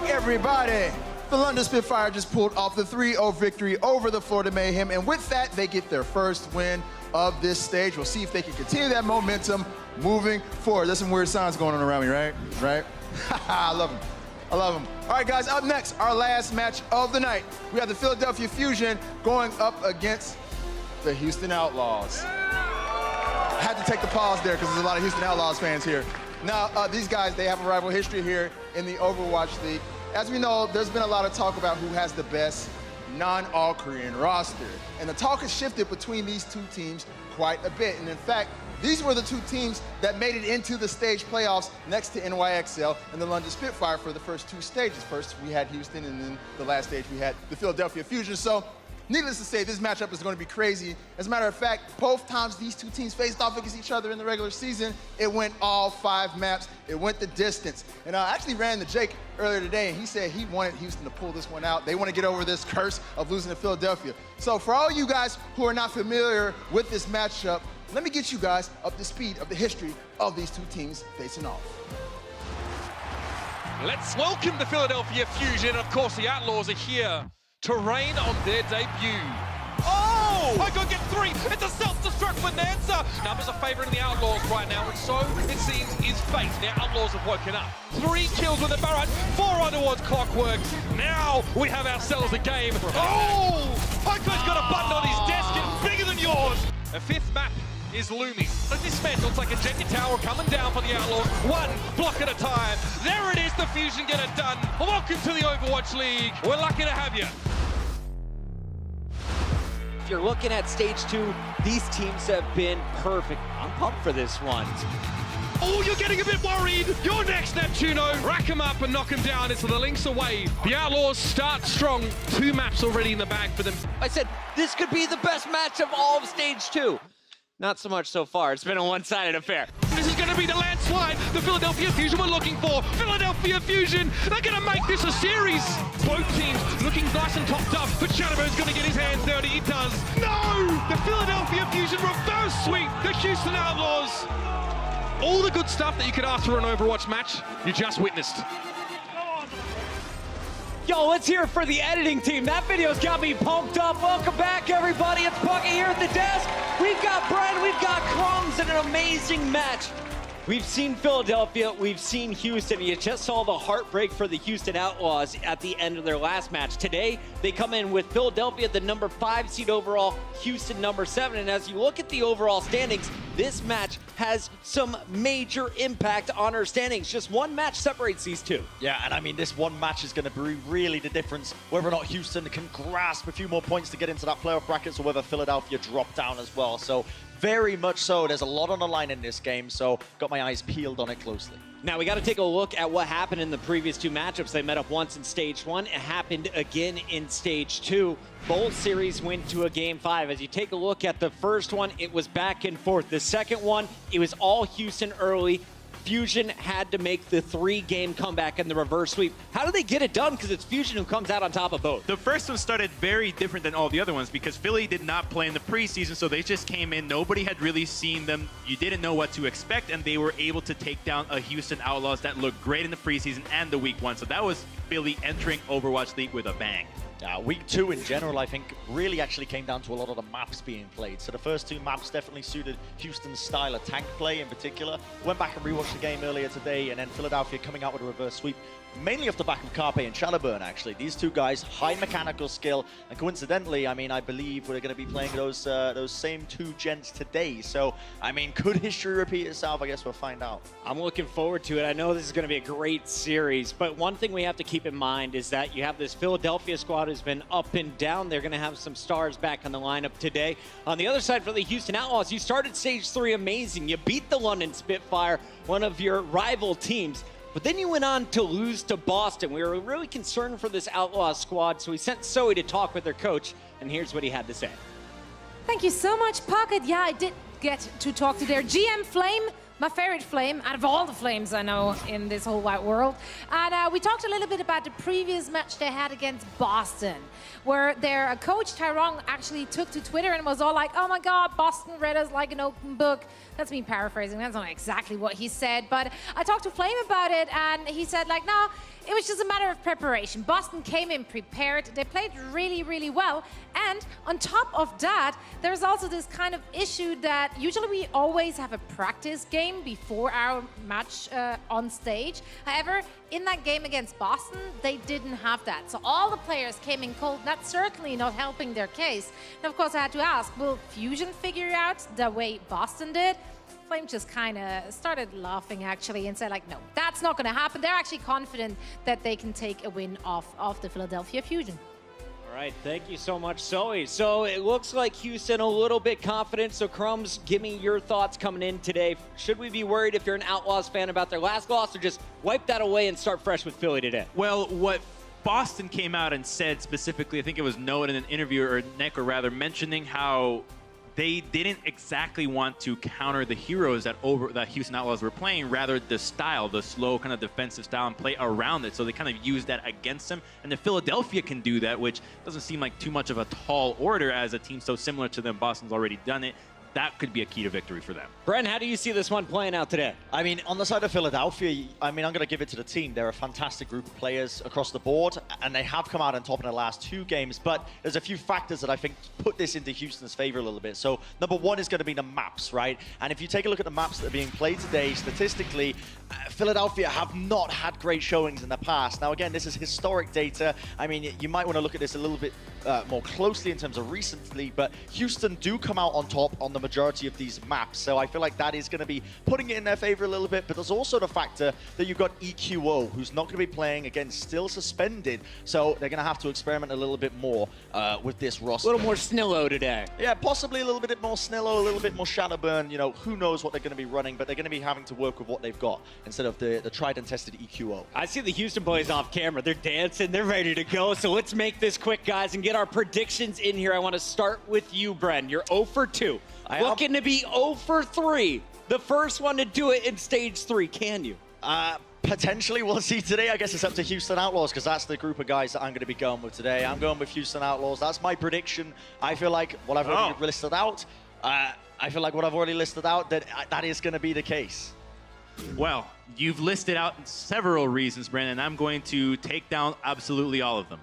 everybody. The London Spitfire just pulled off the 3-0 victory over the Florida Mayhem, and with that, they get their first win of this stage. We'll see if they can continue that momentum moving forward. There's some weird sounds going on around me, right? I love them. I love them. All right, guys, up next, our last match of the night. We have the Philadelphia Fusion going up against the Houston Outlaws. I had to take the pause there because there's a lot of Houston Outlaws fans here. Now, these guys, they have a rival history here in the Overwatch League. As we know, there's been a lot of talk about who has the best non-all-Korean roster. And the talk has shifted between these two teams quite a bit. And in fact, these were the two teams that made it into the stage playoffs next to NYXL and the London Spitfire for the first two stages. First, we had Houston, and then the last stage, we had the Philadelphia Fusion. So, needless to say, this matchup is going to be crazy. As a matter of fact, both times these two teams faced off against each other in the regular season, it went all 5 maps. It went the distance. And I actually ran into Jake earlier today, and he said he wanted Houston to pull this one out. They want to get over this curse of losing to Philadelphia. So for all you guys who are not familiar with this matchup, let me get you guys up to speed of the history of these two teams facing off. Let's welcome the Philadelphia Fusion. Of course, the Outlaws are here to reign on their debut. Oh! I could get 3. It's a self-destruct bonanza. Numbers are favoring the Outlaws right now, and so it seems is fate. The Outlaws have woken up. 3 kills with a barrage, 4 underwards Clockwork. Now we have ourselves a game. Oh! Poco's got a button on his desk and bigger than yours. A 5th map is looming. This man looks like a Jenga tower coming down for the Outlaws. 1 block at a time. There it is, the Fusion get it done. Welcome to the Overwatch League. We're lucky to have you. If you're looking at stage 2, these teams have been perfect. I'm pumped for this one. Oh, you're getting a bit worried. You're next, Neptuno. Rack him up and knock him down. It's the Lynx away. The Outlaws start strong. 2 maps already in the bag for them. I said, this could be the best match of all of stage 2. Not so much so far. It's been a one-sided affair. This is going to be the landslide the Philadelphia Fusion were looking for. Philadelphia Fusion, they're going to make this a series. Both teams looking nice and topped up, but Shadowbird's going to get his hands dirty. He does. No! The Philadelphia Fusion reverse sweep the Houston Outlaws. All the good stuff that you could ask for an Overwatch match, you just witnessed. Yo, let's hear it for the editing team. That video's got me pumped up. Welcome back, everybody. It's Bucky here at the desk. We've got Brent, we've got Crumbs, and an amazing match. We've seen Philadelphia, we've seen Houston. You just saw the heartbreak for the Houston Outlaws at the end of their last match. Today, they come in with Philadelphia, the number 5 seed overall, Houston number 7. And as you look at the overall standings, this match has some major impact on our standings. Just 1 match separates these two. Yeah, and I mean, this 1 match is going to be really the difference whether or not Houston can grasp a few more points to get into that playoff brackets or whether Philadelphia drop down as well. So very much so. There's a lot on the line in this game, so got my eyes peeled on it closely. Now, we got to take a look at what happened in the previous 2 matchups. They met up once in Stage 1. It happened again in Stage 2. Both series went to a Game 5. As you take a look at the first one, it was back and forth. The second one, it was all Houston early. Fusion had to make the 3-game comeback in the reverse sweep. How do they get it done? Because it's Fusion who comes out on top of both. The first one started very different than all the other ones because Philly did not play in the preseason, so they just came in. Nobody had really seen them. You didn't know what to expect, and they were able to take down a Houston Outlaws that looked great in the preseason and the week 1. So that was Philly entering Overwatch League with a bang. Week 2 in general, I think, really actually came down to a lot of the maps being played. So the first 2 maps definitely suited Houston's style of tank play in particular. Went back and rewatched the game earlier today, and then Philadelphia coming out with a reverse sweep, mainly off the back of Carpe and Shadowburn, actually. These 2 guys, high mechanical skill, and coincidentally, I mean, I believe we're going to be playing those same 2 gents today. So, I mean, could history repeat itself? I guess we'll find out. I'm looking forward to it. I know this is going to be a great series, but one thing we have to keep in mind is that you have this Philadelphia squad who's been up and down. They're going to have some stars back on the lineup today. On the other side, for the Houston Outlaws, you started Stage 3 amazing. You beat the London Spitfire, one of your rival teams. But then you went on to lose to Boston. We were really concerned for this Outlaws squad, so we sent Zoe to talk with their coach, and here's what he had to say. Thank you so much, Pocket. Yeah, I did get to talk to their GM, Flame. my favorite flame out of all the flames I know in this whole wide world. And we talked a little bit about the previous match they had against Boston, where their coach Tyrone actually took to Twitter and was all like, oh my God, Boston read us like an open book. That's me paraphrasing. That's not exactly what he said, but I talked to Flame about it, and he said like, no, it was just a matter of preparation. Boston came in prepared. They played really, really well. And on top of that, there's also this kind of issue that usually we always have a practice game before our match on stage. However, in that game against Boston, they didn't have that. So all the players came in cold. That's certainly not helping their case. And of course, I had to ask, will Fusion figure it out the way Boston did? Flame just kind of started laughing, actually, and said, like, no, that's not going to happen. They're actually confident that they can take a win off the Philadelphia Fusion. All right, thank you so much, Zoe. So it looks like Houston a little bit confident. So Crumbs, give me your thoughts coming in today. Should we be worried if you're an Outlaws fan about their last loss, or just wipe that away and start fresh with Philly today? Well, what Boston came out and said specifically, I think it was Noah in an interview, or Neko rather, mentioning how they didn't exactly want to counter the heroes that Houston Outlaws were playing, rather the style, the slow kind of defensive style, and play around it. So they kind of used that against them. And if Philadelphia can do that, which doesn't seem like too much of a tall order as a team so similar to them, Boston's already done it, that could be a key to victory for them. Bren, how do you see this one playing out today? I mean, on the side of Philadelphia, I mean, I'm going to give it to the team. They're a fantastic group of players across the board, and they have come out on top in the last 2 games, but there's a few factors that I think put this into Houston's favor a little bit. So number one is going to be the maps, right? And if you take a look at the maps that are being played today, statistically, Philadelphia have not had great showings in the past. Now, again, this is historic data. I mean, you might want to look at this a little bit more closely in terms of recently, but Houston do come out on top on the majority of these maps. So I feel like that is going to be putting it in their favor a little bit, but there's also the factor that you've got EQO, who's not going to be playing, again, still suspended. So they're going to have to experiment a little bit more with this roster. A little more Snillo today. Yeah, possibly a little bit more Snillo, a little bit more Shadowburn. You know, who knows what they're going to be running, but they're going to be having to work with what they've got instead of the tried and tested EQO. I see the Houston boys off camera. They're dancing. They're ready to go. So let's make this quick, guys, and get our predictions in here. I want to start with you, Bren. You're 0 for 2. Looking to be 0 for 3. The first one to do it in stage 3. Can you? Potentially, we'll see today. I guess it's up to Houston Outlaws, because that's the group of guys that I'm going to be going with today. I'm going with Houston Outlaws. That's my prediction. I feel like what I've already listed out, that is going to be the case. Well, you've listed out several reasons, Brandon. I'm going to take down absolutely all of them.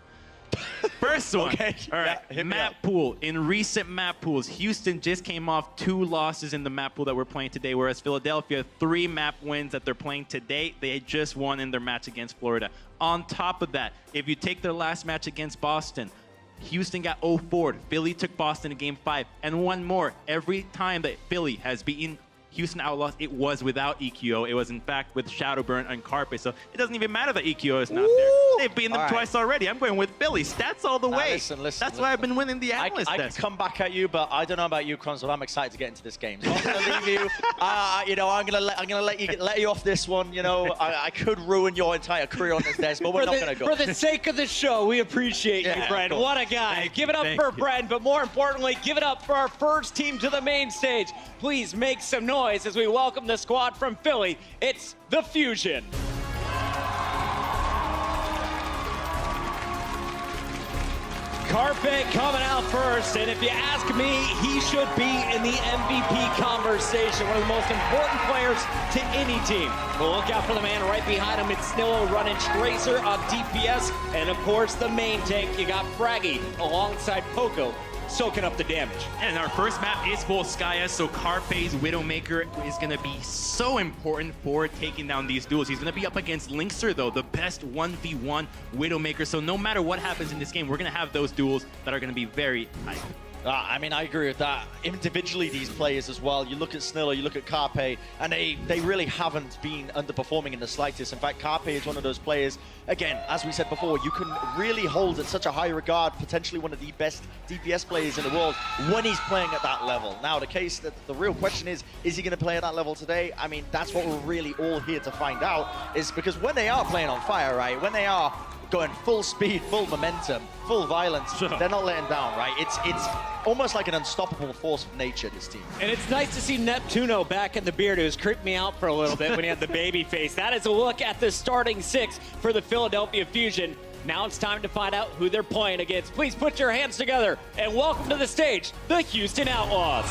First one. Okay. All right. Yeah, map pool. In recent map pools, Houston just came off 2 losses in the map pool that we're playing today, whereas Philadelphia, 3 map wins that they're playing today. They just won in their match against Florida. On top of that, if you take their last match against Boston, Houston got 0-4. Philly took Boston in Game 5. And one more. Every time that Philly has beaten Houston Outlaws, it was without EQO. It was, in fact, with Shadowburn and Carpe. So it doesn't even matter that EQO is not there. They've beaten them twice already. I'm going with Philly. Stats all the way. Listen, That's why I've been winning the analyst I test. can come back at you, but I don't know about you, Crumbs, but I'm excited to get into this game. So I'm going to leave you. You know, I'm going to let you off this one. You know, I could ruin your entire career on this desk, but we're not going to go. For the sake of the show, we appreciate you, Bren. What a guy. Give it up for Bren, but more importantly, give it up for our first team to the main stage. Please make some noise as we welcome the squad from Philly. It's the Fusion. Carpe coming out first, and if you ask me, he should be in the MVP conversation, one of the most important players to any team. But look out for the man right behind him. It's Snillo running Tracer on DPS, and of course the main tank, you got Fraggy alongside Poco, soaking up the damage. And our first map is Volskaya, so Carpe's Widowmaker is going to be so important for taking down these duels. He's going to be up against Linkster, though, the best 1v1 Widowmaker. So no matter what happens in this game, we're going to have those duels that are going to be very hype. I mean, I agree with that. Individually, these players as well. You look at Snillo, you look at Carpe, and they really haven't been underperforming in the slightest. In fact, Carpe is one of those players, again, as we said before, you can really hold at such a high regard, potentially one of the best DPS players in the world when he's playing at that level. Now, the real question is he going to play at that level today? I mean, that's what we're really all here to find out, is because when they are playing on fire, right, when they are going full speed, full momentum, full violence. They're not letting down, right? It's almost like an unstoppable force of nature, this team. And it's nice to see Neptuno back in the beard. It was creeping me out for a little bit when he had the baby face. That is a look at the starting 6 for the Philadelphia Fusion. Now it's time to find out who they're playing against. Please put your hands together and welcome to the stage, the Houston Outlaws.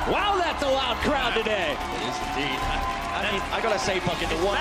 Wow, that's a loud crowd today. It is indeed. I mean, I gotta say, Puckett, the one.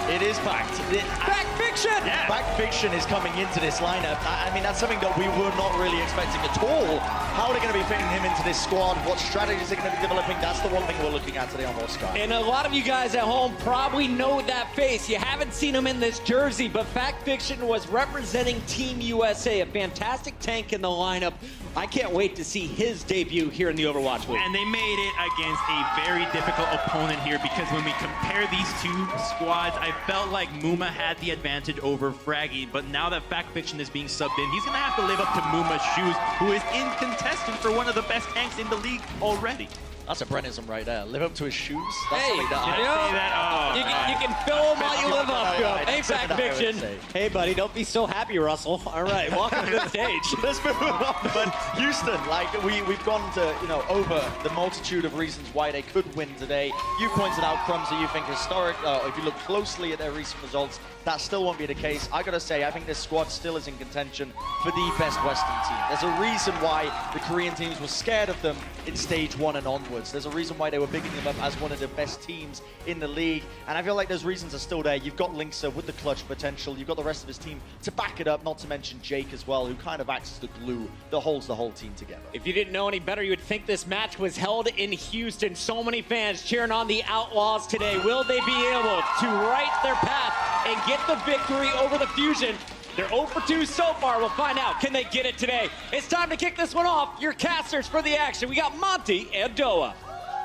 It is packed. Back Fiction! Yeah. Back Fiction is coming into this lineup. I mean, that's something that we were not really expecting at all. How are they going to be fitting him into this squad? What strategies are going to be developing? That's the one thing we're looking at today on Raw Sky. And a lot of you guys at home probably know that face. You haven't seen him in this jersey, but Fact Fiction was representing Team USA, a fantastic tank in the lineup. I can't wait to see his debut here in the Overwatch League. And they made it against a very difficult opponent here because when we compare these two squads, I felt like Muma had the advantage over Fraggy, but now that Fact Fiction is being subbed in, he's going to have to live up to Muma's shoes, who is in contention for one of the best tanks in the league already. That's a Brennism right there. Live up to his shoes. That's Hey, something that you know, you can fill them while you live up to them. Hey, That's Fact what I would Fiction. say. Hey, buddy, don't be so happy, Russell. All right, welcome to the stage. Let's move on. But Houston, like we've gone to over the multitude of reasons why they could win today. You pointed out crumbs that you think historic. If you look closely at their recent results, that still won't be the case. I gotta say, I think this squad still is in contention for the best Western team. There's a reason why the Korean teams were scared of them in stage 1 and onwards. There's a reason why they were bigging them up as one of the best teams in the league. And I feel like those reasons are still there. You've got Linkser with the clutch potential. You've got the rest of his team to back it up, not to mention Jake as well, who kind of acts as the glue that holds the whole team together. If you didn't know any better, you would think this match was held in Houston. So many fans cheering on the Outlaws today. Will they be able to right their path and get the victory over the Fusion? They're 0 for 2 so far. We'll find out. Can they get it today? It's time to kick this one off. Your casters for the action. We got Monty and Doa.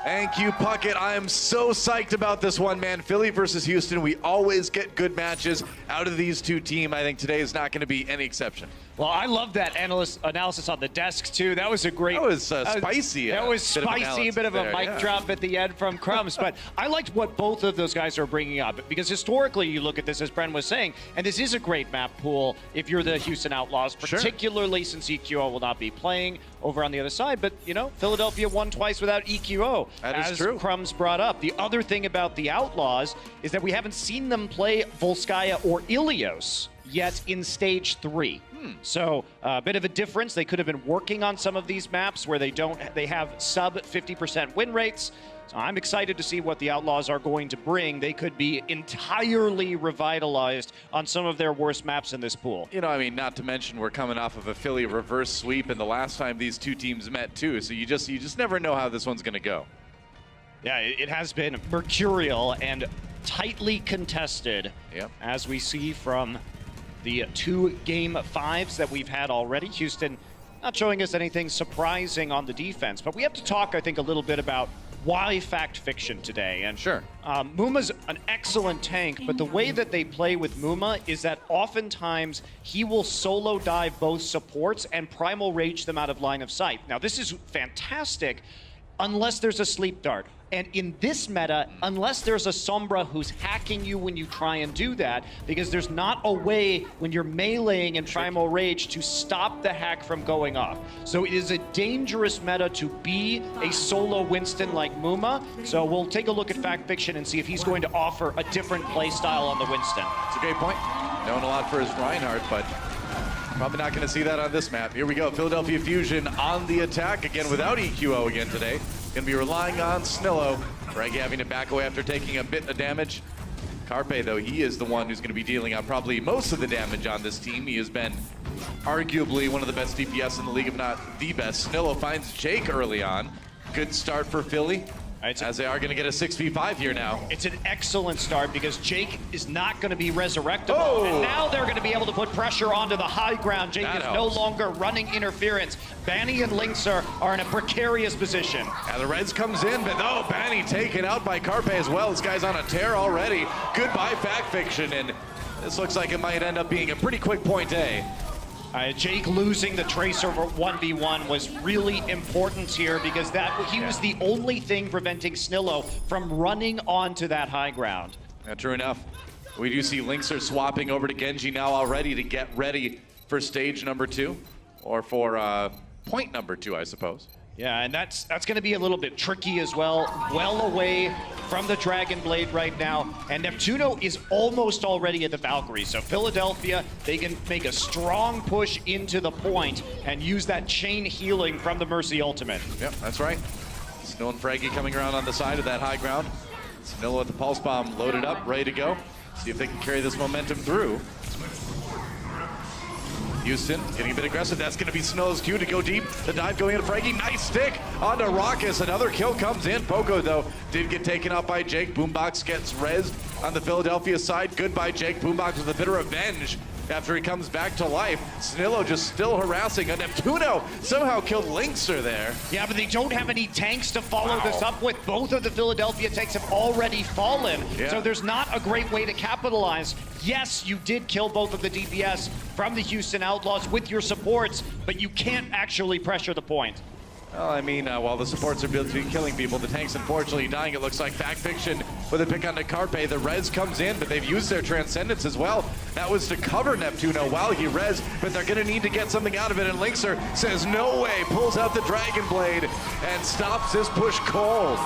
Thank you, Puckett. I am so psyched about this one, man. Philly versus Houston. We always get good matches out of these two teams. I think today is not going to be any exception. Well, I love that analysis on the desk, too. That was a great... That was spicy. That was spicy, a bit of a mic drop at the end from Crumbs. But I liked what both of those guys are bringing up. Because historically, you look at this, as Bren was saying, and this is a great map pool if you're the Houston Outlaws, particularly since EQO will not be playing over on the other side. But, you know, Philadelphia won twice without EQO, that is true. Crumbs brought up. The other thing about the Outlaws is that we haven't seen them play Volskaya or Ilios yet in stage 3. So a bit of a difference. They could have been working on some of these maps where they have sub 50% win rates. So I'm excited to see what the Outlaws are going to bring. They could be entirely revitalized on some of their worst maps in this pool. You know, I mean, not to mention we're coming off of a Philly reverse sweep, and the last time these two teams met too. So you just never know how this one's going to go. Yeah, it has been mercurial and tightly contested, as we see from the 2 game 5s that we've had already. Houston not showing us anything surprising on the defense, but we have to talk, I think, a little bit about why Fact Fiction today. And Muma's an excellent tank, but the way that they play with Muma is that oftentimes he will solo dive both supports and primal rage them out of line of sight. Now, this is fantastic unless there's a sleep dart. And in this meta, unless there's a Sombra who's hacking you when you try and do that, because there's not a way when you're meleeing in Primal Rage to stop the hack from going off. So it is a dangerous meta to be a solo Winston like Muma. So we'll take a look at Fact Fiction and see if he's going to offer a different play style on the Winston. It's a great point. Known a lot for his Reinhardt, but probably not going to see that on this map. Here we go. Philadelphia Fusion on the attack again without EQO again today. Going to be relying on Snillo. Fraggy having to back away after taking a bit of damage. Carpe, though, he is the one who's going to be dealing out probably most of the damage on this team. He has been arguably one of the best DPS in the league, if not the best. Snillo finds Jake early on. Good start for Philly, as they are going to get a 6v5 here now. It's an excellent start because Jake is not going to be resurrectable. And now they're going to be able to put pressure onto the high ground. Jake is no longer running interference. Banny and Linkser are in a precarious position. Now the Reds comes in, but no, Banny taken out by Carpe as well. This guy's on a tear already. Goodbye, Fact Fiction, and this looks like it might end up being a pretty quick point A. Jake losing the Tracer 1v1 was really important here because he was the only thing preventing Snillo from running onto that high ground. Yeah, true enough. We do see Linkser swapping over to Genji now already to get ready for stage number 2, or for point number 2, I suppose. Yeah, and that's going to be a little bit tricky as well. Well away from the Dragon Blade right now. And Neptuno is almost already at the Valkyrie. So Philadelphia, they can make a strong push into the point and use that chain healing from the Mercy ultimate. Yep, that's right. Snow and Fraggy coming around on the side of that high ground. Snilla with the Pulse Bomb loaded up, ready to go. See if they can carry this momentum through. Houston getting a bit aggressive. That's going to be Snill's cue to go deep. The dive going into Fraggy. Nice stick onto Raucus. Another kill comes in. Poco, though, did get taken out by Jake. Boombox gets res on the Philadelphia side. Goodbye, Jake. Boombox with a bit of revenge after he comes back to life. Snillo just still harassing. And Neptuno somehow killed Linkser there. Yeah, but they don't have any tanks to follow this up with. Both of the Philadelphia tanks have already fallen. Yeah. So there's not a great way to capitalize. Yes, you did kill both of the DPS from the Houston Outlaws with your supports, but you can't actually pressure the point. Well, I mean, while the supports are busy killing people, the tank's unfortunately dying. It looks like Fact Fiction with a pick on the Carpe. The res comes in, but they've used their Transcendence as well. That was to cover Neptuno while he res, but they're going to need to get something out of it. And Linkser says, no way, pulls out the Dragon Blade and stops this push cold.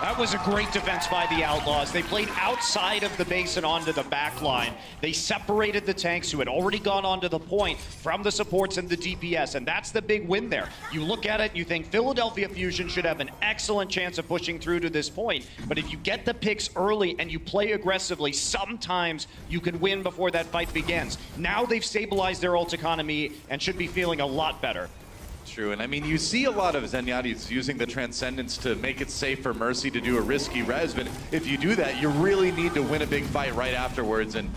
That was a great defense by the Outlaws. They played outside of the base and onto the back line. They separated the tanks who had already gone onto the point from the supports and the DPS, and that's the big win there. You look at it, you think Philadelphia Fusion should have an excellent chance of pushing through to this point, but if you get the picks early and you play aggressively, sometimes you can win before that fight begins. Now they've stabilized their ult economy and should be feeling a lot better. True, and I mean, you see a lot of Zenyattes using the Transcendence to make it safe for Mercy to do a risky res, but if you do that, you really need to win a big fight right afterwards, and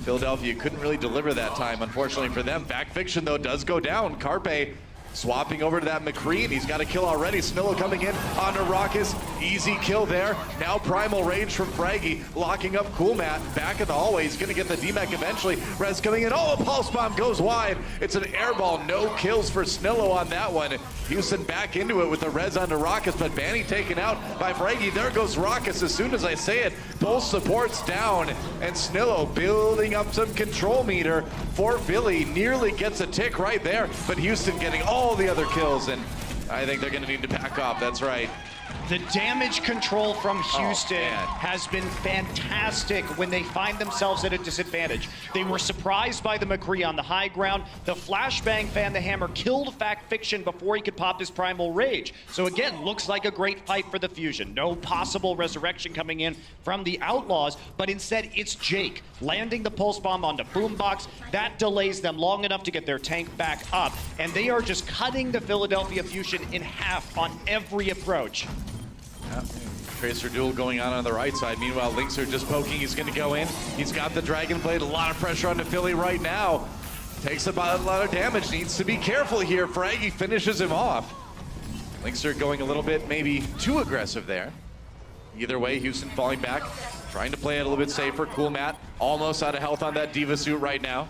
Philadelphia couldn't really deliver that time, unfortunately for them. Fact Fiction, though, does go down. Carpe swapping over to that McCree, and he's got a kill already. Snillo coming in onto Raucus. Easy kill there. Now Primal Rage from Fraggy, locking up Cool Matt. Back in the hallway, he's going to get the DMAC eventually. Res coming in. Oh, a Pulse Bomb goes wide. It's an airball. No kills for Snillo on that one. Houston back into it with the res onto Raucus, but Banny taken out by Fraggy. There goes Raucus as soon as I say it. Both supports down, and Snillo building up some control meter for Philly. Nearly gets a tick right there, but Houston getting all the other kills, and I think they're going to need to back off. That's right. The damage control from Houston has been fantastic when they find themselves at a disadvantage. They were surprised by the McCree on the high ground. The flashbang fan the hammer killed Fact Fiction before he could pop his Primal Rage. So again, looks like a great fight for the Fusion. No possible resurrection coming in from the Outlaws, but instead it's Jake landing the Pulse Bomb onto Boombox. That delays them long enough to get their tank back up, and they are just cutting the Philadelphia Fusion in half on every approach. Tracer duel going on the right side. Meanwhile, Linkser just poking. He's going to go in. He's got the Dragon Blade. A lot of pressure onto Philly right now. Takes about a lot of damage. Needs to be careful here. Fraggy finishes him off. Linkser going a little bit maybe too aggressive there. Either way, Houston falling back. Trying to play it a little bit safer. Cool Matt almost out of health on that Diva suit right now.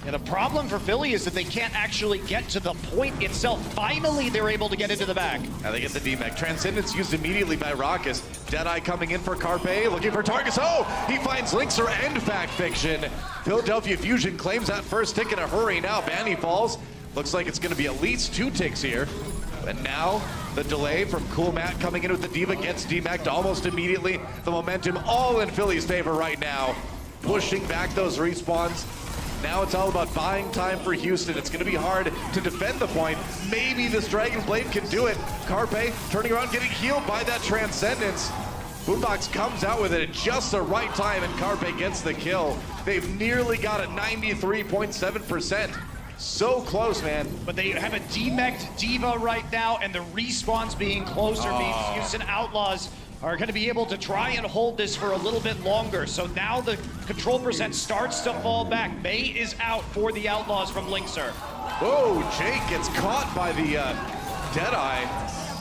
And the problem for Philly is that they can't actually get to the point itself. Finally, they're able to get into the back. Now they get the DMAC. Transcendence used immediately by Raucus. Deadeye coming in for Carpe, looking for targets. Oh, he finds Linkser and Fact Fiction. Philadelphia Fusion claims that first tick in a hurry. Now Banny falls. Looks like it's going to be at least 2 ticks here. And now the delay from Cool Matt coming in with the Diva gets DMAC'd almost immediately. The momentum all in Philly's favor right now. Pushing back those respawns. Now it's all about buying time for Houston. It's going to be hard to defend the point. Maybe this Dragon Blade can do it. Carpe turning around, getting healed by that Transcendence. Boombox comes out with it at just the right time, and Carpe gets the kill. They've nearly got it 93.7%. So close, man. But they have a DMAC'd Diva right now, and the respawns being closer means Houston Outlaws are going to be able to try and hold this for a little bit longer. So now the control percent starts to fall back. May is out for the Outlaws from Linkser. Whoa, Jake gets caught by the Deadeye.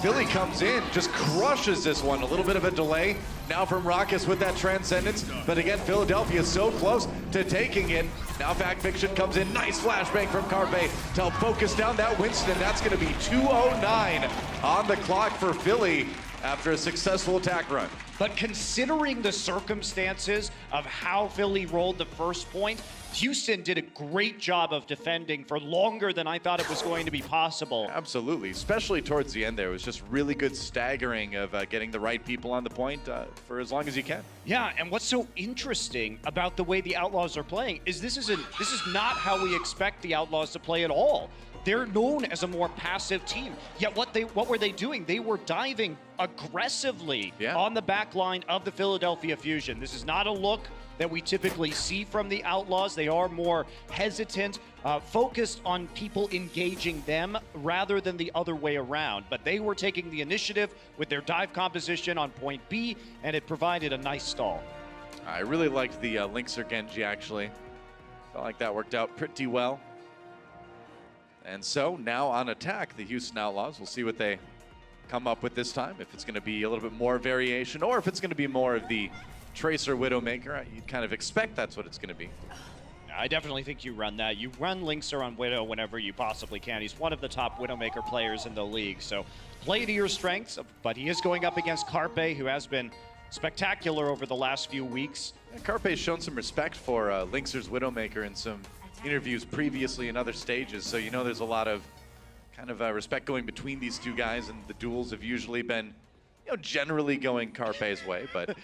Philly comes in, just crushes this one. A little bit of a delay now from Raucus with that Transcendence. But again, Philadelphia is so close to taking it. Now Fact Fiction comes in. Nice flashbang from Carpe to help focus down that Winston. That's going to be 2:09 on the clock for Philly. after a successful attack run. But considering the circumstances of how Philly rolled the first point, Houston did a great job of defending for longer than I thought it was going to be possible. Absolutely, especially towards the end there. It was just really good staggering of getting the right people on the point for as long as you can. Yeah, and what's so interesting about the way the Outlaws are playing is this is not how we expect the Outlaws to play at all. They're known as a more passive team. Yet what were they doing? They were diving aggressively on the back line of the Philadelphia Fusion. This is not a look that we typically see from the Outlaws. They are more hesitant, focused on people engaging them rather than the other way around. But they were taking the initiative with their dive composition on point B, and it provided a nice stall. I really liked the Linkser Genji, actually. Felt like that worked out pretty well. And so now on attack, the Houston Outlaws. We'll see what they come up with this time, if it's going to be a little bit more variation or if it's going to be more of the Tracer Widowmaker. You'd kind of expect that's what it's going to be. I definitely think you run that. You run Linkser on Widow whenever you possibly can. He's one of the top Widowmaker players in the league, so play to your strengths, but he is going up against Carpe, who has been spectacular over the last few weeks. And Carpe's shown some respect for Linkser's Widowmaker in some interviews previously in other stages, so you know there's a lot of kind of respect going between these two guys, and the duels have usually been, you know, generally going Carpe's way, but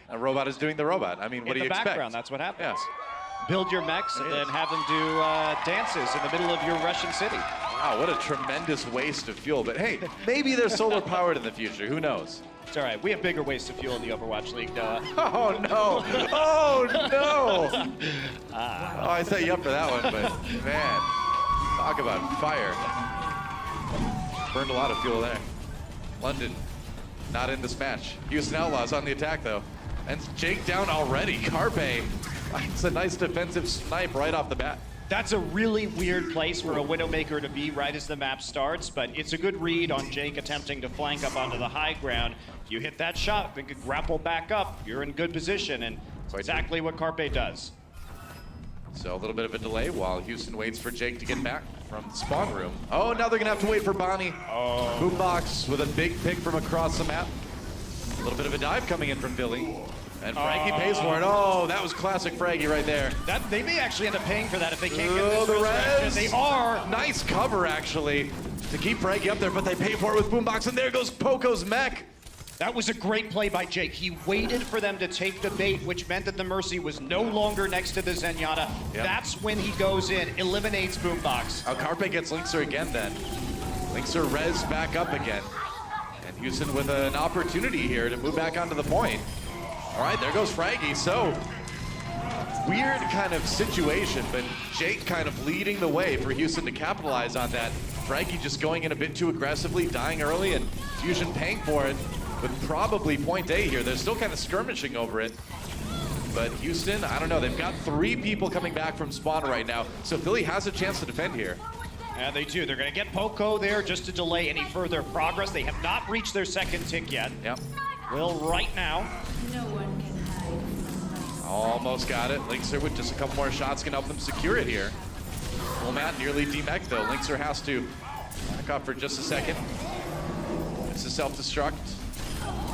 a robot is doing the robot. I mean, what do you expect? In the background, that's what happens. Yes. Build your mechs and then have them do dances in the middle of your Russian city. Wow, what a tremendous waste of fuel. But hey, maybe they're solar powered in the future. Who knows? It's all right. We have bigger waste of fuel in the Overwatch League, Noah. Oh, no. Oh, no. Oh, I set you up for that one, but man, talk about fire. Burned a lot of fuel there. London, not in this match. Houston Outlaws on the attack, though. And Jake down already. Carpe, it's a nice defensive snipe right off the bat. That's a really weird place for a Widowmaker to be right as the map starts, but it's a good read on Jake attempting to flank up onto the high ground. You hit that shot, then could grapple back up. You're in good position, and it's exactly what Carpe does. So a little bit of a delay while Houston waits for Jake to get back from the spawn room. Oh, now they're gonna have to wait for Bonnie. Oh. Boombox with a big pick from across the map. A little bit of a dive coming in from Billy. And Fraggy pays for it. Oh, that was classic Fraggy right there. They may actually end up paying for that if they can't get this resurrection. They are. Nice cover, actually, to keep Fraggy up there, but they pay for it with Boombox, and there goes Poco's mech. That was a great play by Jake. He waited for them to take the bait, which meant that the Mercy was no longer next to the Zenyatta. Yep. That's when he goes in, eliminates Boombox. Carpe gets Linkser again then. Linkser res back up again. And Houston with an opportunity here to move back onto the point. All right, there goes Fraggy. So, weird kind of situation, but Jake kind of leading the way for Houston to capitalize on that. Fraggy just going in a bit too aggressively, dying early, and Fusion paying for it with probably point A here. They're still kind of skirmishing over it. But Houston, I don't know, they've got 3 people coming back from spawn right now, so Philly has a chance to defend here. Yeah, they do. They're going to get Poco there just to delay any further progress. They have not reached their second tick yet. Yep. Will right now. No one can hide. Almost got it. Linkser with just a couple more shots can help them secure it here. Full mat nearly demech though. Linkser has to back off for just a second. It's a self-destruct.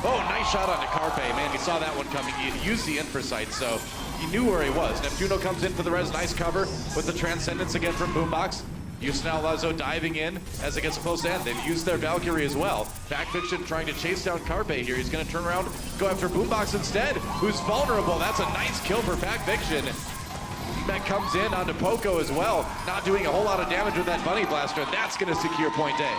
Oh, nice shot onto Carpe. Man, he saw that one coming. He had used the infra sight, so he knew where he was. Neptuno comes in for the res. Nice cover with the Transcendence again from Boombox. Houston Outlaws diving in as it gets close to end. They've used their Valkyrie as well. Backfiction trying to chase down Carpe here. He's going to turn around, go after Boombox instead, who's vulnerable. That's a nice kill for Backfiction. That comes in onto Poco as well. Not doing a whole lot of damage with that Bunny Blaster. That's going to secure point A.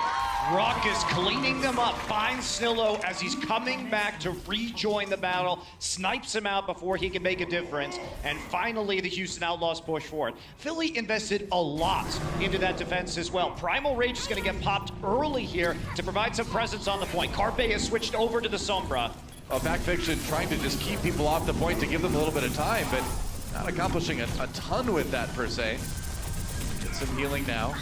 Rock is cleaning them up, finds Snillo as he's coming back to rejoin the battle, snipes him out before he can make a difference, and finally the Houston Outlaws push forward. Philly invested a lot into that defense as well. Primal Rage is going to get popped early here to provide some presence on the point. Carpe has switched over to the Sombra. Backfiction trying to just keep people off the point to give them a little bit of time, but not accomplishing a ton with that per se. Get some healing now.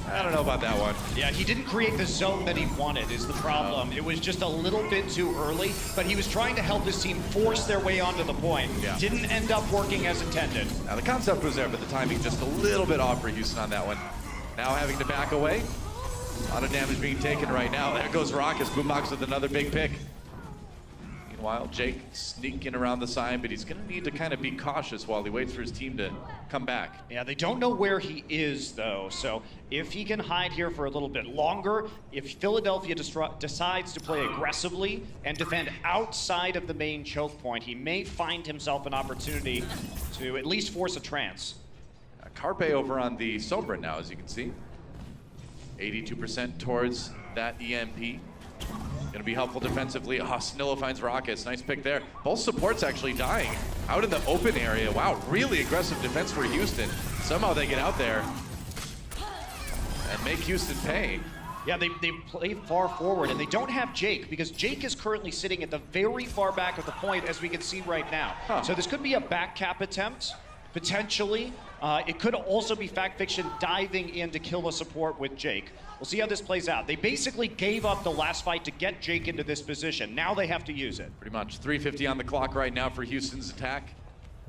I don't know about that one. Yeah, he didn't create the zone that he wanted is the problem. It was just a little bit too early, but he was trying to help his team force their way onto the point. Yeah. Didn't end up working as intended. Now the concept was there, but the timing just a little bit off for Houston on that one. Now having to back away. A lot of damage being taken right now. There goes Raucus. Boombox with another big pick. Meanwhile, Jake sneaking around the side, but he's going to need to kind of be cautious while he waits for his team to come back. Yeah, they don't know where he is, though. So if he can hide here for a little bit longer, if Philadelphia decides to play aggressively and defend outside of the main choke point, he may find himself an opportunity to at least force a trance. Carpe over on the Sombra now, as you can see. 82% towards that EMP. Gonna be helpful defensively. Oh, Snillo finds Raucus. Nice pick there. Both supports actually dying out in the open area. Wow, really aggressive defense for Houston. Somehow they get out there and make Houston pay. Yeah, they play far forward, and they don't have Jake, because Jake is currently sitting at the very far back of the point, as we can see right now. So this could be a back cap attempt, potentially. It could also be Fact Fiction diving in to kill a support with Jake. We'll see how this plays out. They basically gave up the last fight to get Jake into this position. Now they have to use it. Pretty much. 3:50 on the clock right now for Houston's attack.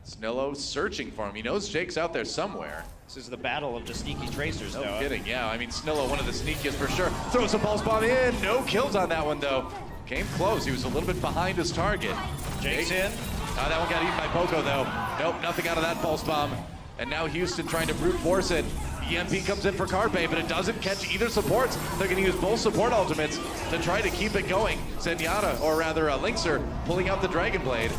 Snillo searching for him. He knows Jake's out there somewhere. This is the battle of the sneaky tracers, No though. kidding, yeah. I mean, Snillo, one of the sneakiest for sure. Throws a pulse bomb in. No kills on that one, though. Came close. He was a little bit behind his target. Jake's in. That one got eaten by Poco, though. Nope, nothing out of that pulse bomb. And now Houston trying to brute force it. EMP comes in for Carpe, but it doesn't catch either supports. They're going to use both support ultimates to try to keep it going. Zenyatta, or rather Linkser, pulling out the Dragon Blade.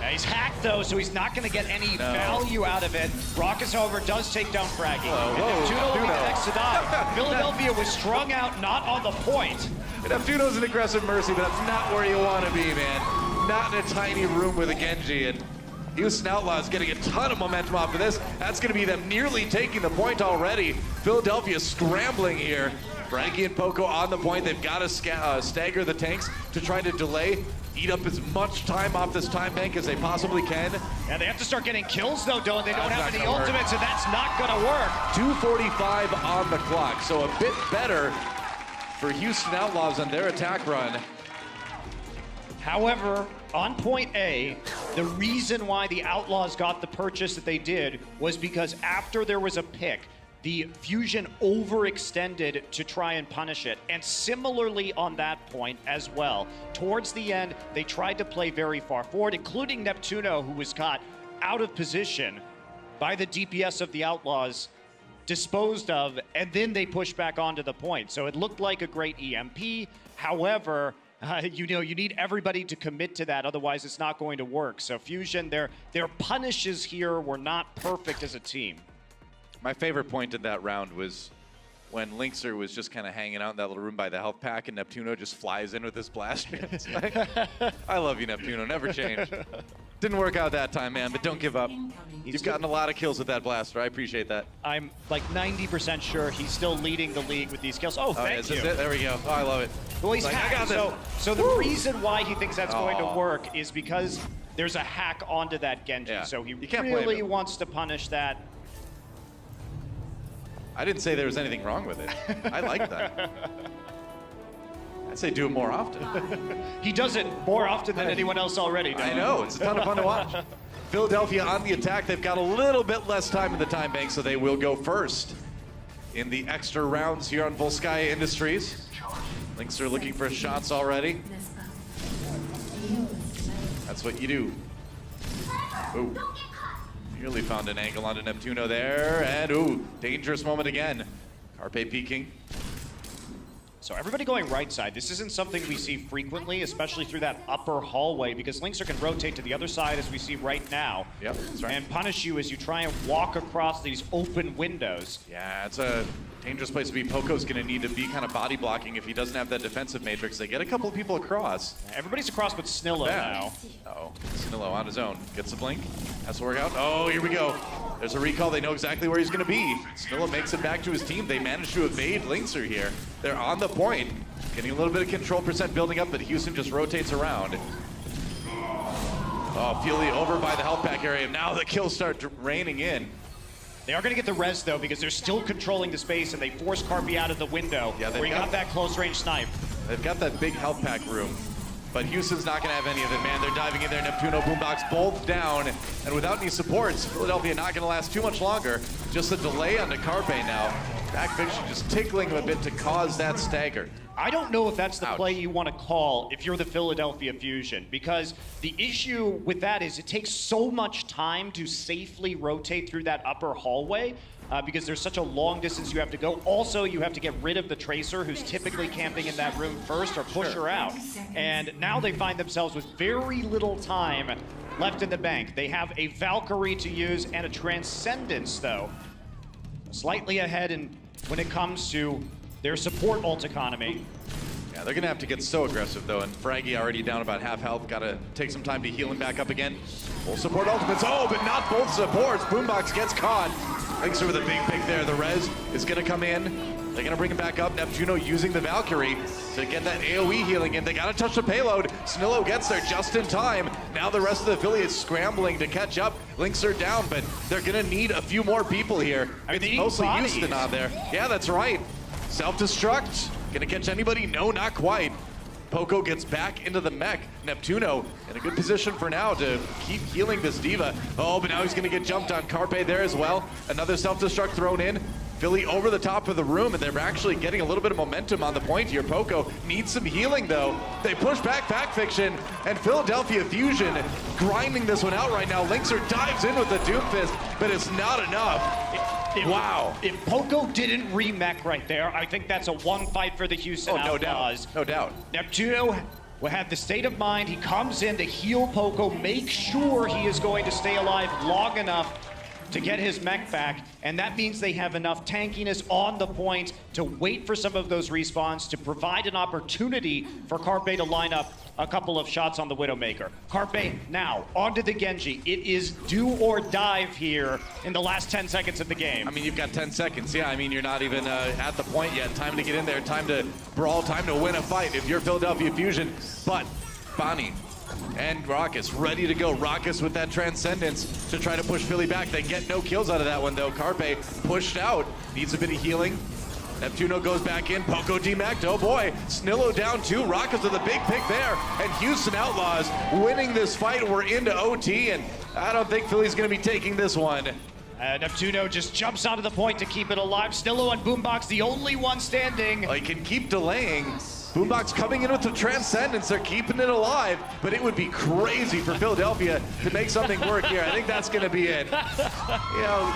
Yeah, he's hacked, though, so he's not going to get any value out of it. Raucus, however, does take down Fraggy. And Neptuno will be the next to die. Philadelphia was strung out, not on the point. Neptuno's an aggressive Mercy, but that's not where you want to be, man. Not in a tiny room with a Genji. And Houston Outlaws getting a ton of momentum off of this. That's going to be them nearly taking the point already. Philadelphia scrambling here. Fraggy and Poco on the point. They've got to stagger the tanks to try to delay, eat up as much time off this time bank as they possibly can. Yeah, they have to start getting kills, though, don't they? They don't have any ultimates, and that's not going to work. 2:45 on the clock, so a bit better for Houston Outlaws on their attack run. However, on point A, the reason why the Outlaws got the purchase that they did was because after there was a pick, the Fusion overextended to try and punish it. And similarly on that point as well, towards the end, they tried to play very far forward, including Neptuno, who was caught out of position by the DPS of the Outlaws, disposed of, and then they pushed back onto the point. So it looked like a great EMP. However, you need everybody to commit to that, otherwise it's not going to work. So Fusion, their punishes here were not perfect as a team. My favorite point in that round was when Linkser was just kind of hanging out in that little room by the health pack, and Neptuno just flies in with his blaster. It's like, I love you, Neptuno. Never change. Didn't work out that time, man, but don't give up. You've gotten a lot of kills with that blaster. I appreciate that. I'm like 90% sure he's still leading the league with these kills. Oh, thank you. There we go. Oh, I love it. Well, he's like, hacked. So the reason why he thinks that's going to work is because there's a hack onto that Genji. Yeah. So he can't really wants to punish that. I didn't say there was anything wrong with it. I like that. I'd say do it more often. He does it more often than anyone else already does. I know. It's a ton of fun to watch. Philadelphia on the attack. They've got a little bit less time in the time bank, so they will go first in the extra rounds here on Volskaya Industries. Lynx are looking for shots already. That's what you do. Ooh. Nearly found an angle onto Neptuno there, and ooh, dangerous moment again. Carpe peeking. So everybody going right side. This isn't something we see frequently, especially through that upper hallway, because Linkser can rotate to the other side as we see right now. Yep, that's right. And punish you as you try and walk across these open windows. Yeah, it's a dangerous place to be. Poco's gonna need to be kind of body blocking if he doesn't have that defensive matrix. They get a couple of people across. Everybody's across but Snillo now. Oh, Snillo on his own. Gets the blink. Has to work out. Oh, here we go. There's a recall. They know exactly where he's gonna be. Snillo makes it back to his team. They manage to evade Linkser here. They're on the point. Getting a little bit of control percent building up, but Houston just rotates around. Oh, Fury over by the health pack area. Now the kills start raining in. They are going to get the res, though, because they're still controlling the space, and they force Carpe out of the window where he got that close-range snipe. They've got that big health pack room, but Houston's not going to have any of it, man. They're diving in there. Neptuno, Boombox, both down, and without any supports, Philadelphia not going to last too much longer. Just a delay on the Carpe now. Back fiction just tickling him a bit to cause that stagger. I don't know if that's the Ouch. play you want to call if you're the Philadelphia Fusion, because the issue with that is it takes so much time to safely rotate through that upper hallway because there's such a long distance you have to go. Also, you have to get rid of the Tracer, who's typically camping in that room first, or push her out. And now they find themselves with very little time left in the bank. They have a Valkyrie to use and a Transcendence, though. Slightly ahead when it comes to their support ult economy. Yeah, they're gonna have to get so aggressive though, and Fraggy already down about half health. Gotta take some time to heal him back up again. Full support ultimates, oh, but not both supports. Boombox gets caught. Linkser with a big pick there. The res is gonna come in. They're gonna bring him back up. Neptuno using the Valkyrie to get that AoE healing in. They gotta touch the payload. Snillo gets there just in time. Now the rest of the affiliates scrambling to catch up. Linkser down, but they're gonna need a few more people here. I mean, It's mostly Houston on there. Yeah, that's right. Self-destruct. Gonna catch anybody? No, not quite. Poco gets back into the mech. Neptuno in a good position for now to keep healing this diva. Oh, but now he's gonna get jumped on. Carpe there as well. Another self-destruct thrown in. Philly over the top of the room, and they're actually getting a little bit of momentum on the point here. Poco needs some healing though. They push back Fiction, and Philadelphia Fusion grinding this one out right now. Linkser dives in with the Doomfist, but it's not enough. Wow. If Poco didn't remech right there, I think that's a one fight for the Houston Outlaws. No doubt. Neptuno will have the state of mind. He comes in to heal Poco, make sure he is going to stay alive long enough to get his mech back, and that means they have enough tankiness on the point to wait for some of those respawns to provide an opportunity for Carpe to line up a couple of shots on the Widowmaker. Carpe now onto the Genji. It is do or dive here in the last 10 seconds of the game. I mean, you've got 10 seconds. Yeah, I mean, you're not even at the point yet. Time to get in there, time to brawl, time to win a fight if you're Philadelphia Fusion. But Bonnie and Raucus ready to go. Raucus with that Transcendence to try to push Philly back. They get no kills out of that one though. Carpe pushed out, needs a bit of healing. Neptuno goes back in, Poco demacked, oh boy. Snillo down too, Raucus with a big pick there. And Houston Outlaws winning this fight. We're into OT, and I don't think Philly's gonna be taking this one. Neptuno just jumps onto the point to keep it alive. Snillo and Boombox, the only one standing. They can keep delaying. Boombox coming in with the Transcendence. They're keeping it alive, but it would be crazy for Philadelphia to make something work here. I think that's going to be it. You know,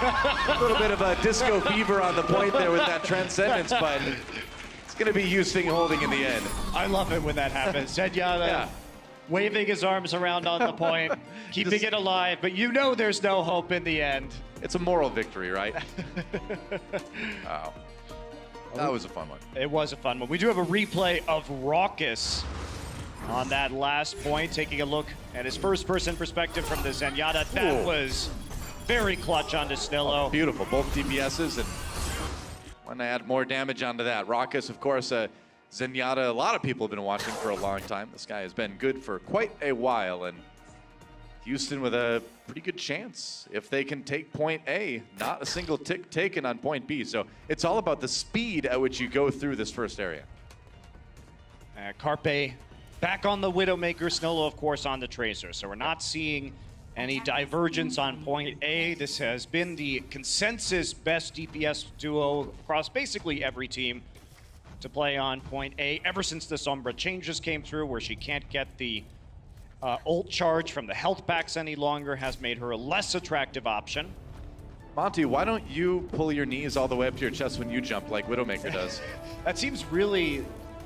a little bit of a disco fever on the point there with that Transcendence, but it's going to be Houston holding in the end. I love it when that happens. Zenyatta waving his arms around on the point, keeping it alive, but you know there's no hope in the end. It's a moral victory, right? Wow. That was a fun one. It was a fun one. We do have a replay of Raucus on that last point, taking a look at his first-person perspective from the Zenyatta. That was very clutch onto Snillo. Oh, beautiful, both DPSs, and want to add more damage onto that. Raucus, of course, Zenyatta, a lot of people have been watching for a long time. This guy has been good for quite a while, and Houston with a pretty good chance if they can take point A. Not a single tick taken on point B. So it's all about the speed at which you go through this first area. Carpe back on the Widowmaker. Snillo, of course, on the Tracer. So we're not seeing any divergence on point A. This has been the consensus best DPS duo across basically every team to play on point A ever since the Sombra changes came through, where she can't get the ult charge from the health packs any longer, has made her a less attractive option. Monty, why don't you pull your knees all the way up to your chest when you jump like Widowmaker does? That seems really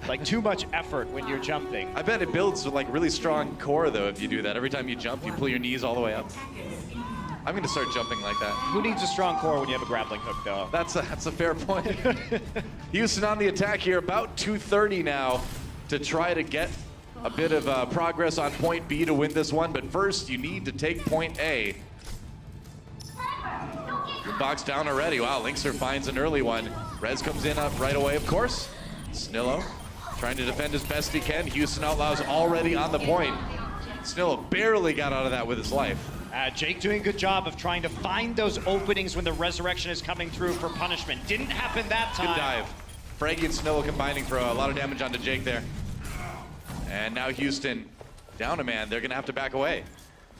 like too much effort when you're jumping. I bet it builds like really strong core though if you do that. Every time you jump, you pull your knees all the way up. I'm gonna start jumping like that. Who needs a strong core when you have a grappling hook though? That's a fair point. Houston on the attack here, about 2:30 now to try to get a bit of progress on point B to win this one, but first you need to take point A. Box down already. Wow, Linkser finds an early one. Rez comes in up right away, of course. Snillo trying to defend as best he can. Houston Outlaws already on the point. Snillo barely got out of that with his life. Jake doing a good job of trying to find those openings when the resurrection is coming through for punishment. Didn't happen that time. Good dive. Fraggy and Snillo combining for a lot of damage onto Jake there. And now Houston down a man. They're going to have to back away.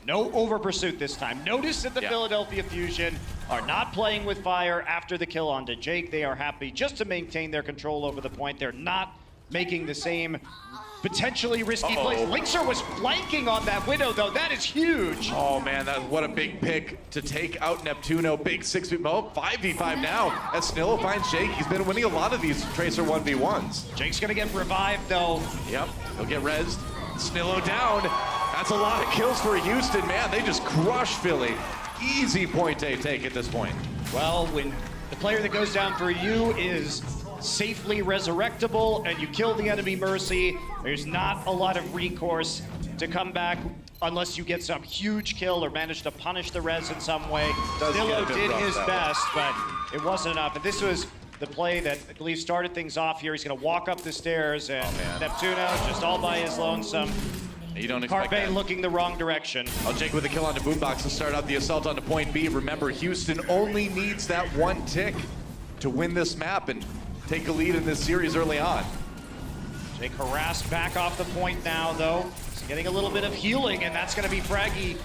No over pursuit this time. Notice that the Philadelphia Fusion are not playing with fire after the kill onto Jake. They are happy just to maintain their control over the point. They're not making the same potentially risky plays. Linkser was flanking on that Widow, though. That is huge. Oh, man, what a big pick to take out Neptuno. Big 6v, 5v5 now. As Snillo finds Jake, he's been winning a lot of these Tracer 1v1s. Jake's gonna get revived, though. Yep, he'll get rezzed. Snillo down. That's a lot of kills for Houston, man. They just crush Philly. Easy point A take at this point. Well, when the player that goes down for you is safely resurrectable and you kill the enemy Mercy, there's not a lot of recourse to come back unless you get some huge kill or manage to punish the res in some way. Snillo did his best, but it wasn't enough. And this was the play that I believe started things off here. He's going to walk up the stairs, and Neptuno just all by his lonesome. You don't expect Carpe that. looking the wrong direction. Jake with a kill onto Boombox to start out the assault onto point B. Remember, Houston only needs that one tick to win this map and take a lead in this series early on. Jake harassed back off the point now, though. He's getting a little bit of healing, and that's going to be Fraggy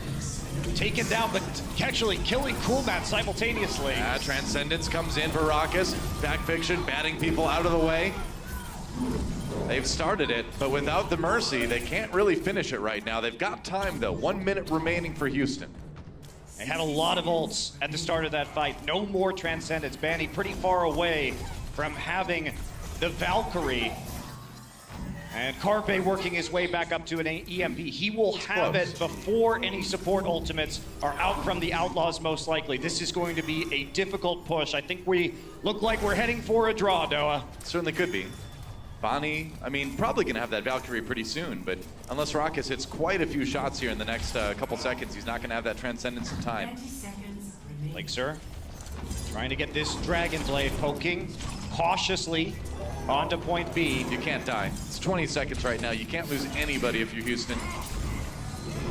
taken down, but actually killing Coolmat simultaneously. Transcendence comes in for Raucus. Backfiction batting people out of the way. They've started it, but without the Mercy, they can't really finish it right now. They've got time, though. 1 minute remaining for Houston. They had a lot of ults at the start of that fight. No more Transcendence. Banny pretty far away from having the Valkyrie. And Carpe working his way back up to an EMP. He will have it before any support ultimates are out from the Outlaws, most likely. This is going to be a difficult push. I think we look like we're heading for a draw, Noah. Certainly could be. Bonnie, I mean, probably going to have that Valkyrie pretty soon, but unless Raucus hits quite a few shots here in the next couple seconds, he's not going to have that Transcendence in time. Linkser trying to get this Dragon Blade, poking cautiously onto point B. You can't die. It's 20 seconds right now. You can't lose anybody if you're Houston.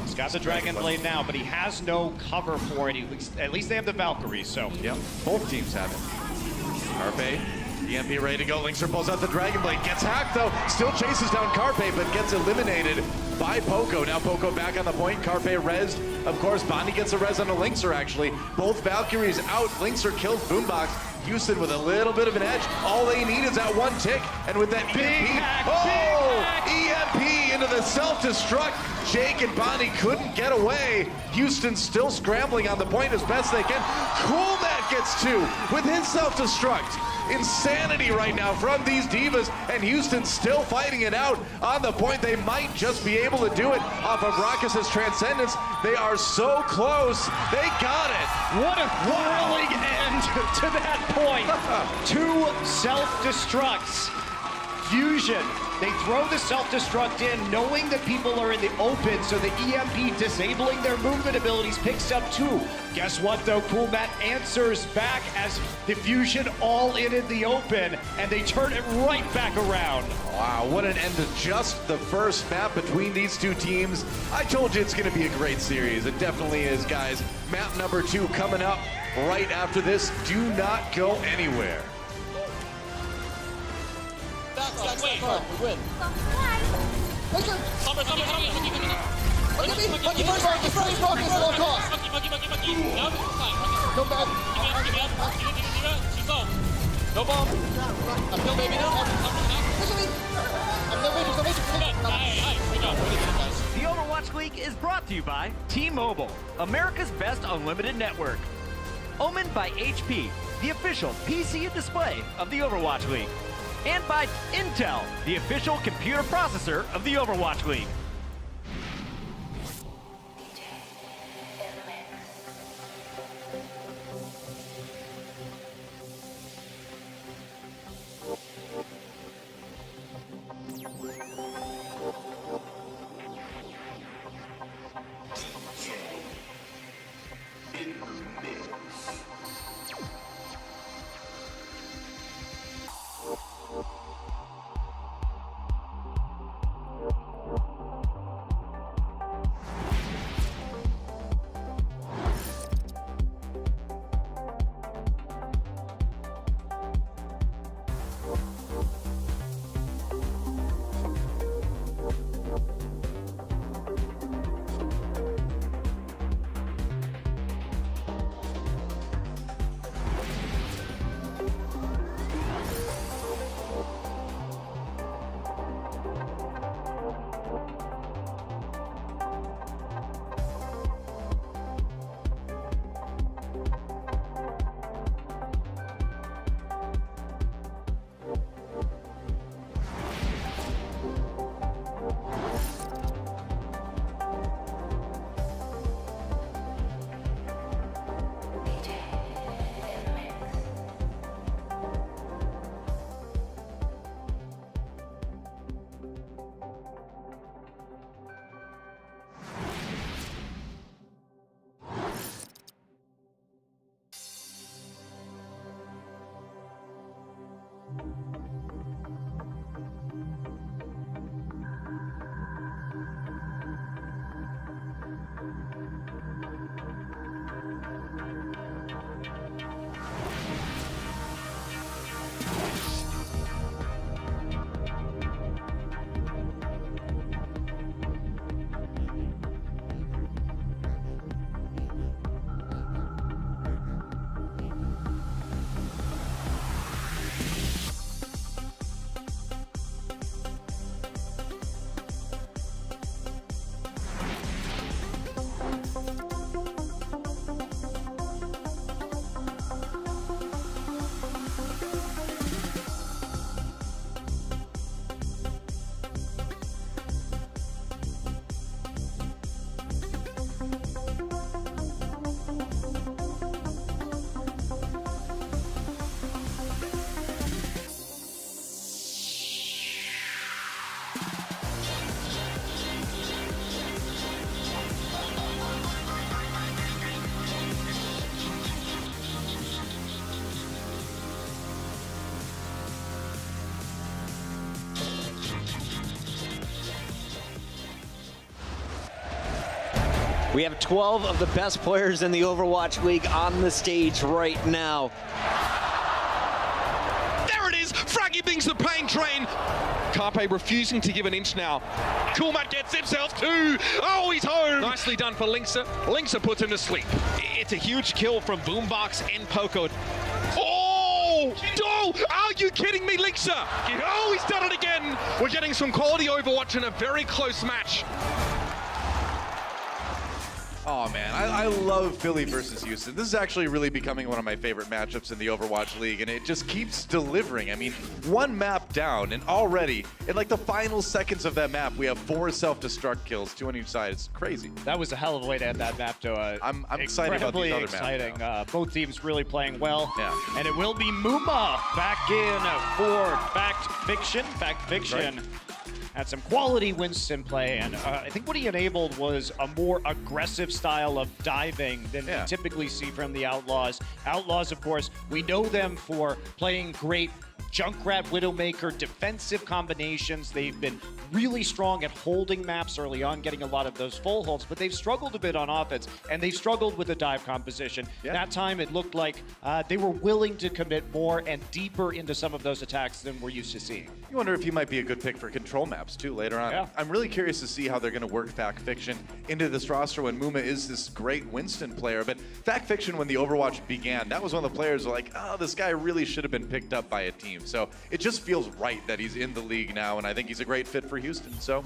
He's got the Dragon Blade now, but he has no cover for it. At least they have the Valkyrie, so. Yep, both teams have it. Carpe, EMP ready to go. Linkser pulls out the Dragon Blade. Gets hacked, though. Still chases down Carpe, but gets eliminated by Poco. Now Poco back on the point. Carpe rezzed. Of course, Bonnie gets a res on a Linkser, actually. Both Valkyries out. Linkser kills Boombox. Houston with a little bit of an edge. All they need is that one tick. And with that EMP into the self-destruct. Jake and Bonnie couldn't get away. Houston still scrambling on the point as best they can. Coolmat gets two with his self-destruct. Insanity right now from these divas, and Houston still fighting it out on the point. They might just be able to do it off of Raucus' Transcendence. They are so close. They got it. What a thrilling end to that point. Two self-destructs. Fusion. They throw the self-destruct in, knowing that people are in the open, so the EMP disabling their movement abilities picks up two. Guess what, though? Coolmat answers back as the Fusion all in the open, and they turn it right back around. Wow, what an end to just the first map between these two teams. I told you it's going to be a great series. It definitely is, guys. Map number 2 coming up right after this. Do not go anywhere. We win. Monkey first, focus at all costs. Come back. No bomb. I'm no baby now. I'm no baby. The Overwatch League is brought to you by T-Mobile, America's best unlimited network. Omened by HP, the official PC and display of the Overwatch League. And by Intel, the official computer processor of the Overwatch League. We have 12 of the best players in the Overwatch League on the stage right now. There it is! Fraggy Bings the pain train! Carpe refusing to give an inch now. Coolmat gets himself two! Oh, he's home! Nicely done for Linksa. Linksa puts him to sleep. It's a huge kill from Boombox and Poco. Oh! Oh! Are you kidding me, Linksa? Oh, he's done it again! We're getting some quality Overwatch in a very close match. Oh man, I love Philly versus Houston. This is actually really becoming one of my favorite matchups in the Overwatch League, and it just keeps delivering. I mean, one map down, and already, in like the final seconds of that map, we have 4 self-destruct kills, 2 on each side. It's crazy. That was a hell of a way to end that map, though. I'm excited about these other exciting. maps. Both teams really playing well. Yeah. And it will be Muma back in for Fact Fiction. Fact Fiction. Right. Had some quality Winston play, and I think what he enabled was a more aggressive style of diving than we typically see from the Outlaws. Outlaws, of course, we know them for playing great Junkrat, Widowmaker, defensive combinations. They've been really strong at holding maps early on, getting a lot of those full holds, but they've struggled a bit on offense, and they've struggled with the dive composition. Yeah. That time, it looked like they were willing to commit more and deeper into some of those attacks than we're used to seeing. You wonder if he might be a good pick for control maps, too, later on. Yeah. I'm really curious to see how they're going to work Fact Fiction into this roster when Muma is this great Winston player. But Fact Fiction, when the Overwatch began, that was one of the players who were like, oh, this guy really should have been picked up by a team. So it just feels right that he's in the league now, and I think he's a great fit for Houston. So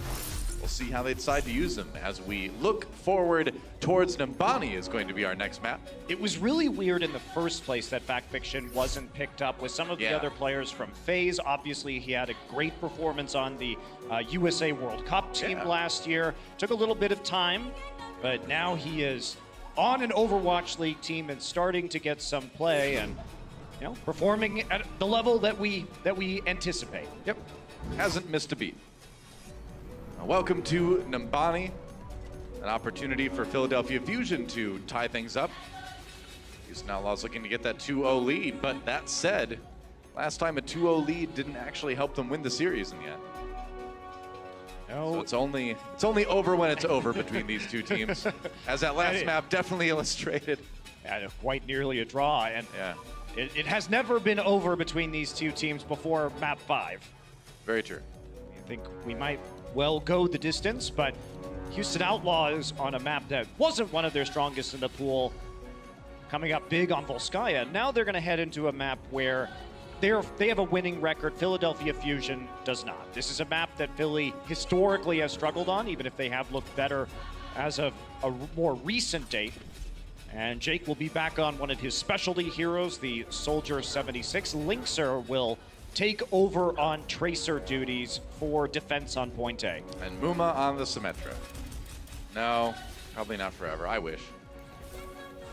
we'll see how they decide to use him as we look forward towards Nambani is going to be our next map. It was really weird in the first place that Fact Fiction wasn't picked up with some of the other players from FaZe. Obviously, he had a great performance on the USA World Cup team last year. Took a little bit of time, but now he is on an Overwatch League team and starting to get some play and performing at the level that we anticipate. Yep, hasn't missed a beat. Welcome to Nambani, an opportunity for Philadelphia Fusion to tie things up. Houston Outlaws looking to get that 2-0 lead, but that said, last time a 2-0 lead didn't actually help them win the series in the end. No. So it's only over when it's over between these two teams, as that last map definitely illustrated. Yeah, quite nearly a draw, and it has never been over between these two teams before map 5. Very true. I think we might well go the distance, but Houston Outlaws on a map that wasn't one of their strongest in the pool, coming up big on Volskaya. Now they're going to head into a map where they have a winning record. Philadelphia Fusion does not. This is a map that Philly historically has struggled on, even if they have looked better as of a more recent date. And Jake will be back on one of his specialty heroes, the Soldier 76. Linksa will take over on Tracer duties for defense on point A. And Muma on the Symmetra. No, probably not forever. I wish.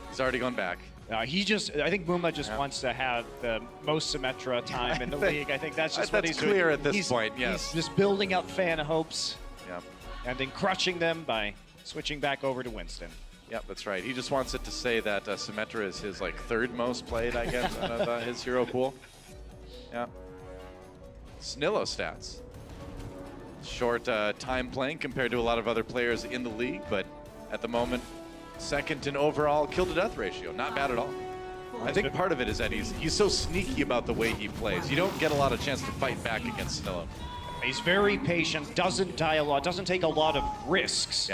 He's already gone back. I think Muma just wants to have the most Symmetra time in the league. I think that's just what he's doing. That's clear at this point, yes. He's just building up fan hopes. Yep. And then crushing them by switching back over to Winston. Yep, that's right. He just wants it to say that Symmetra is his third most played, I guess, out of his hero pool. Yeah. Snillo stats. Short time playing compared to a lot of other players in the league, but at the moment, second in overall kill to death ratio. Not bad at all. I think part of it is that he's so sneaky about the way he plays. You don't get a lot of chance to fight back against Snillo. He's very patient, doesn't die a lot, doesn't take a lot of risks,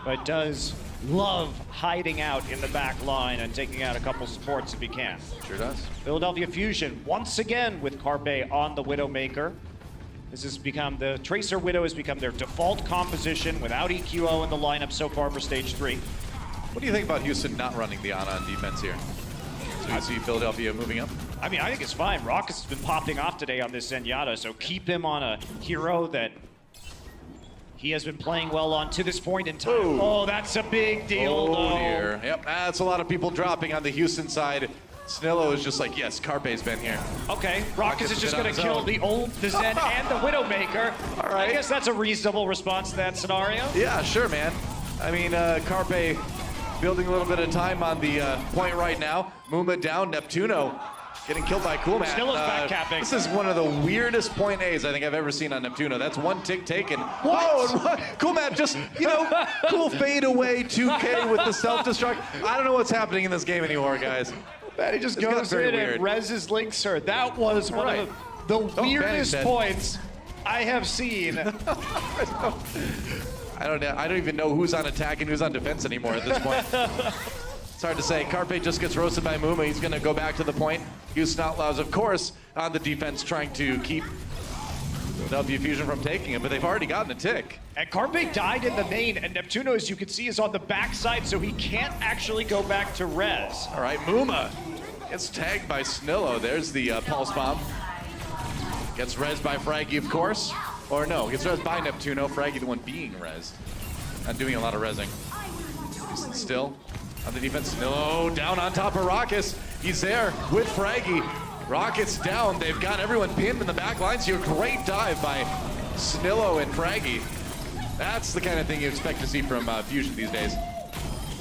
but does love hiding out in the back line and taking out a couple supports if he can. Sure does. Philadelphia Fusion once again with Carpe on the Widowmaker. This has become the Tracer Widow has become their default composition without EQO in the lineup so far for stage 3. What do you think about Houston not running the Ana on defense here? So you see Philadelphia moving up? I mean, I think it's fine. Raucus has been popping off today on this Zenyatta, so keep him on a hero that he has been playing well on to this point in time. Ooh. Oh, that's a big deal, Oh, dear. Yep, that's a lot of people dropping on the Houston side. Snillo is just like, yes, Carpe's been here. Okay, Raucus is just going to kill the Zen and the Widowmaker. All right. I guess that's a reasonable response to that scenario. Yeah, sure, man. I mean, Carpe building a little bit of time on the point right now. Muma down, Neptuno getting killed by Coolmat. Snillow's back capping. This is one of the weirdest point A's I think I've ever seen on Neptuno. That's one tick taken. Whoa! And what? Coolmat just, cool fade away 2K with the self-destruct. I don't know what's happening in this game anymore, guys. He just It's goes very in weird. and reses Linkser. That was one of the weirdest dead. points I have seen. I don't even know who's on attack and who's on defense anymore at this point. It's hard to say. Carpe just gets roasted by Muma. He's going to go back to the point. Houston Outlaws, of course, on the defense trying to keep W Fusion from taking it, but they've already gotten a tick. And Carpe died in the main, and Neptuno, as you can see, is on the backside, so he can't actually go back to res. All right, Muma gets tagged by Snillo. There's the pulse bomb. Gets rezzed by Fraggy, of course. Or no, gets rezzed by Neptuno. Fraggy, the one being rezzed. Not doing a lot of rezzing. Still on the defense. Snillo down on top of Raucus. He's there with Fraggy. Rockets down. They've got everyone pinned in the back lines here. Great dive by Snillo and Fraggy. That's the kind of thing you expect to see from Fusion these days.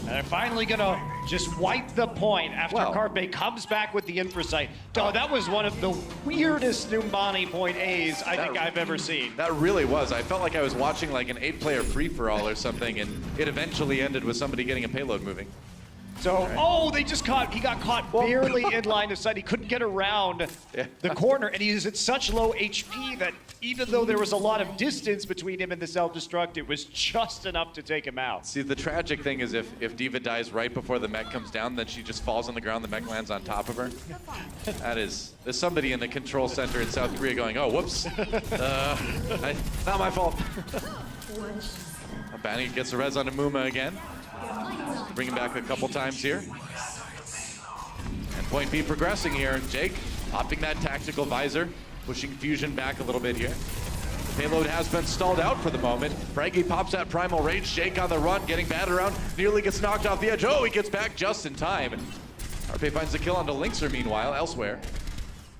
And they're finally gonna just wipe the point after Carpe comes back with the Infrasight. Oh, that was one of the weirdest Numbani point A's I think I've ever seen. That really was. I felt like I was watching like an 8-player free-for-all or something, and it eventually ended with somebody getting a payload moving. So, he got caught barely in line of sight. He couldn't get around the corner, and he is at such low HP that even though there was a lot of distance between him and the self-destruct, it was just enough to take him out. See, the tragic thing is if D.Va dies right before the mech comes down, then she just falls on the ground, the mech lands on top of her. There's somebody in the control center in South Korea going, oh, whoops. Not my fault. Banny gets a res onto Muma again. Bring him back a couple times here. And point B progressing here. Jake opting that tactical visor, pushing Fusion back a little bit here. The payload has been stalled out for the moment. Fraggy pops that Primal Rage. Jake on the run, getting batted around. Nearly gets knocked off the edge. Oh, he gets back just in time. RP finds the kill onto Linkser meanwhile, elsewhere.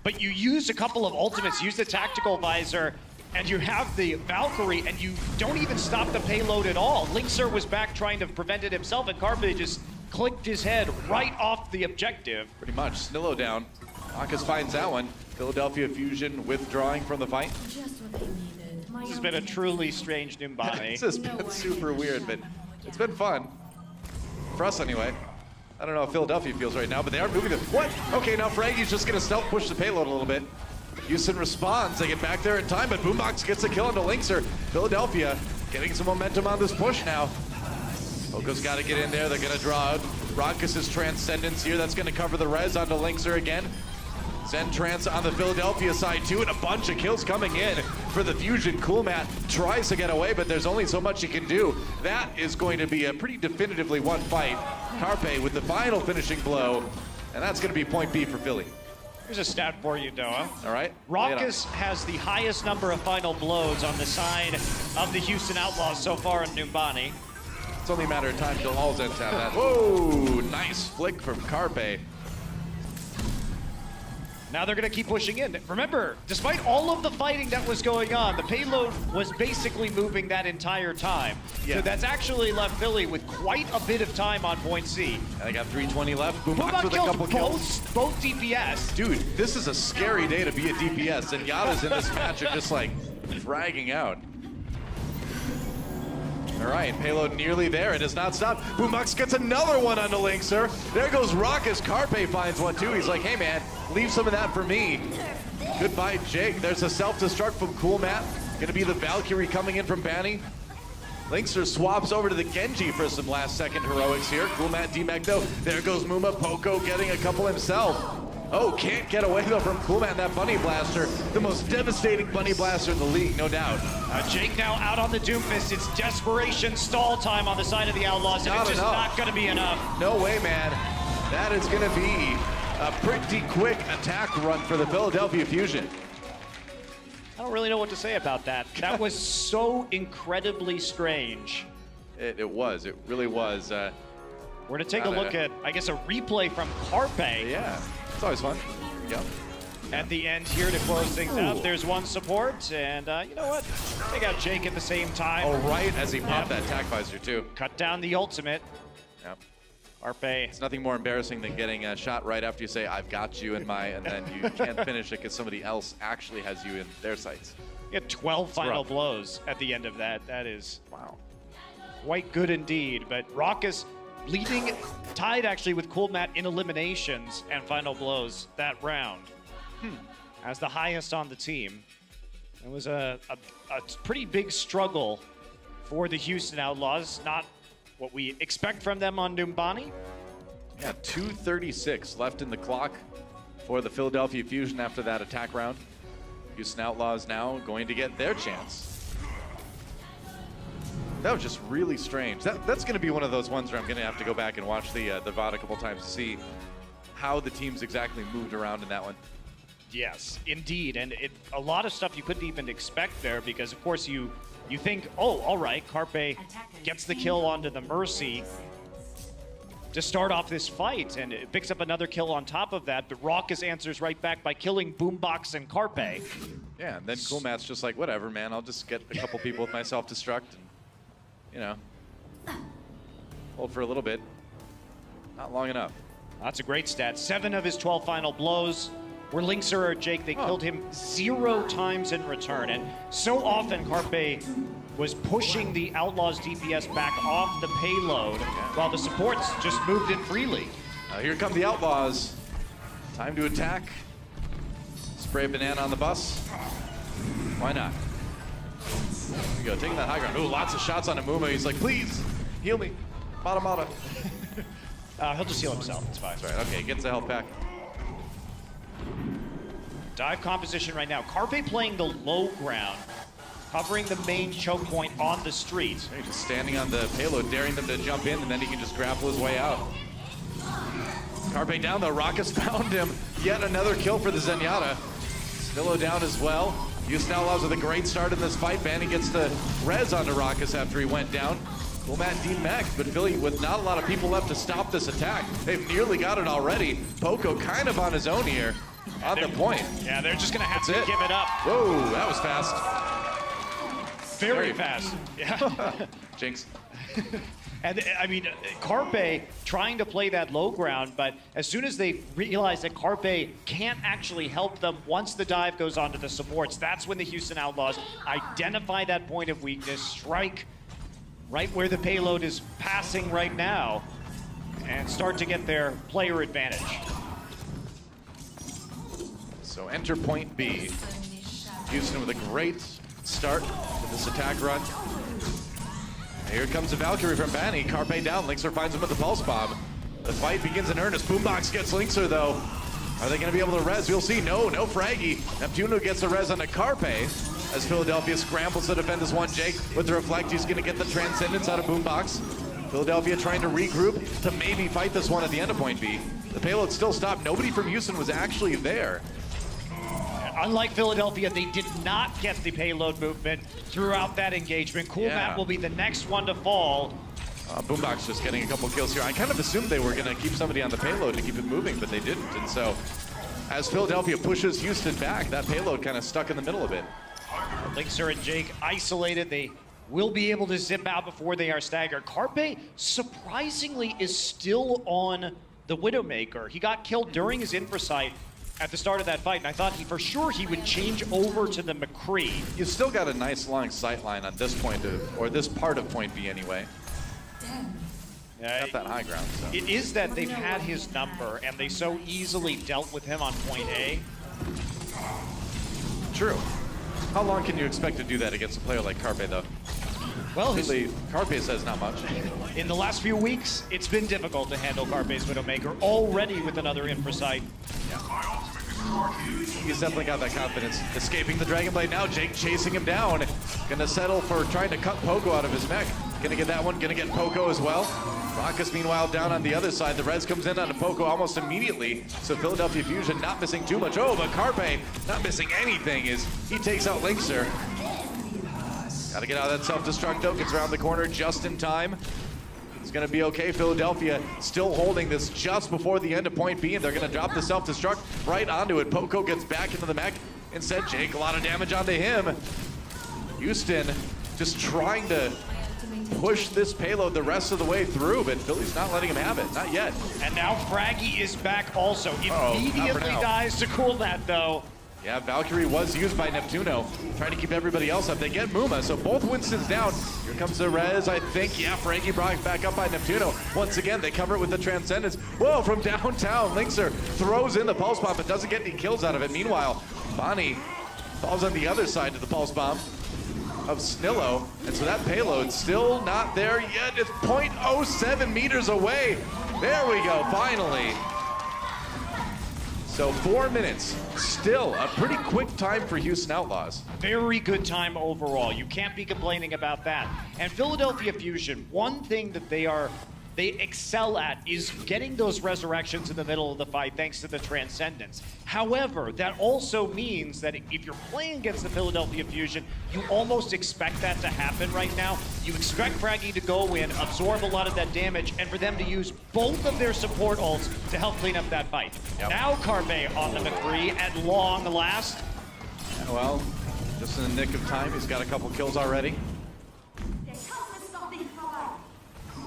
But you use a couple of ultimates, use the tactical visor, and you have the Valkyrie, and you don't even stop the payload at all. Linkser was back trying to prevent it himself, and Carpe just clicked his head right off the objective. Pretty much. Snillo down. Marcus finds that one. Philadelphia Fusion withdrawing from the fight. This has been a truly strange Numbani. This has been super weird, but it's been fun. For us, anyway. I don't know how Philadelphia feels right now, but they are moving the... What? Okay, now Fraggy's just going to stealth push the payload a little bit. Houston responds. They get back there in time, but Boombox gets a kill onto Linkser. Philadelphia getting some momentum on this push now. Poco's got to get in there. They're going to draw out Raucus' Transcendence here. That's going to cover the res onto Linkser again. Zen Trance on the Philadelphia side too, and a bunch of kills coming in for the Fusion. Coolmat tries to get away, but there's only so much he can do. That is going to be a pretty definitively won fight. Carpe with the final finishing blow, and that's going to be point B for Philly. Here's a stat for you, Noah. All right. Raucus has the highest number of final blows on the side of the Houston Outlaws so far in Numbani. It's only a matter of time till all Zens have that. Whoa, nice flick from Carpe. Now they're going to keep pushing in. Remember, despite all of the fighting that was going on, the payload was basically moving that entire time. Yeah. So that's actually left Philly with quite a bit of time on point C. And they got 320 left. Boombox with a kills couple kills. both DPS. Dude, this is a scary day to be a DPS. And Yada's in this match are just like fragging out. All right, payload nearly there. It does not stop. Boombox gets another one onto Linkser. There goes Raucus. Carpe finds one too. He's like, hey man, leave some of that for me. Goodbye, Jake. There's a self-destruct from Coolmat. Gonna be the Valkyrie coming in from Banny. Linkser swaps over to the Genji for some last-second heroics here. Coolmat demecto. There goes Muma. Poco getting a couple himself. Oh, can't get away though from Coolmat and that Bunny Blaster. The most devastating Bunny Blaster in the league, no doubt. Jake now out on the Doomfist. It's desperation stall time on the side of the Outlaws, and it's just not going to be enough. No way, man. That is going to be a pretty quick attack run for the Philadelphia Fusion. I don't really know what to say about that. That was so incredibly strange. It was. It really was. We're going to take a look at, I guess, a replay from Carpe. Yeah, it's always fun. Yep. At the end here to close things out, there's one support, and you know what? They got Jake at the same time. Oh, right, as he popped that attack visor, too. Cut down the ultimate. Yep. Carpe. It's nothing more embarrassing than getting a shot right after you say, I've got you in my, and then you can't finish it because somebody else actually has you in their sights. You had 12 final rough. blows at the end of that. That is, wow, quite good indeed. But Raucus leading, tied actually with Cool Matt in eliminations and final blows that round. As the highest on the team. It was a pretty big struggle for the Houston Outlaws. Not what we expect from them on Numbani. Yeah, 2:36 left in the clock for the Philadelphia Fusion after that attack round. Houston Outlaws now going to get their chance. That was just really strange. That's going to be one of those ones where I'm going to have to go back and watch the VOD a couple times to see how the teams exactly moved around in that one. Yes, indeed. And a lot of stuff you couldn't even expect there because, of course, you think, oh, all right, Carpe gets the kill onto the Mercy to start off this fight, and it picks up another kill on top of that, but Raucus answers right back by killing Boombox and Carpe. Yeah, and then Cool Matt's just like, whatever, man, I'll just get a couple people with my self-destruct and, you know, hold for a little bit. Not long enough. That's a great stat. 7 of his 12 final blows were Linkser or Jake. They killed him 0 times in return, and so often Carpe was pushing the Outlaws DPS back off the payload while the supports just moved in freely. Here come the Outlaws. Time to attack. Spray a banana on the bus. Why not? There we go, taking that high ground. Ooh, lots of shots on Amuma. He's like, please, heal me. Mata. He'll just heal himself, it's fine. That's right, okay, gets the health pack. Dive composition right now. Carpe playing the low ground, covering the main choke point on the street. He's just standing on the payload, daring them to jump in, and then he can just grapple his way out. Carpe down though, Raucus found him. Yet another kill for the Zenyatta. Snillo down as well. Houston Outlaws with a great start in this fight. Banny gets the res onto Raucus after he went down. Cool Matt demech, but Philly with not a lot of people left to stop this attack. They've nearly got it already. Poco kind of on his own here. On the point. Yeah, they're just gonna have That's to give it up. Whoa, that was fast. Very fast. Yeah. Jinx. And I mean, Carpe trying to play that low ground, but as soon as they realize that Carpe can't actually help them once the dive goes onto the supports, that's when the Houston Outlaws identify that point of weakness, strike right where the payload is passing right now, and start to get their player advantage. So enter point B. Houston with a great start to this attack run. Here comes a Valkyrie from Banny. Carpe down. Linkser finds him with the pulse bomb. The fight begins in earnest. Boombox gets Linkser though. Are they going to be able to res? We'll see. No fraggy. Neptuno gets a res onto Carpe as Philadelphia scrambles to defend this one. Jake with the reflect. He's going to get the transcendence out of Boombox. Philadelphia trying to regroup to maybe fight this one at the end of point B. The payload still stopped. Nobody from Houston was actually there. Unlike Philadelphia, they did not get the payload movement throughout that engagement. Cool Matt will be the next one to fall. Boombox just getting a couple kills here. I kind of assumed they were going to keep somebody on the payload to keep it moving, but they didn't. And so, as Philadelphia pushes Houston back, that payload kind of stuck in the middle a bit. Linkser and Jake isolated. They will be able to zip out before they are staggered. Carpe, surprisingly, is still on the Widowmaker. He got killed during his infrasight at the start of that fight, and I thought for sure he would change over to the McCree. You've still got a nice long sight line on this point, or this part of point B anyway. Got that high ground. So. It is that they've had his number, and they so easily dealt with him on point A. True. How long can you expect to do that against a player like Carpe, though? Well, Carpe says not much. In the last few weeks, it's been difficult to handle Carpe's Widowmaker, already with another infrasight. He's definitely got that confidence. Escaping the Dragon Blade now. Jake chasing him down. Gonna settle for trying to cut Poco out of his mech. Gonna get that one. Gonna get Poco as well. Raucus, meanwhile, down on the other side. The res comes in onto Poco almost immediately. So Philadelphia Fusion not missing too much. Oh, but Carpe not missing anything as he takes out Linkser. Gotta get out of that self-destruct though. Gets around the corner just in time. It's gonna be okay. Philadelphia still holding this just before the end of point B, and they're gonna drop the self-destruct right onto it. Poco gets back into the mech. Instead, Jake, a lot of damage onto him. Houston just trying to push this payload the rest of the way through, but Philly's not letting him have it, not yet. And now Fraggy is back also. not Immediately for now. dies to cool that though. Yeah, Valkyrie was used by Neptuno, trying to keep everybody else up. They get Muma, so both Winstons down. Here comes the res, I think. Yeah, Frankie brought back up by Neptuno. Once again, they cover it with the Transcendence. Whoa, from downtown, Linkser throws in the Pulse Bomb, but doesn't get any kills out of it. Meanwhile, Bonnie falls on the other side of the Pulse Bomb of Snillo, and so that payload's still not there yet. It's 0.07 meters away. There we go, finally. So 4 minutes, still a pretty quick time for Houston Outlaws. Very good time overall. You can't be complaining about that. And Philadelphia Fusion, one thing that they excel at is getting those resurrections in the middle of the fight thanks to the Transcendence. However, that also means that if you're playing against the Philadelphia Fusion, you almost expect that to happen right now. You expect Fraggy to go in, absorb a lot of that damage, and for them to use both of their support ults to help clean up that fight. Yep. Now Carpe on the McCree at long last. Well, just in the nick of time, he's got a couple kills already.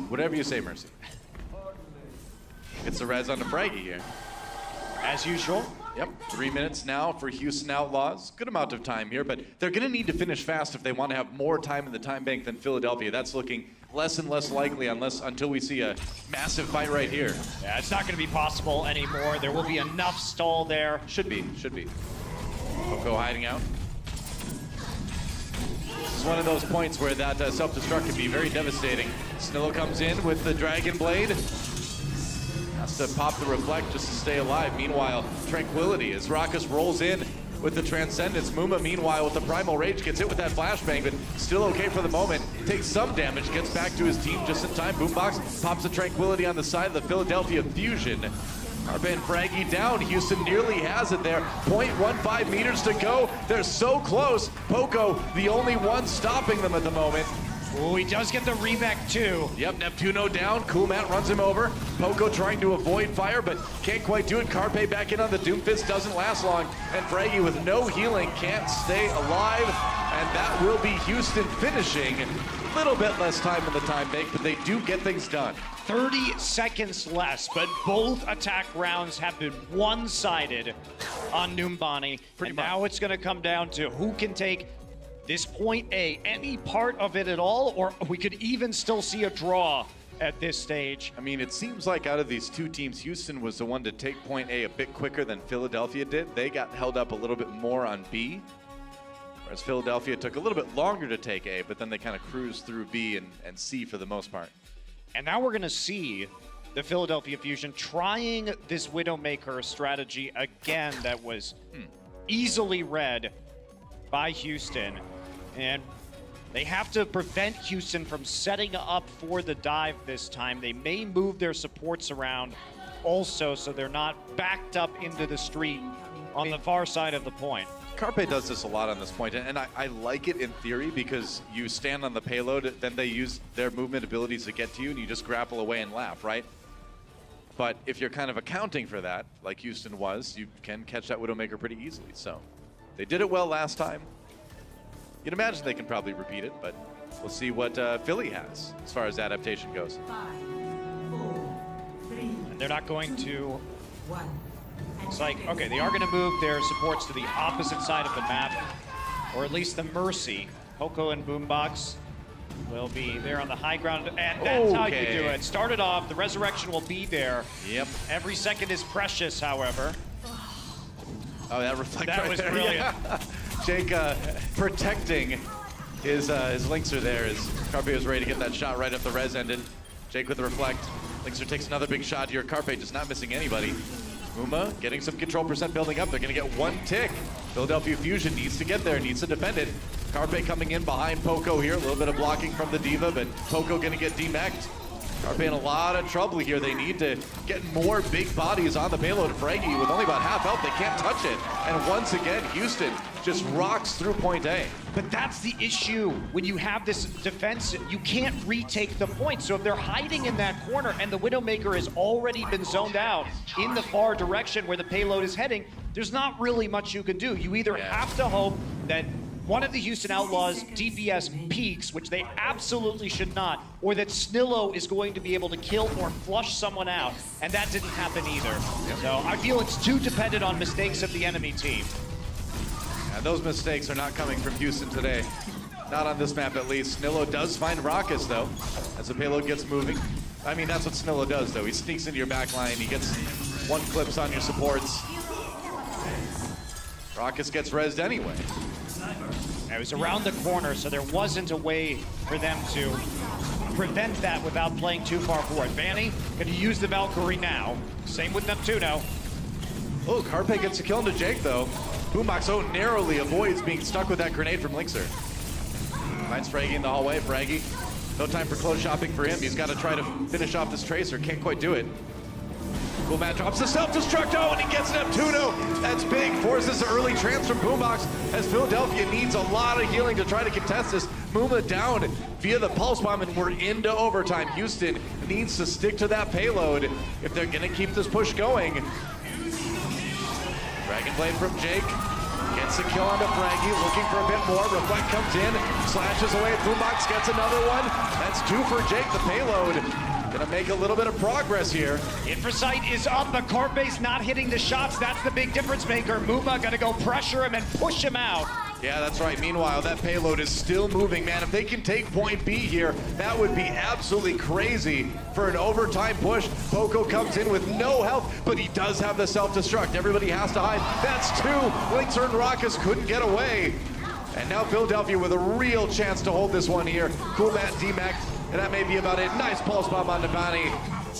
Whatever you say, Mercy. It's the res on the Fraggy here. As usual. Yep, 3 minutes now for Houston Outlaws. Good amount of time here, but they're gonna need to finish fast if they want to have more time in the time bank than Philadelphia. That's looking less and less likely until we see a massive fight right here. Yeah, it's not gonna be possible anymore. There will be enough stall there. Should be. Coco hiding out. This is one of those points where that self-destruct can be very devastating. Snillo comes in with the Dragon Blade. Has to pop the Reflect just to stay alive. Meanwhile, Tranquility as Rakus rolls in with the Transcendence. Muma, meanwhile, with the Primal Rage, gets hit with that flashbang, but still okay for the moment. Takes some damage, gets back to his team just in time. Boombox pops a Tranquility on the side of the Philadelphia Fusion. Carpe and Fraggy down. Houston nearly has it there. 0.15 meters to go. They're so close. Poco, the only one stopping them at the moment. Oh, he does get the reback too. Yep, Neptuno down. Cool Matt runs him over. Poco trying to avoid fire, but can't quite do it. Carpe back in on the Doomfist, doesn't last long. And Fraggy with no healing can't stay alive. And that will be Houston finishing. A little bit less time in the time bank, but they do get things done. 30 seconds less, but both attack rounds have been one-sided on Numbani. And now it's going to come down to who can take this point A, any part of it at all, or we could even still see a draw at this stage. I mean, it seems like out of these two teams, Houston was the one to take point A a bit quicker than Philadelphia did. They got held up a little bit more on B, whereas Philadelphia took a little bit longer to take A, but then they kind of cruised through B and C for the most part. And now we're going to see the Philadelphia Fusion trying this Widowmaker strategy again that was easily read by Houston. And they have to prevent Houston from setting up for the dive this time. They may move their supports around also so they're not backed up into the street on the far side of the point. Carpe does this a lot on this point, and I like it in theory because you stand on the payload, then they use their movement abilities to get to you, and you just grapple away and laugh, right? But if you're kind of accounting for that, like Houston was, you can catch that Widowmaker pretty easily. So they did it well last time. You'd imagine they can probably repeat it, but we'll see what Philly has as far as adaptation goes. 5, 4, 3. And they're not going to... 1. It's like, okay, they are going to move their supports to the opposite side of the map, or at least the Mercy. Poco and Boombox will be there on the high ground, and that's how you do it. Started off, the Resurrection will be there. Yep. Every second is precious, however. Oh, that reflect That right was there. brilliant. Yeah. Jake protecting his Linkser there as Carpe was ready to get that shot right up the res ended. Jake with the reflect. Linkser takes another big shot here. Carpe just not missing anybody. Uma getting some control percent building up. They're going to get one tick. Philadelphia Fusion needs to get there, needs to defend it. Carpe coming in behind Poco here. A little bit of blocking from the Diva, but Poco going to get demeched. Carpe in a lot of trouble here. They need to get more big bodies on the payload. Fraggy with only about half health. They can't touch it. And once again, Houston just rocks through point A. But that's the issue. When you have this defense, you can't retake the point. So if they're hiding in that corner and the Widowmaker has already been zoned out in the far direction where the payload is heading, there's not really much you can do. You either have to hope that one of the Houston Outlaws DPS peaks, which they absolutely should not, or that Snillo is going to be able to kill or flush someone out, and that didn't happen either. So I feel it's too dependent on mistakes of the enemy team. Yeah, those mistakes are not coming from Houston today. Not on this map, at least. Snillo does find Raucus, though, as the payload gets moving. I mean, that's what Snillo does, though. He sneaks into your back line. He gets one clips on your supports. Raucus gets rezzed anyway. It was around the corner, so there wasn't a way for them to prevent that without playing too far forward. Vanny going to use the Valkyrie now. Same with Neptuno. Oh, Carpe gets a kill into Jake, though. Boombox so narrowly avoids being stuck with that grenade from Linkser. Finds Fraggy in the hallway. Fraggy, no time for close shopping for him. He's got to try to finish off this Tracer. Can't quite do it. Cool Matt drops the self-destruct. Oh, and he gets Neptuno. That's big. Forces the early trance from Boombox as Philadelphia needs a lot of healing to try to contest this. Muma down via the Pulse Bomb, and we're into overtime. Houston needs to stick to that payload if they're going to keep this push going. Dragon Blade from Jake. Gets a kill onto Fraggy, looking for a bit more. Reflect comes in, slashes away. Boombox gets another one. That's 2 for Jake, the payload. Gonna make a little bit of progress here. Infrasight is up, but Carpe's not hitting the shots. That's the big difference maker. Muma gonna go pressure him and push him out. Yeah, that's right. Meanwhile, that payload is still moving, man. If they can take point B here, that would be absolutely crazy for an overtime push. Poco comes in with no health, but he does have the self-destruct. Everybody has to hide. That's 2. Linkser and Raucus couldn't get away. And now Philadelphia with a real chance to hold this one here. Cool Matt D-Mac, and that may be about it. Nice pulse bomb on Navani.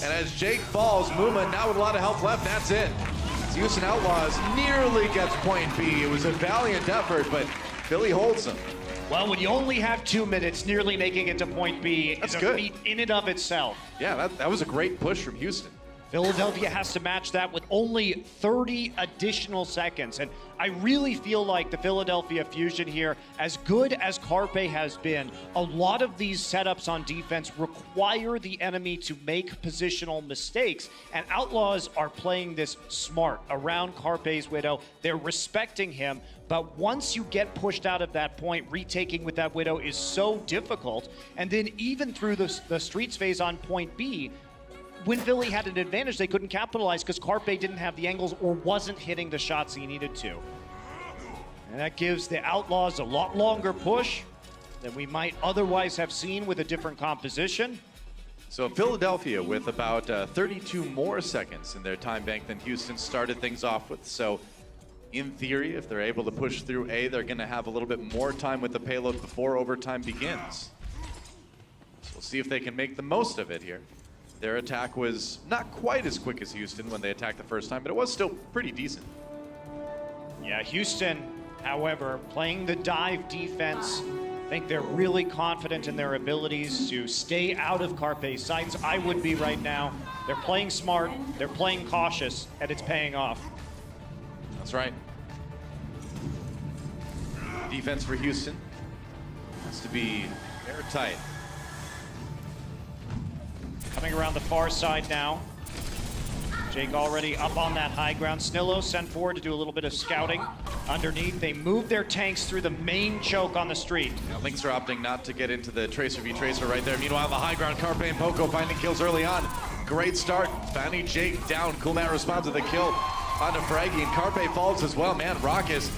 And as Jake falls, Muma now with a lot of health left, that's it. Houston Outlaws nearly gets point B. It was a valiant effort, but Philly holds them. Well, when you only have 2 minutes, nearly making it to point B is a feat in and of itself. Yeah, that was a great push from Houston. Philadelphia has to match that with only 30 additional seconds. And I really feel like the Philadelphia Fusion here, as good as Carpe has been, a lot of these setups on defense require the enemy to make positional mistakes. And Outlaws are playing this smart around Carpe's Widow. They're respecting him. But once you get pushed out of that point, retaking with that Widow is so difficult. And then even through the Streets phase on point B, when Philly had an advantage, they couldn't capitalize because Carpe didn't have the angles or wasn't hitting the shots he needed to. And that gives the Outlaws a lot longer push than we might otherwise have seen with a different composition. So Philadelphia with about 32 more seconds in their time bank than Houston started things off with. So in theory, if they're able to push through A, they're going to have a little bit more time with the payload before overtime begins. So we'll see if they can make the most of it here. Their attack was not quite as quick as Houston when they attacked the first time, but it was still pretty decent. Yeah, Houston, however, playing the dive defense, I think they're really confident in their abilities to stay out of Carpe's sights. I would be right now. They're playing smart, they're playing cautious, and it's paying off. That's right. Defense for Houston has to be airtight. Coming around the far side now. Jake already up on that high ground. Snillo sent forward to do a little bit of scouting underneath. They moved their tanks through the main choke on the street. Now, Lynx are opting not to get into the Tracer v Tracer right there. Meanwhile, the high ground, Carpe and Poco finding kills early on. Great start. Fanny Jake down. Cool Matt responds to the kill onto Fraggy, and Carpe falls as well. Man, Raucus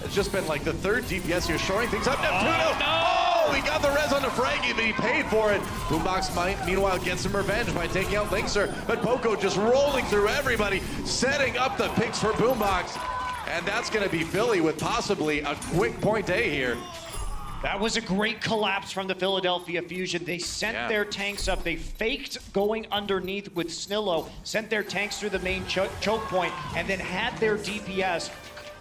has just been like the third DPS here, shoring things up. Neptuno! Oh, he got the res onto Fraggy, but he paid for it. Boombox meanwhile gets some revenge by taking out Linkser, but Poco just rolling through everybody, setting up the picks for Boombox. And that's going to be Philly with possibly a quick point A here. That was a great collapse from the Philadelphia Fusion. They sent their tanks up. They faked going underneath with Snillo, sent their tanks through the main choke point, and then had their DPS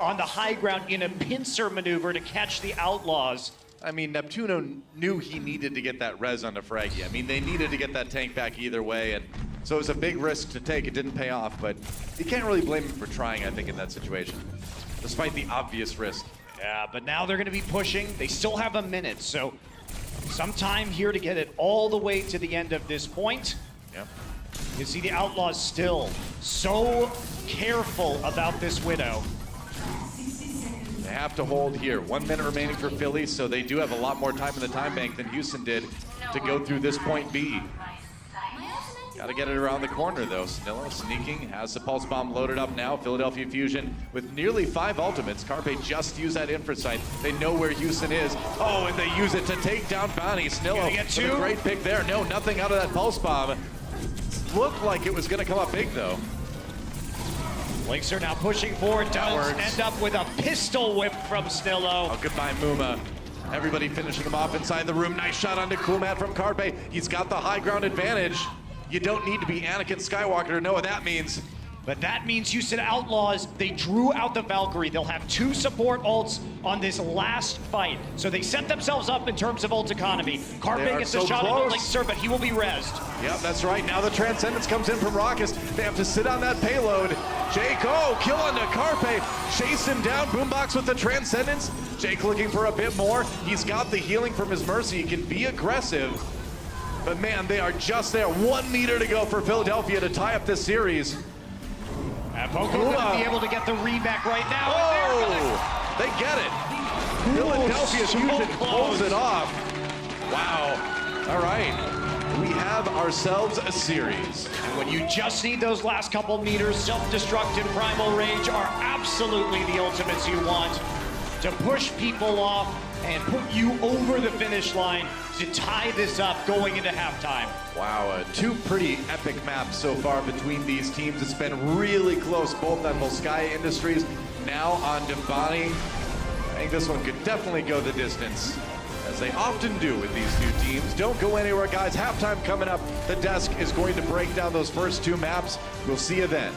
on the high ground in a pincer maneuver to catch the Outlaws. I mean, Neptuno knew he needed to get that res onto Fraggy. I mean, they needed to get that tank back either way, and so it was a big risk to take. It didn't pay off, but you can't really blame him for trying, I think, in that situation, despite the obvious risk. Yeah, but now they're going to be pushing. They still have a minute, so some time here to get it all the way to the end of this point. Yep. You see the Outlaws still so careful about this Widow. have to hold here. 1 minute remaining for Philly, so they do have a lot more time in the time bank than Houston did to go through this point B. Got to get it around the corner, though. Snillo sneaking, has the pulse bomb loaded up now. Philadelphia Fusion with nearly 5 ultimates. Carpe just used that infrasight. They know where Houston is. Oh, and they use it to take down Bonnie. Snillo with a great pick there. No, nothing out of that pulse bomb. Looked like it was going to come up big, though. Lynx are now pushing forward. Does end up with a pistol whip from Snillo. Oh, goodbye, Muma. Everybody finishing him off inside the room. Nice shot onto Coolmat from Carpe. He's got the high ground advantage. You don't need to be Anakin Skywalker to know what that means. But that means Houston Outlaws, they drew out the Valkyrie. They'll have 2 support ults on this last fight. So they set themselves up in terms of ult economy. Carpe gets a shot on the Lynxer, but he will be rezzed. Yep, that's right. Now the Transcendence comes in from Raucus. They have to sit on that payload. Jake, oh, kill onto Carpe. Chase him down. Boombox with the Transcendence. Jake looking for a bit more. He's got the healing from his Mercy. He can be aggressive. But man, they are just there. 1 meter to go for Philadelphia to tie up this series. And Poco will be able to get the read back right now. Oh, they get it. Philadelphia Fusion pulls it off. Wow. All right. We have ourselves a series. And when you just need those last couple meters, self-destruct and primal rage are absolutely the ultimates you want to push people off and put you over the finish line to tie this up going into halftime. Wow, 2 pretty epic maps so far between these teams. It's been really close, both on Volskaya Industries, now on Debani. I think this one could definitely go the distance, as they often do with these 2 teams. Don't go anywhere, guys. Halftime coming up. The desk is going to break down those first 2 maps. We'll see you then.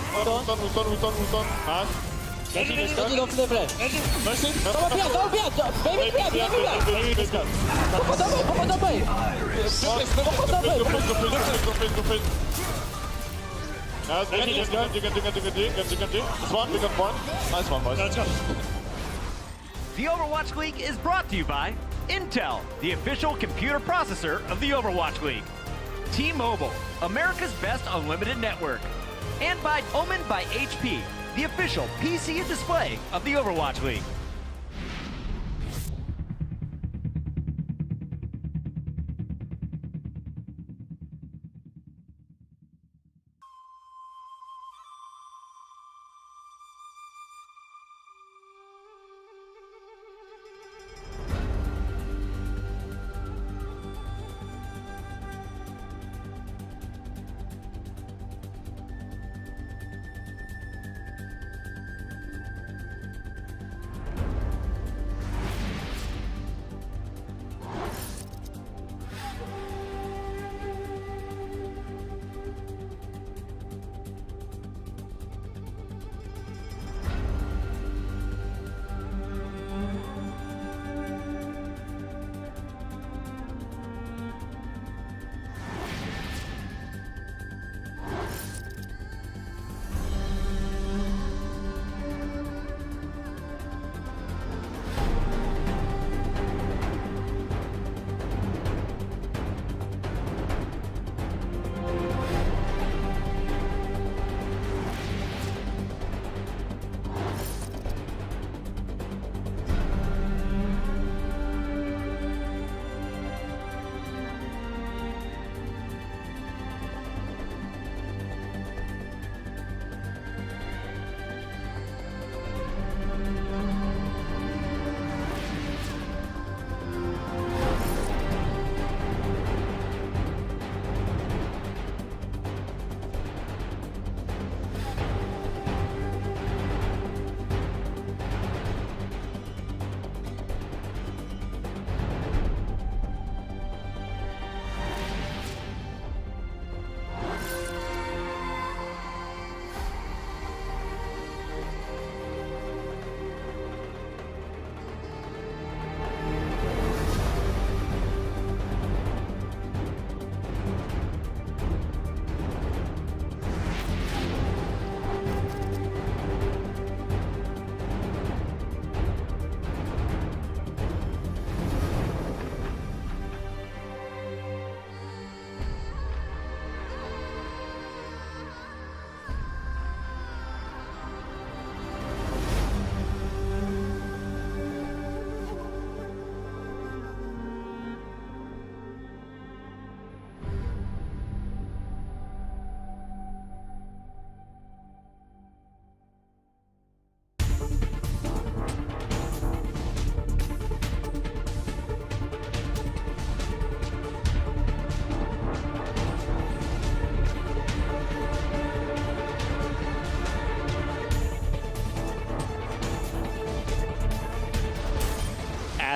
The Overwatch League is brought to you by Intel, the official computer processor of the Overwatch League. T-Mobile, America's best unlimited network. And by Omen by HP, the official PC and display of the Overwatch League.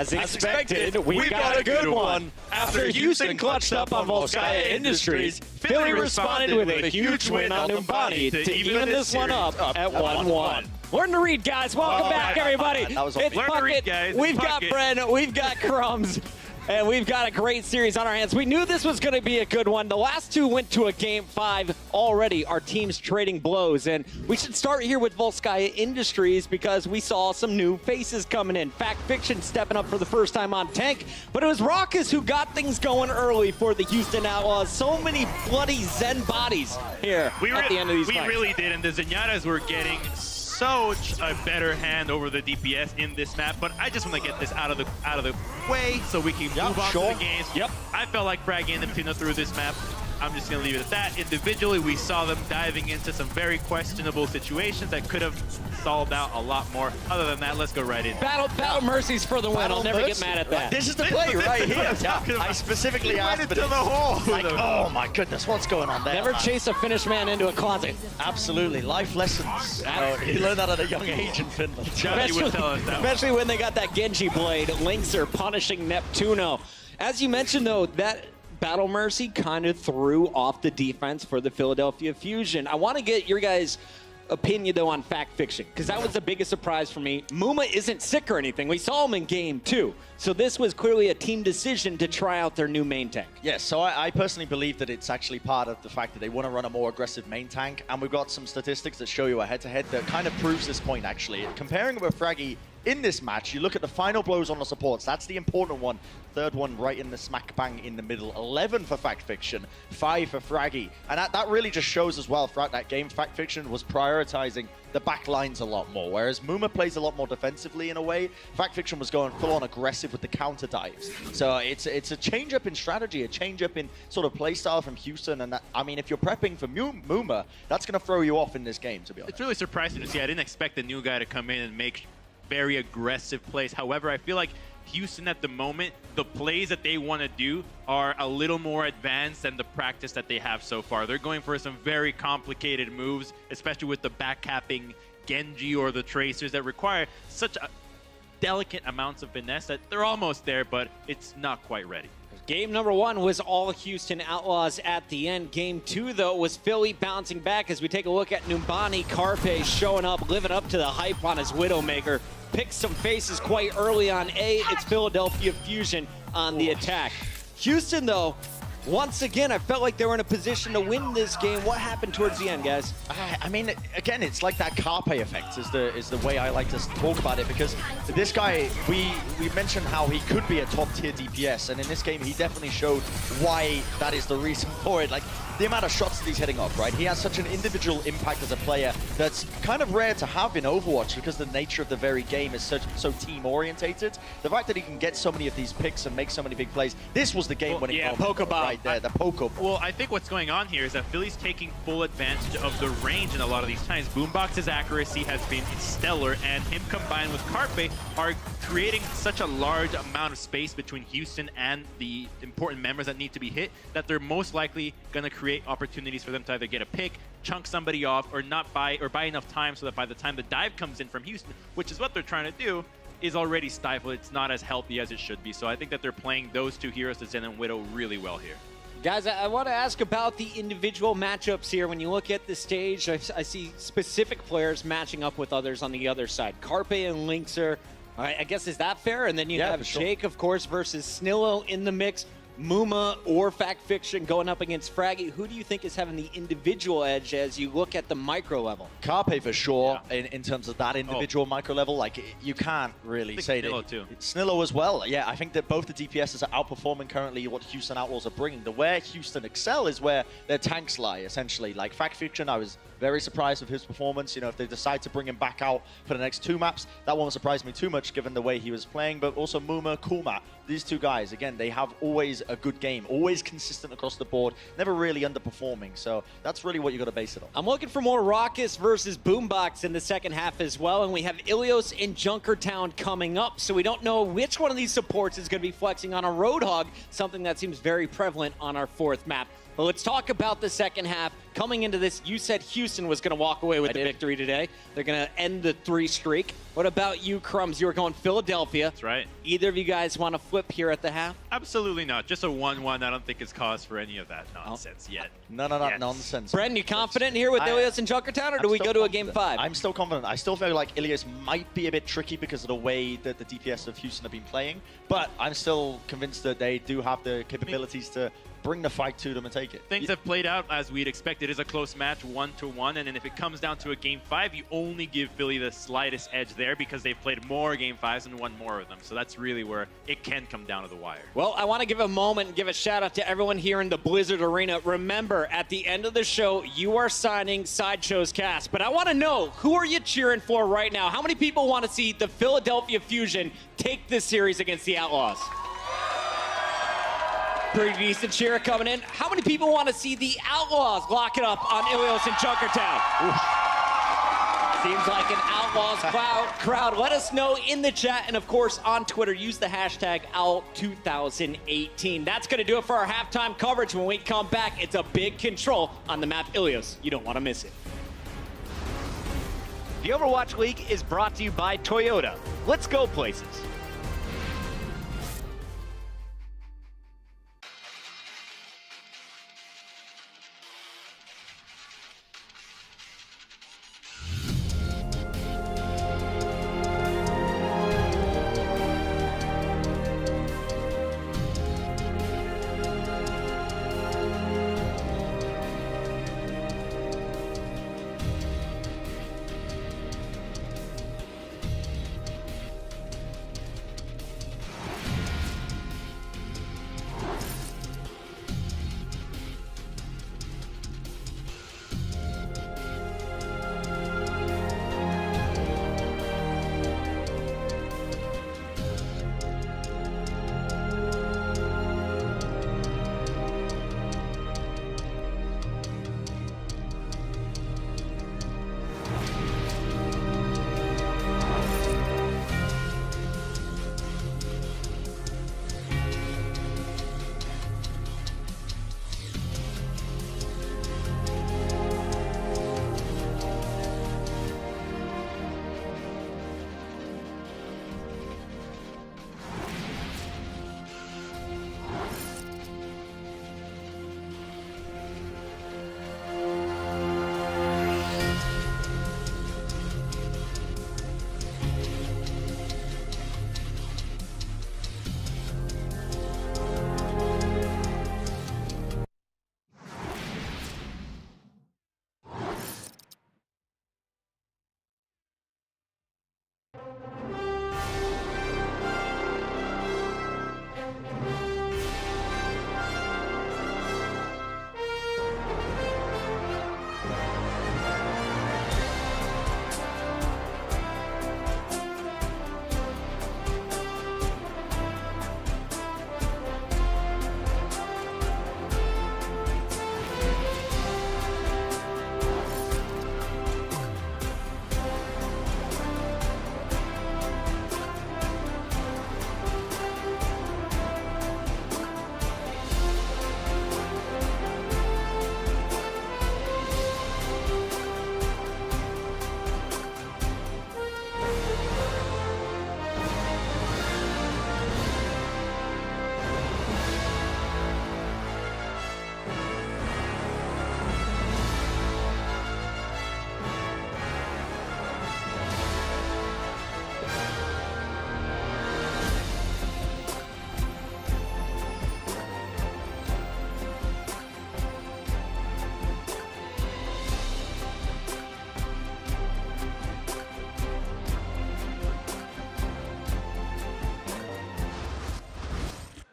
As expected, we've got a good one. After Houston clutched up on Volskaya Industries, Philly responded with a huge win on Numbani to even this one up at 1-1. Learn to read, guys. Welcome back, everybody. That was It's Learn to read, Bucket. guys. We've It's got Bucket. Bren. We've got Crumbs. And we've got a great series on our hands. We knew this was going to be a good one. The last two went to a Game 5 already. Our teams trading blows. And we should start here with Volskaya Industries because we saw some new faces coming in. Fact Fiction stepping up for the first time on tank. But it was Raucus who got things going early for the Houston Outlaws. So many bloody Zen bodies here at the end of these We fights. really did, and the Zenyatas were getting such a better hand over the DPS in this map, but I just want to get this out of the way so we can move on to the games. Yep. I felt like Fraggy and Neptuno through this map. I'm just going to leave it at that. Individually, we saw them diving into some very questionable situations that could have solved out a lot more. Other than that, let's go right in. Battle Mercies for the win. I'll never get mad at that. This is the play right here. I specifically asked for this. Like, oh my goodness, what's going on there? Never chase a finished man into a closet. Absolutely. Life lessons. You learned that at a young age in Finland. Johnny would tell us that one. Especially when they got that Genji blade. Lynx are punishing Neptuno. As you mentioned, though, that Battle Mercy kind of threw off the defense for the Philadelphia Fusion. I want to get your guys' opinion, though, on Fact Fiction, because that was the biggest surprise for me. Muma isn't sick or anything. We saw him in Game 2. So this was clearly a team decision to try out their new main tank. Yes, so I personally believe that it's actually part of the fact that they want to run a more aggressive main tank, and we've got some statistics that show you a head-to-head that kind of proves this point, actually. Comparing with Fraggy in this match, you look at the final blows on the supports. That's the important one. Third one right in the smack bang in the middle. 11 for Fact Fiction, 5 for Fraggy. And that really just shows as well throughout that game, Fact Fiction was prioritizing the back lines a lot more, whereas Muma plays a lot more defensively in a way. Fact Fiction was going full-on aggressive with the counter dives. So it's a change-up in strategy, a change-up in sort of play style from Houston. And that, I mean, if you're prepping for Muma, that's going to throw you off in this game, to be honest. It's really surprising to see. I didn't expect the new guy to come in and make very aggressive plays. However, I feel like Houston at the moment, the plays that they want to do are a little more advanced than the practice that they have so far. They're going for some very complicated moves, especially with the backcapping Genji or the Tracers that require such a delicate amounts of finesse that they're almost there, but it's not quite ready. Game number 1 was all Houston Outlaws at the end. Game 2, though, was Philly bouncing back as we take a look at Numbani Carpe showing up, living up to the hype on his Widowmaker. Picked some faces quite early on A. It's Philadelphia Fusion on the attack. Houston, though, once again, I felt like they were in a position to win this game. What happened towards the end, guys? I mean, again, it's like that Carpe effect is the way I like to talk about it, because this guy, we mentioned how he could be a top-tier DPS, and in this game, he definitely showed why that is the reason for it. Like, the amount of shots that he's hitting off, right? He has such an individual impact as a player that's kind of rare to have in Overwatch because the nature of the very game is so team-orientated. The fact that he can get so many of these picks and make so many big plays, this was the game-winning moment Pokeball. right there, the Pokeball. Well, I think what's going on here is that Philly's taking full advantage of the range in a lot of these times. Boombox's accuracy has been stellar, and him combined with Carpe are creating such a large amount of space between Houston and the important members that need to be hit that they're most likely going to create opportunities for them to either get a pick, chunk somebody off, or not buy enough time so that by the time the dive comes in from Houston, which is what they're trying to do, is already stifled. It's not as healthy as it should be. So I think that they're playing those two heroes, the Zen and Widow, really well here. Guys, I want to ask about the individual matchups here. When you look at the stage, I see specific players matching up with others on the other side. Carpe and Lynxer, I guess, is that fair? And then you have Jake, of course, versus Snillo in the mix. Muma or Fact Fiction going up against Fraggy. Who do you think is having the individual edge as you look at the micro level? Carpe for sure, in terms of that individual micro level. Like, you can't really say Snillo that. too. Snillo as well. Yeah, I think that both the DPSs are outperforming currently what Houston Outlaws are bringing. The where Houston excel is where their tanks lie, essentially. Like, Fact Fiction, I was very surprised with his performance. You know, if they decide to bring him back out for the next 2 maps, that won't surprise me too much given the way he was playing. But also Muma, Kulmat, these two guys, again, they have always a good game, always consistent across the board, never really underperforming. So that's really what you got to base it on. I'm looking for more Raucus versus Boombox in the second half as well. And we have Ilios and Junkertown coming up. So we don't know which one of these supports is going to be flexing on a Roadhog, something that seems very prevalent on our 4th map. But let's talk about the second half. Coming into this, you said Houston was going to walk away with the victory today. They're going to end the 3 streak. What about you, Crumbs? You were going Philadelphia. That's right. Either of you guys want to flip here at the half? Absolutely not. Just a 1-1. I don't think it's cause for any of that nonsense yet. None of that nonsense. Bren, you confident here with Ilias and Junkertown, or do we go to a game 5? I'm still confident. I still feel like Ilias might be a bit tricky because of the way that the DPS of Houston have been playing, but I'm still convinced that they do have the capabilities to bring the fight to them and take it. Things have played out as we'd expect. It is a close match, 1-1, and then if it comes down to a game 5, you only give Philly the slightest edge there because they've played more game 5s and won more of them. So that's really where it can come down to the wire. Well, I want to give a moment and give a shout out to everyone here in the Blizzard Arena. Remember, at the end of the show, you are signing Sideshow's cast, but I want to know, who are you cheering for right now? How many people want to see the Philadelphia Fusion take this series against the Outlaws? Pretty decent cheer coming in. How many people want to see the Outlaws lock it up on Ilios and Junkertown? Seems like an Outlaws crowd. Let us know in the chat, and of course on Twitter. Use the hashtag OWL2018. That's going to do it for our halftime coverage. When we come back, it's a big control on the map Ilios. You don't want to miss it. The Overwatch League is brought to you by Toyota. Let's go places.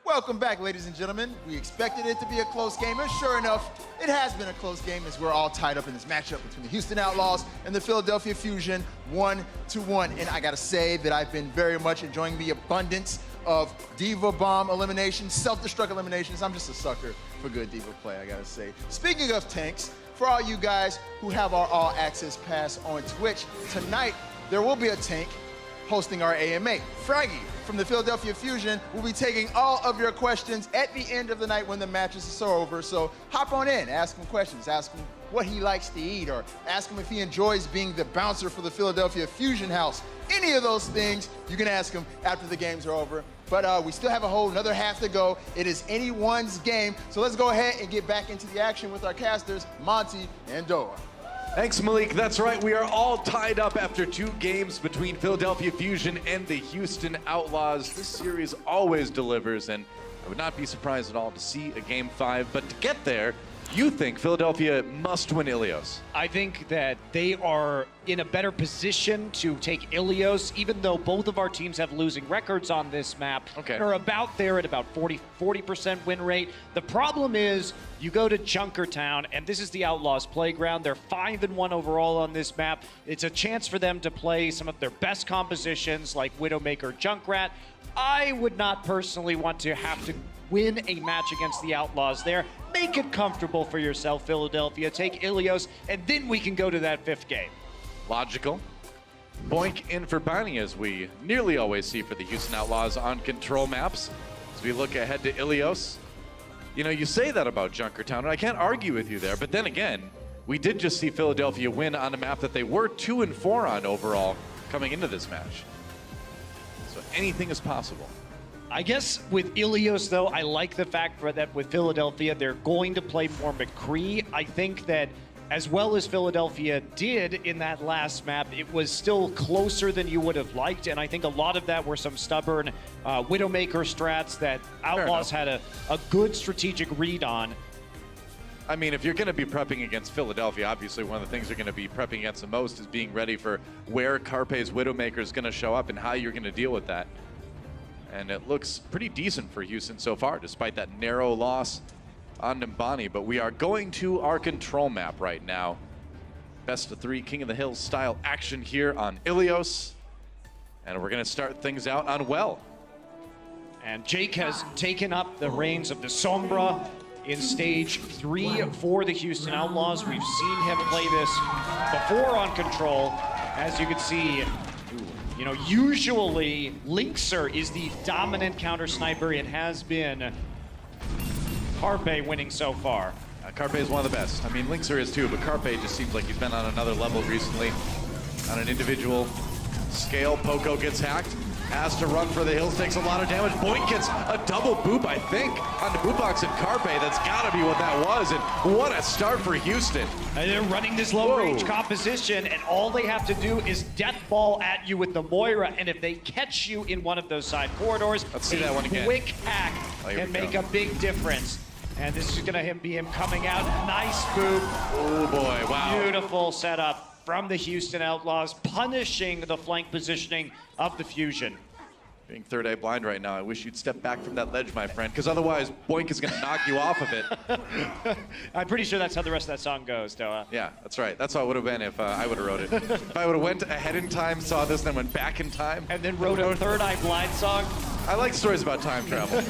Welcome back, ladies and gentlemen. We expected it to be a close game, and sure enough, it has been a close game as we're all tied up in this matchup between the Houston Outlaws and the Philadelphia Fusion, 1-1. And I gotta say that I've been very much enjoying the abundance of Diva Bomb eliminations, self-destruct eliminations. I'm just a sucker for good Diva play, I gotta say. Speaking of tanks, for all you guys who have our All Access Pass on Twitch, tonight there will be a tank hosting our AMA. Fraggy from the Philadelphia Fusion will be taking all of your questions at the end of the night when the matches are over. So hop on in, ask him questions, ask him what he likes to eat, or ask him if he enjoys being the bouncer for the Philadelphia Fusion House. Any of those things, you can ask him after the games are over. But we still have a whole another half to go. It is anyone's game. So let's go ahead and get back into the action with our casters, Monty and Doa. Thanks, Malik. That's right. We are all tied up after 2 games between Philadelphia Fusion and the Houston Outlaws. This series always delivers, and I would not be surprised at all to see a Game 5. But to get there, you think Philadelphia must win Ilios? I think that they are in a better position to take Ilios, even though both of our teams have losing records on this map. Okay. They're about there at about 40% win rate. The problem is you go to Junkertown, and this is the Outlaws playground. They're 5-1 overall on this map. It's a chance for them to play some of their best compositions like Widowmaker, Junkrat. I would not personally want to have to win a match against the Outlaws there. Make it comfortable for yourself, Philadelphia. Take Ilios, and then we can go to that 5th game. Logical. Boink in for Bonnie, as we nearly always see for the Houston Outlaws on control maps. As we look ahead to Ilios, you know, you say that about Junkertown, and I can't argue with you there, but then again, we did just see Philadelphia win on a map that they were 2-4 on overall coming into this match. So anything is possible. I guess with Ilios, though, I like the fact that with Philadelphia, they're going to play more McCree. I think that as well as Philadelphia did in that last map, it was still closer than you would have liked, and I think a lot of that were some stubborn Widowmaker strats that Outlaws had a good strategic read on. I mean, if you're going to be prepping against Philadelphia, obviously one of the things you're going to be prepping against the most is being ready for where Carpe's Widowmaker is going to show up and how you're going to deal with that. And it looks pretty decent for Houston so far, despite that narrow loss on Nimbani. But we are going to our control map right now. Best of 3 King of the Hills style action here on Ilios. And we're going to start things out on Well. And Jake has taken up the reins of the Sombra in stage 3 for the Houston Outlaws. We've seen him play this before on control. As you can see, you know, usually Linkser is the dominant counter sniper. It has been Carpe winning so far. Carpe is one of the best. I mean, Linkser is too, but Carpe just seems like he's been on another level recently. On an individual scale, Poco gets hacked, has to run for the hills, takes a lot of damage. Boink gets a double boop, I think, on the boot box and Carpe. That's gotta be what that was, and what a start for Houston. And they're running this low-range composition, and all they have to do is death ball at you with the Moira, and if they catch you in one of those side corridors, let's see that one again. Quick hack can make a big difference. And this is gonna be him coming out. Nice boop. Oh boy, wow. Beautiful setup from the Houston Outlaws, punishing the flank positioning of the Fusion. Being third eye blind right now, I wish you'd step back from that ledge, my friend, because otherwise Boink is going to knock you off of it. I'm pretty sure that's how the rest of that song goes, Doa. Yeah, that's right. That's how it would have been if I would have wrote it. If I would have went ahead in time, saw this, then went back in time. And then wrote a third eye blind song. I like stories about time travel.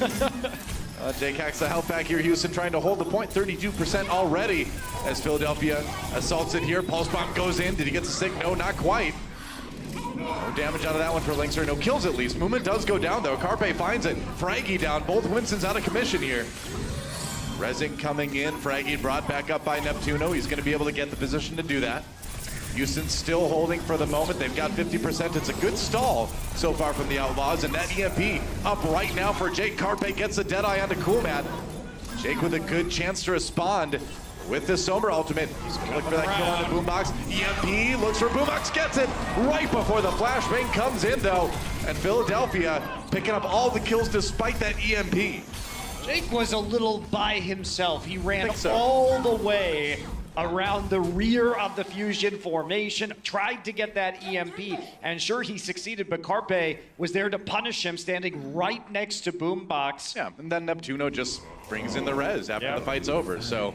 Jake hacks the health back here. Houston trying to hold the point, 32% already as Philadelphia assaults it here. Pulse bomb goes in. Did he get the stick? No, not quite. No damage out of that one for Linkser. No kills at least. Movement does go down though. Carpe finds it. Fraggy down. Both Winston's out of commission here. Rezing coming in. Fraggy brought back up by Neptuno. He's going to be able to get the position to do that. Houston still holding for the moment. They've got 50%. It's a good stall so far from the Outlaws. And that EMP up right now for Jake. Carpe gets the Deadeye onto Coolmat. Jake with a good chance to respond with the Sombra ultimate. He's going to look for that kill on the Boombox. EMP looks for Boombox, gets it right before the flashbang comes in though. And Philadelphia picking up all the kills despite that EMP. Jake was a little by himself. He ran all the way around the rear of the Fusion formation, tried to get that EMP, and sure, he succeeded, but Carpe was there to punish him, standing right next to Boombox. Yeah, and then Neptuno just brings in the res after the fight's over, so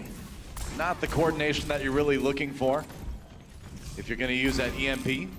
not the coordination that you're really looking for if you're going to use that EMP.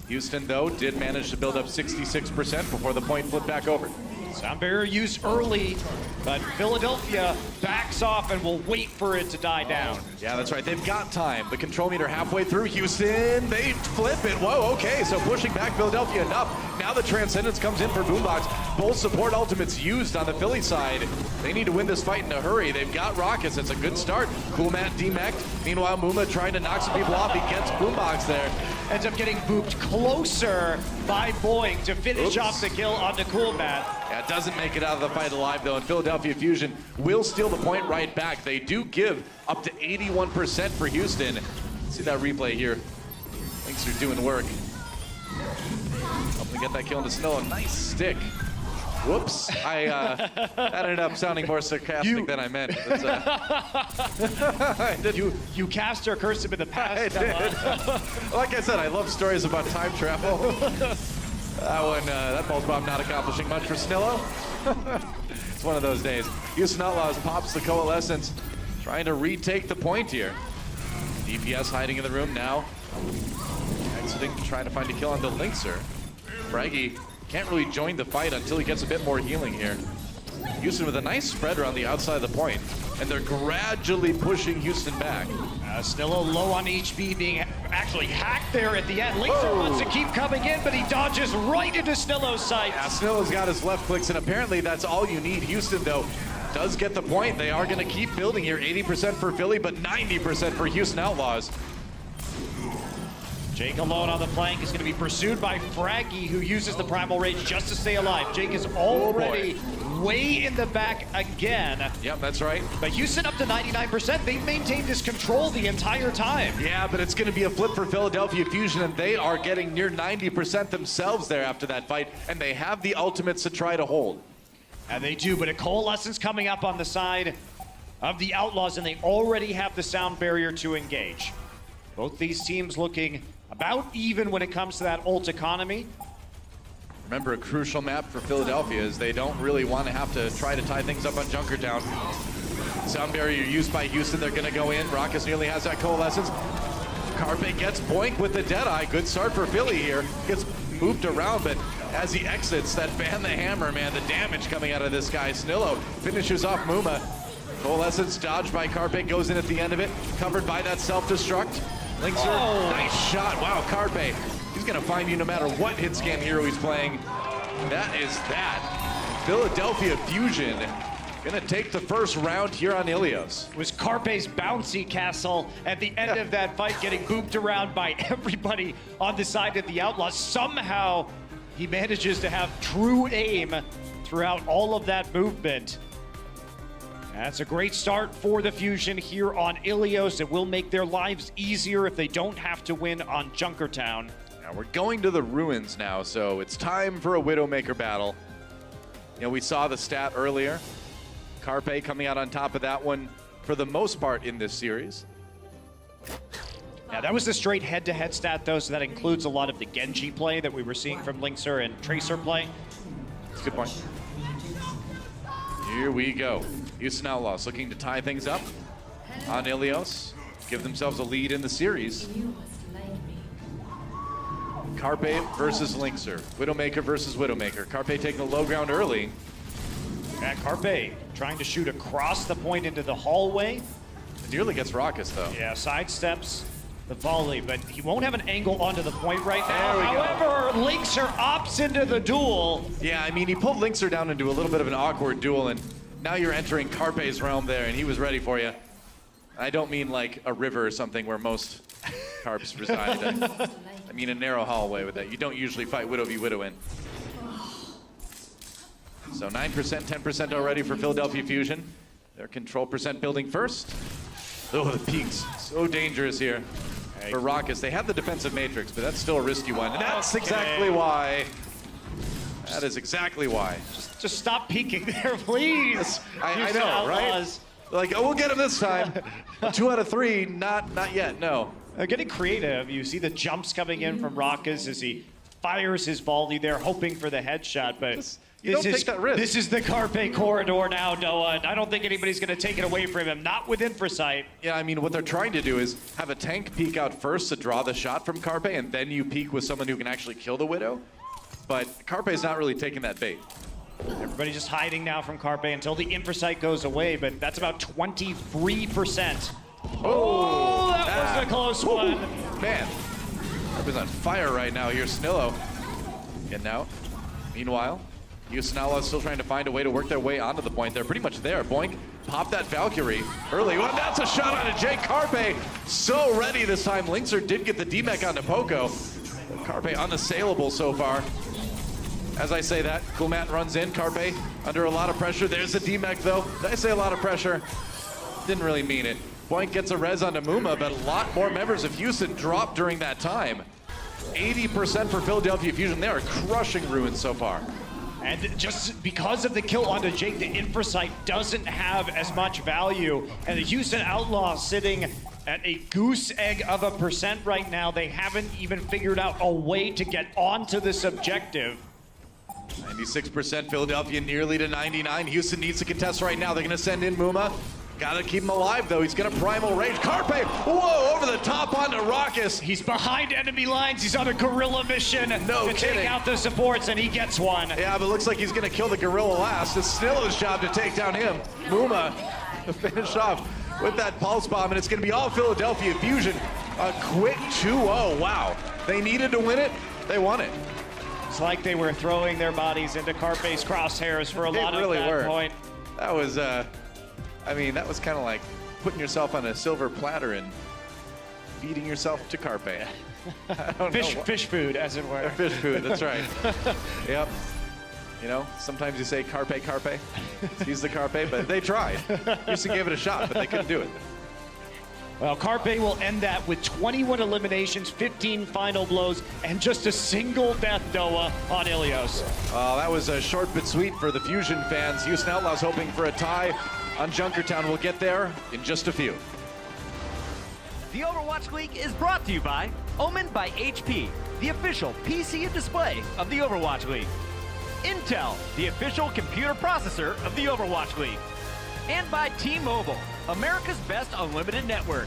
Houston, though, did manage to build up 66% before the point flipped back over. Sound barrier used early, but Philadelphia backs off and will wait for it to die down. Yeah, that's right. They've got time. The control meter halfway through. Houston, they flip it. Whoa, okay. So pushing back Philadelphia enough. Now the Transcendence comes in for Boombox. Both support ultimates used on the Philly side. They need to win this fight in a hurry. They've got Rockets. It's a good start. Cool Matt demeched. Meanwhile, Muma trying to knock some people off. He gets Boombox there. Ends up getting booped closer by Boing to finish off the kill onto Cool Matt. Yeah, doesn't make it out of the fight alive, though, and Philadelphia Fusion will steal the point right back. They do give up to 81% for Houston. See that replay here. Thanks for doing work. Helping get that kill into Snow. A nice stick. Whoops. That ended up sounding more sarcastic than I meant. But, You cast or cursed him in the past. I did. Like I said, I love stories about time travel. That one, that Bolt Bomb not accomplishing much for Snillo. It's one of those days. Houston Outlaws pops the Coalescence, trying to retake the point here. DPS hiding in the room now. Exiting, trying to find a kill onto Linkser. Fraggy can't really join the fight until he gets a bit more healing here. Houston with a nice spread around the outside of the point, and they're gradually pushing Houston back. Snillo low on HP, being actually hacked there at the end. Linkser wants to keep coming in, but he dodges right into Snillo's sight. Yeah, Snillo's got his left clicks, and apparently that's all you need. Houston, though, does get the point. They are going to keep building here. 80% for Philly, but 90% for Houston Outlaws. Jake alone on the flank is going to be pursued by Fraggy, who uses the Primal Rage just to stay alive. Jake is already way in the back again. Yep, that's right. But Houston up to 99%. They've maintained his control the entire time. Yeah, but it's going to be a flip for Philadelphia Fusion, and they are getting near 90% themselves there after that fight, and they have the ultimates to try to hold. And they do, but a Coalescence coming up on the side of the Outlaws, and they already have the sound barrier to engage. Both these teams looking about even when it comes to that ult economy. Remember, a crucial map for Philadelphia is they don't really want to have to try to tie things up on Junkertown. Sound barrier used by Houston. They're going to go in. Raucus nearly has that Coalescence. Carpe gets Boink with the Deadeye. Good start for Philly here. Gets moved around, but as he exits, that Ban the Hammer, man, the damage coming out of this guy. Snillo finishes off Muma. Coalescence dodged by Carpe, goes in at the end of it. Covered by that self-destruct. Linkser, nice shot. Wow, Carpe. He's going to find you no matter what hit scan hero he's playing. That is that. Philadelphia Fusion going to take the first round here on Ilios. It was Carpe's bouncy castle at the end of that fight, getting booped around by everybody on the side of the Outlaws. Somehow, he manages to have true aim throughout all of that movement. That's a great start for the Fusion here on Ilios. It will make their lives easier if they don't have to win on Junkertown. Now we're going to the ruins now, so it's time for a Widowmaker battle. You know, we saw the stat earlier. Carpe coming out on top of that one for the most part in this series. Yeah, that was the straight head-to-head stat, though, so that includes a lot of the Genji play that we were seeing from Linkser and Tracer play. That's a good point. Here we go. Houston Outlaws looking to tie things up on Ilios, give themselves a lead in the series. Carpe versus Linkser. Widowmaker versus Widowmaker. Carpe taking the low ground early. And Carpe trying to shoot across the point into the hallway. It nearly gets Raucus, though. Yeah, sidesteps the volley, but he won't have an angle onto the point right now. There we go. However, Linkser opts into the duel. Yeah, I mean, he pulled Linkser down into a little bit of an awkward duel, and now you're entering Carpe's realm there, and he was ready for you. I don't mean like a river or something where most carps reside. I mean a narrow hallway with that. You don't usually fight Widow v Widow in. So 9%, 10% already for Philadelphia Fusion. Their control percent building first. Oh, the peaks. So dangerous here for Raucus. They have the defensive matrix, but that's still a risky one. And that's exactly why. That is exactly why. Just stop peeking there, please. I know, right? Like, oh, we'll get him this time. 2 out of 3, not yet, no. They're getting creative. You see the jumps coming in from Raucus as he fires his volley there, hoping for the headshot, but you don't take that risk. This is the Carpe corridor now, Noah. I don't think anybody's going to take it away from him, not with Infrasight. Yeah, I mean, what they're trying to do is have a tank peek out first to draw the shot from Carpe, and then you peek with someone who can actually kill the Widow. But Carpe's not really taking that bait. Everybody just hiding now from Carpe until the Inversight goes away, but that's about 23%. Oh, that was a close one. Man, Carpe's on fire right now here. Snillo getting out. Meanwhile, Houston Outlaws still trying to find a way to work their way onto the point. They're pretty much there. Boink, pop that Valkyrie early. Well, that's a shot on Jake Carpe. So ready this time. Linkser did get the D-Mech onto Poco. Carpe unassailable so far. As I say that, Coolmat runs in. Carpe under a lot of pressure. There's the D-Mech though. Did I say a lot of pressure? Didn't really mean it. Boink gets a res onto Muma, but a lot more members of Houston dropped during that time. 80% for Philadelphia Fusion. They are crushing Ruins so far. And just because of the kill onto Jake, the Inversight doesn't have as much value. And the Houston Outlaws sitting at a goose egg of a percent right now. They haven't even figured out a way to get onto this objective. 96% Philadelphia, nearly to 99. Houston needs to contest right now. They're going to send in Muma. Gotta keep him alive though. He's gonna primal rage. Carpe, whoa, over the top onto Raucus. He's behind enemy lines. He's on a guerrilla mission to take out the supports, and he gets one. Yeah, but looks like he's gonna kill the gorilla last. It's Snillo's job to take down him. Muma to finish off with that pulse bomb, and it's gonna be all Philadelphia Fusion. A quick 2-0. Wow. They needed to win it. They won it. It's like they were throwing their bodies into Carpe's crosshairs for a lot of that point. That was I mean, that was kind of like putting yourself on a silver platter and feeding yourself to Carpe. Fish food, as it were. Fish food, that's right. Yep. You know, sometimes you say Carpe. Use the Carpe, but they tried. Houston gave it a shot, but they couldn't do it. Well, Carpe will end that with 21 eliminations, 15 final blows, and just a single death Doa on Ilios. That was short but sweet for the Fusion fans. Houston Outlaws hoping for a tie on Junkertown. We'll get there in just a few. The Overwatch League is brought to you by Omen by HP, the official PC and display of the Overwatch League. Intel, the official computer processor of the Overwatch League. And by T-Mobile, America's best unlimited network.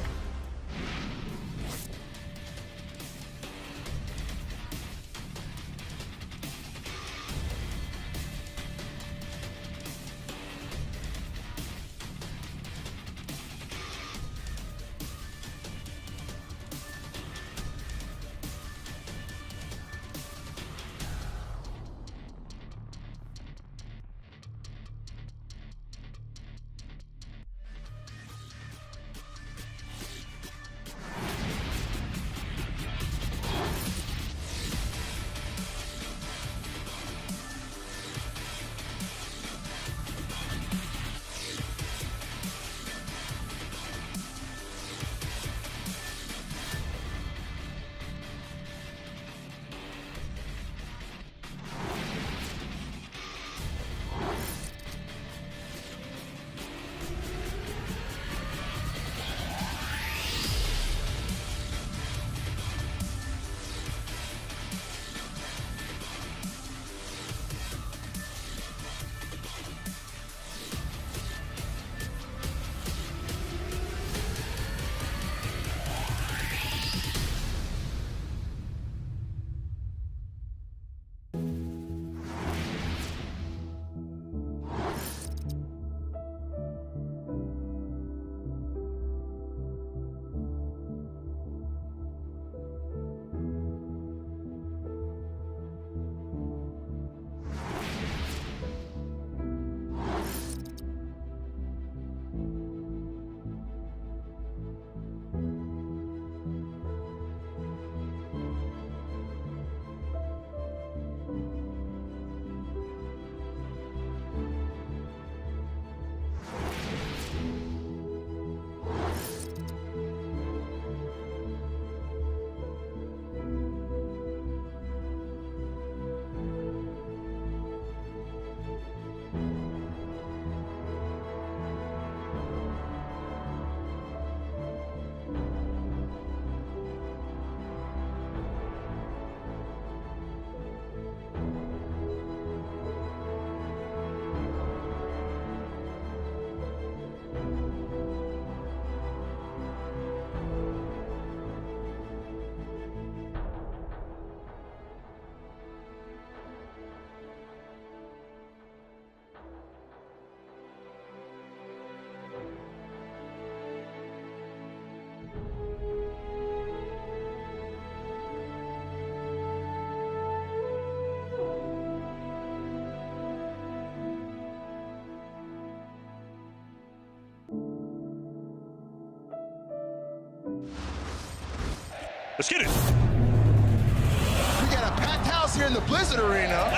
Let's get it. We got a packed house here in the Blizzard Arena.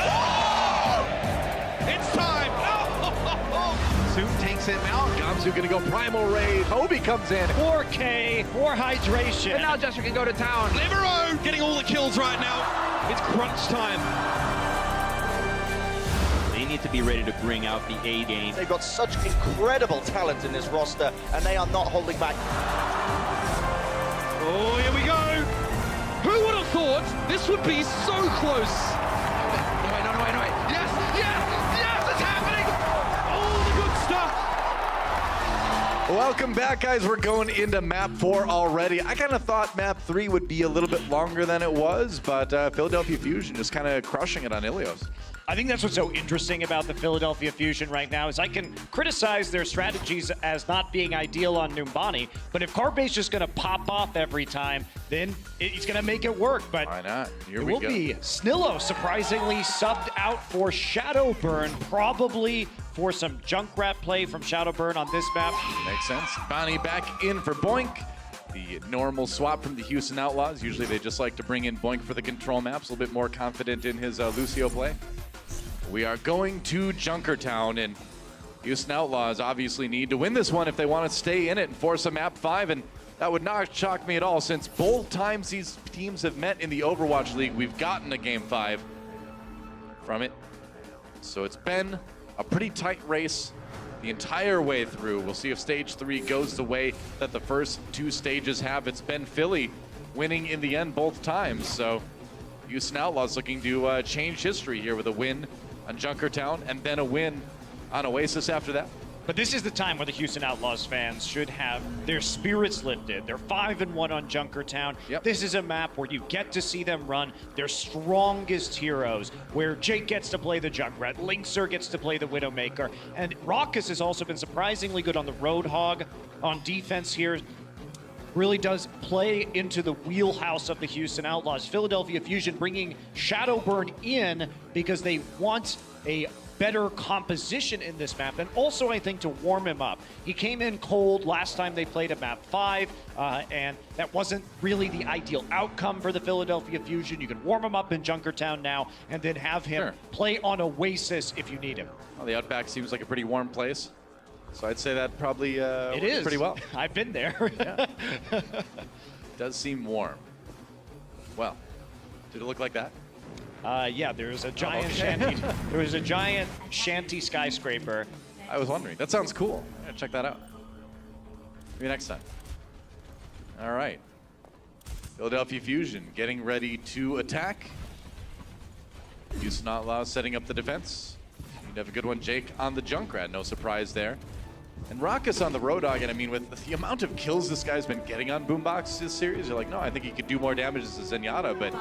It's time. Soon takes him out. Gamsu gonna go primal raid. Hobie comes in. 4K, more hydration. And now Jester can go to town. Libero getting all the kills right now. It's crunch time. They need to be ready to bring out the A game. They've got such incredible talent in this roster, and they are not holding back. Oh, here we go. Who would have thought this would be so close? No way. Yes, it's happening. All the good stuff. Welcome back, guys. We're going into map 4 already. I kind of thought map 3 would be a little bit longer than it was, but Philadelphia Fusion just kind of crushing it on Ilios. I think that's what's so interesting about the Philadelphia Fusion right now is I can criticize their strategies as not being ideal on Numbani, but if Carpe's just going to pop off every time, then he's going to make it work. But why not? Here it we will go. be Snillo surprisingly subbed out for Shadowburn, probably for some Junkrat play from Shadowburn on this map. Makes sense. Bonnie back in for Boink. The normal swap from the Houston Outlaws. Usually they just like to bring in Boink for the control maps. A little bit more confident in his Lucio play. We are going to Junkertown, and Houston Outlaws obviously need to win this one if they want to stay in it and force a map 5, and that would not shock me at all since both times these teams have met in the Overwatch League, we've gotten a game 5 from it. So it's been a pretty tight race the entire way through. We'll see if stage 3 goes the way that the first 2 stages have. It's been Philly winning in the end both times, so Houston Outlaws looking to change history here with a win on Junkertown and then a win on Oasis after that. But this is the time where the Houston Outlaws fans should have their spirits lifted. They're 5-1 on Junkertown. Yep. This is a map where you get to see them run their strongest heroes, where Jake gets to play the Junkrat, Linkser gets to play the Widowmaker, and Raucus has also been surprisingly good on the Roadhog on defense here. Really does play into the wheelhouse of the Houston Outlaws. Philadelphia Fusion bringing Shadowburn in because they want a better composition in this map, and also I think to warm him up. He came in cold last time they played at map 5, and that wasn't really the ideal outcome for the Philadelphia Fusion. You can warm him up in Junkertown now and then have him play on Oasis if you need him. Well, the Outback seems like a pretty warm place, so I'd say that probably It works is pretty well. I've been there. Yeah. Does seem warm. Well, did it look like that? Yeah, there's a giant shanty. There was a giant shanty skyscraper. I was wondering. That sounds cool. Yeah, check that out. Maybe next time. All right. Philadelphia Fusion getting ready to attack. Houston Outlaws setting up the defense. You'd have a good one, Jake, on the Junkrat. No surprise there. And Raucus on the Roadhog, and I mean, with the amount of kills this guy's been getting on Boombox this series, you're like, no, I think he could do more damage as a Zenyatta, but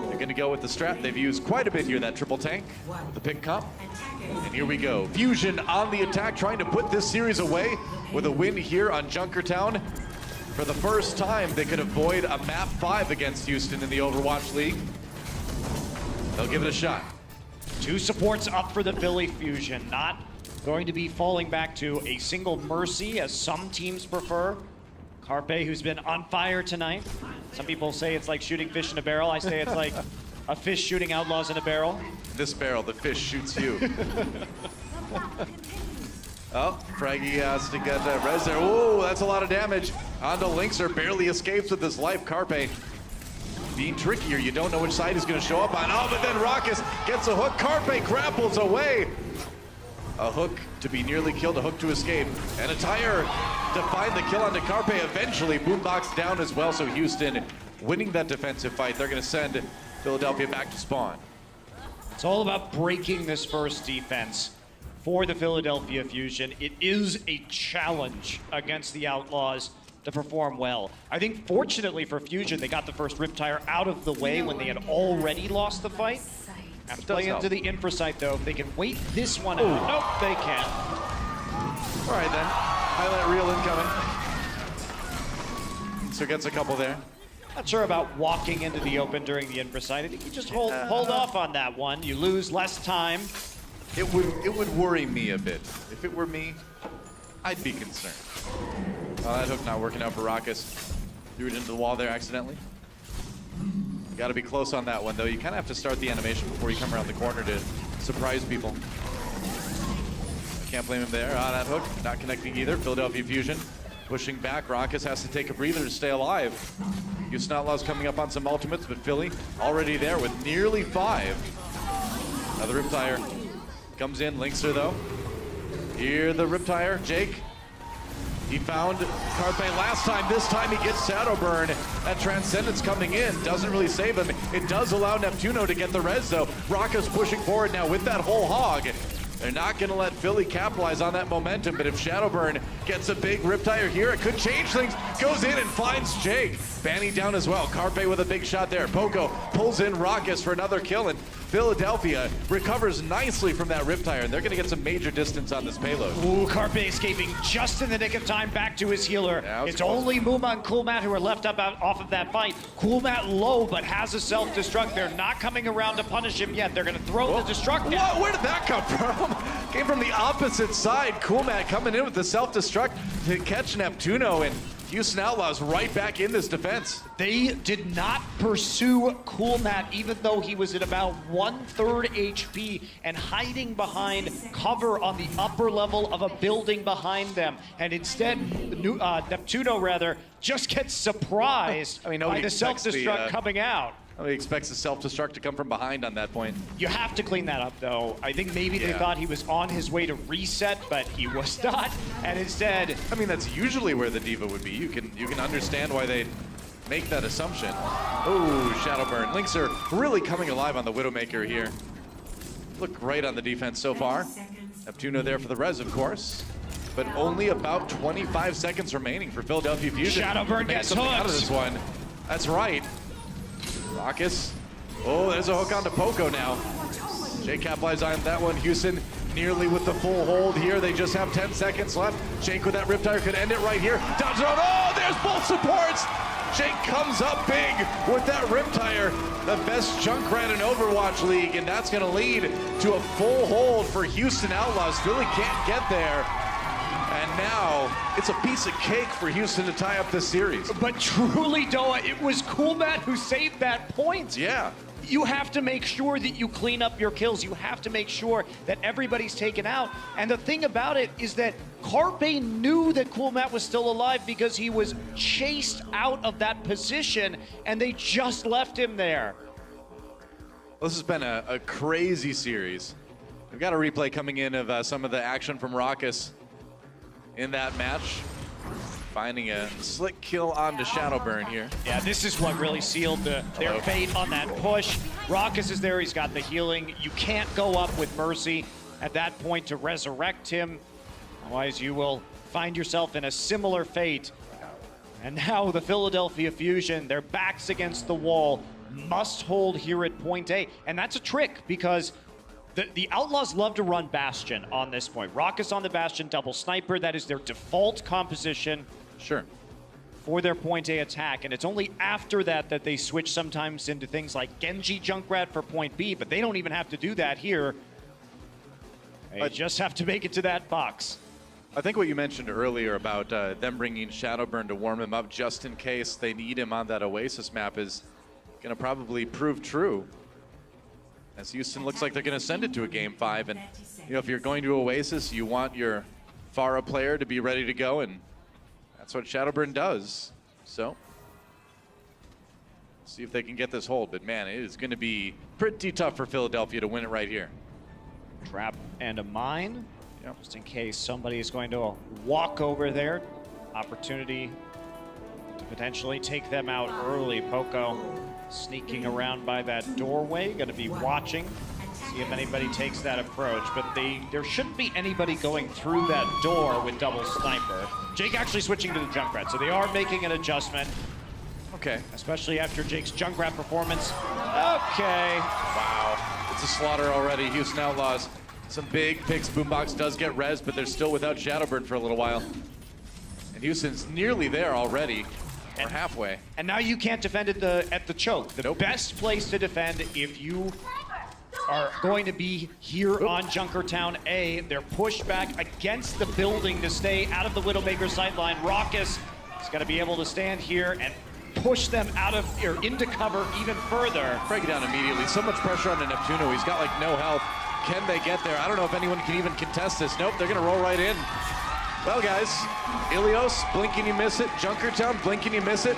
they're going to go with the strat they've used quite a bit here, that triple tank, the pick comp. And here we go. Fusion on the attack, trying to put this series away with a win here on Junkertown. For the first time, they could avoid a map 5 against Houston in the Overwatch League. They'll give it a shot. 2 supports up for the Philly Fusion. Not going to be falling back to a single Mercy, as some teams prefer. Carpe, who's been on fire tonight. Some people say it's like shooting fish in a barrel. I say it's like a fish shooting Outlaws in a barrel. This barrel, the fish shoots you. Oh, Fraggy has to get res there. Whoa, that's a lot of damage. Onto Linkser, barely escapes with his life. Carpe being trickier. You don't know which side he's going to show up on. Oh, but then Raucus gets a hook. Carpe grapples away. A hook to be nearly killed, a hook to escape, and a tire to find the kill onto Carpe. Eventually, Boombox down as well, so Houston winning that defensive fight. They're going to send Philadelphia back to spawn. It's all about breaking this first defense for the Philadelphia Fusion. It is a challenge against the Outlaws to perform well. I think fortunately for Fusion, they got the first Riptire out of the way when they had already lost the fight. Have to play into the infra site though. If they can wait this one out. Nope, they can't. All right then, highlight reel incoming. So gets a couple there. Not sure about walking into the open during the infra site. I think you just hold off on that one. You lose less time. It would worry me a bit. If it were me, I'd be concerned. Oh, that hook not working out for Raucus. Threw it into the wall there accidentally. You got to be close on that one, though. You kind of have to start the animation before you come around the corner to surprise people. Can't blame him there. That hook not connecting either. Philadelphia Fusion pushing back. Raucus has to take a breather to stay alive. Houston Outlaws coming up on some ultimates, but Philly already there with nearly 5. Another Riptire comes in. Linkser, though. Here the Riptire. Jake. He found Carpe last time. This time he gets Shadowburn. That Transcendence coming in doesn't really save him. It does allow Neptuno to get the res, though. Raucus pushing forward now with that whole hog. They're not going to let Philly capitalize on that momentum, but if Shadowburn gets a big Riptire here, it could change things. Goes in and finds Jake. Banny down as well. Carpe with a big shot there. Poco pulls in Raucus for another kill, and Philadelphia recovers nicely from that Riptire, and they're going to get some major distance on this payload. Ooh, Carpe escaping just in the nick of time back to his healer. Yeah, it's close. only Muma and Coolmat who are left up off of that fight. Coolmat low, but has a self-destruct. They're not coming around to punish him yet. They're going to throw the destruct down. Whoa, where did that come from? Came from the opposite side. Coolmat coming in with the self-destruct to catch Neptuno, and Houston Outlaws right back in this defense. They did not pursue Coolmat, even though he was at about 1/3 HP and hiding behind cover on the upper level of a building behind them. And instead, Neptuno just gets surprised by nobody the expects self-destruct coming out. Nobody expects the self-destruct to come from behind on that point. You have to clean that up, though. I think maybe they thought he was on his way to reset, but he was not. And instead, I mean, that's usually where the diva would be. You can understand why they make that assumption. Oh, Shadowburn. Linkser really coming alive on the Widowmaker here. Look great on the defense so far. Neptuno there for the res, of course. But only about 25 seconds remaining for Philadelphia Fusion. Shadowburn Make gets something out of hooked. this one. That's right. Raucus. Oh, there's a hook onto Poco now. Jake capitalized on that one. Houston nearly with the full hold here. They just have 10 seconds left. Jake with that Riptire could end it right here. Down zone. Oh, there's both supports. Jake comes up big with that Riptire. The best Junkrat in Overwatch League, and that's going to lead to a full hold for Houston Outlaws. Philly can't get there. And now it's a piece of cake for Houston to tie up this series. but truly, Doa, it was Coolmat who saved that point. Yeah. You have to make sure that you clean up your kills. You have to make sure that everybody's taken out. And the thing about it is that Carpe knew that Coolmat was still alive because he was chased out of that position, and they just left him there. This has been a crazy series. We've got a replay coming in of some of the action from Raucus in that match. Finding a slick kill onto Shadowburn here. Yeah, this is what really sealed their fate on that push. Raucus is there, he's got the healing. You can't go up with Mercy at that point to resurrect him. Otherwise, you will find yourself in a similar fate. And now the Philadelphia Fusion, their backs against the wall, must hold here at point A. And that's a trick because the Outlaws love to run Bastion on this point. Raucus on the Bastion, double sniper, that is their default composition. Sure. For their point A attack, and it's only after that that they switch sometimes into things like Genji Junkrat for point B, but they don't even have to do that here. They just have to make it to that box. I think what you mentioned earlier about them bringing Shadowburn to warm him up just in case they need him on that Oasis map is going to probably prove true. As Houston looks like they're going to send it to a Game 5, and if you're going to Oasis, you want your Pharah player to be ready to go, and that's what Shadowburn does. So, see if they can get this hold. But man, it is going to be pretty tough for Philadelphia to win it right here. Trap and a mine, just in case somebody is going to walk over there. Opportunity to potentially take them out early. Poco sneaking around by that doorway, going to be watching, see if anybody takes that approach. But there shouldn't be anybody going through that door with double sniper. Jake actually switching to the Junkrat, so they are making an adjustment. Okay. Especially after Jake's Junkrat performance. Okay. Wow. It's a slaughter already. Houston Outlaws. Some big picks. Boombox does get res, but they're still without Shadowburn for a little while. And Houston's nearly there already. Or halfway. And now you can't defend at the choke. The best place to defend if you are going to be here on Junkertown A. They're pushed back against the building to stay out of the Widowmaker sideline. Raucus is going to be able to stand here and push them out of or into cover even further. Break it down immediately. So much pressure on the Neptuno. He's got like no health. Can they get there? I don't know if anyone can even contest this. Nope, they're going to roll right in. Well, guys, Ilios, blink and you miss it. Junkertown, blink and you miss it.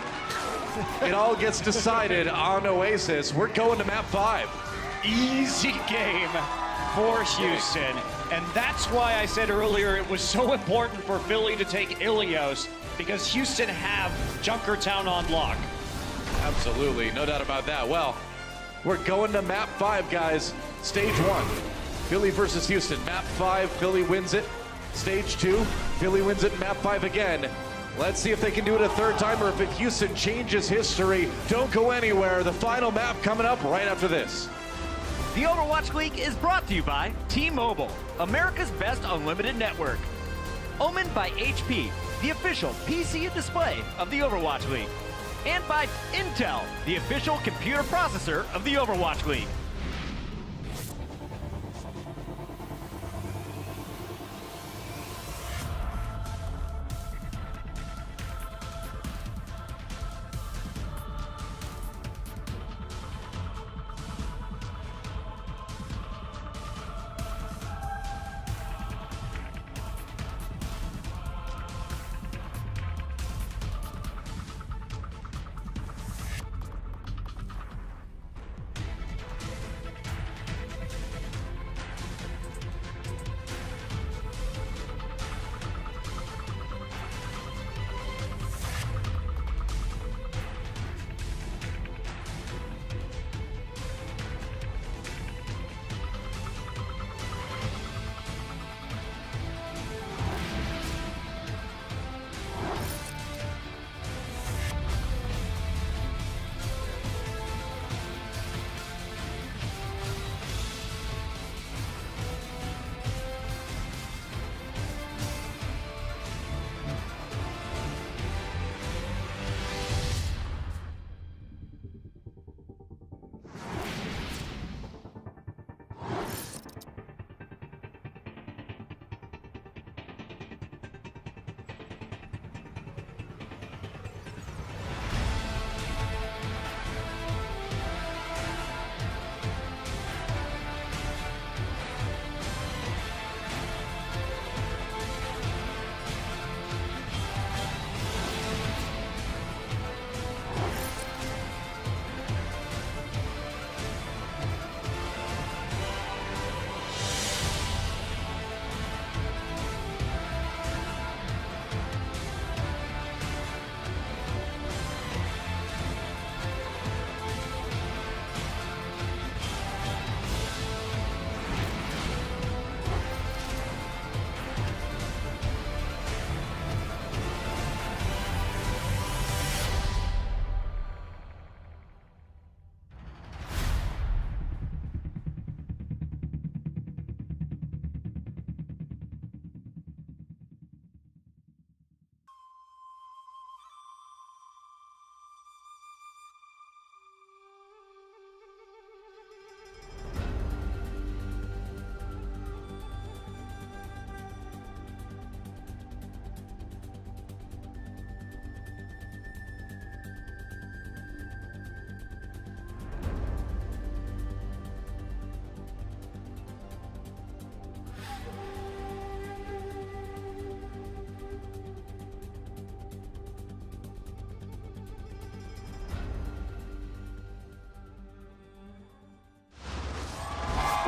It all gets decided on Oasis. We're going to map 5. Easy game for Houston. And that's why I said earlier it was so important for Philly to take Ilios, because Houston have Junkertown on lock. Absolutely, no doubt about that. Well, we're going to map 5, guys. Stage 1, Philly versus Houston. Map 5, Philly wins it. Stage 2, Philly wins it. Map 5 again. Let's see if they can do it a third time or if Houston changes history. Don't go anywhere. The final map coming up right after this. The Overwatch League is brought to you by T-Mobile, America's best unlimited network. Omen by HP, the official PC and display of the Overwatch League. And by Intel, the official computer processor of the Overwatch League.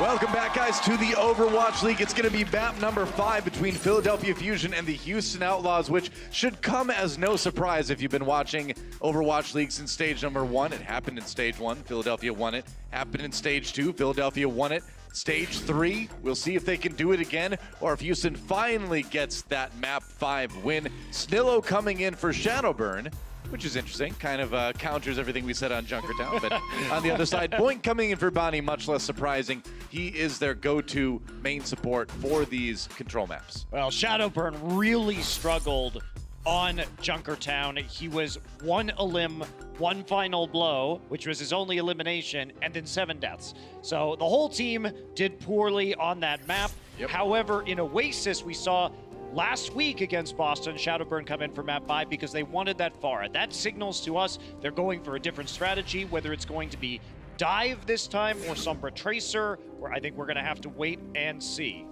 Welcome back, guys, to the Overwatch League. It's going to be map number 5 between Philadelphia Fusion and the Houston Outlaws, which should come as no surprise if you've been watching Overwatch League since stage number 1. It happened in stage 1. Philadelphia won it. Happened in stage 2. Philadelphia won it. Stage 3, we'll see if they can do it again or if Houston finally gets that map 5 win. Snillo coming in for Shadowburn, which is interesting. Kind of counters everything we said on Junkertown. But on the other side, Boink coming in for Bonnie, much less surprising. He is their go-to main support for these control maps. Well, Shadowburn really struggled on Junkertown. He was one elim, one final blow, which was his only elimination, and then 7 deaths. So the whole team did poorly on that map. However, in Oasis, we saw last week against Boston, Shadowburn come in for map 5 because they wanted that Pharah. That signals to us they're going for a different strategy, whether it's going to be Dive this time or Sombra Tracer, where I think we're going to have to wait and see.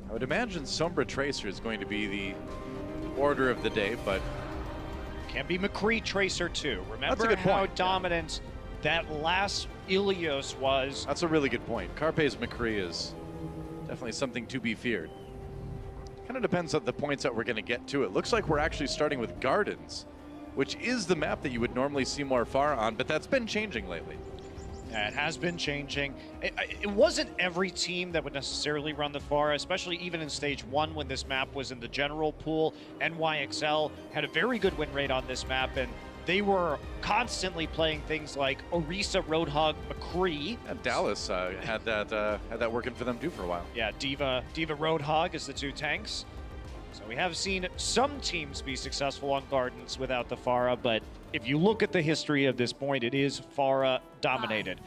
I would imagine Sombra Tracer is going to be the order of the day, but can be McCree Tracer too. Remember that's a good how point. dominant that last Ilios was? That's a really good point. Carpe's McCree is definitely something to be feared. Kind of depends on the points that we're going to get to. It looks like we're actually starting with Gardens, which is the map that you would normally see more Pharah on, but that's been changing lately. Yeah, it has been changing. It wasn't every team that would necessarily run the Pharah, especially even in Stage 1 when this map was in the general pool. NYXL had a very good win rate on this map, and they were constantly playing things like Orisa, Roadhog, McCree. And Dallas had that working for them too for a while. Yeah, Diva, Roadhog is the 2 tanks. So we have seen some teams be successful on Gardens without the Pharah, but if you look at the history of this point, it is Pharah dominated.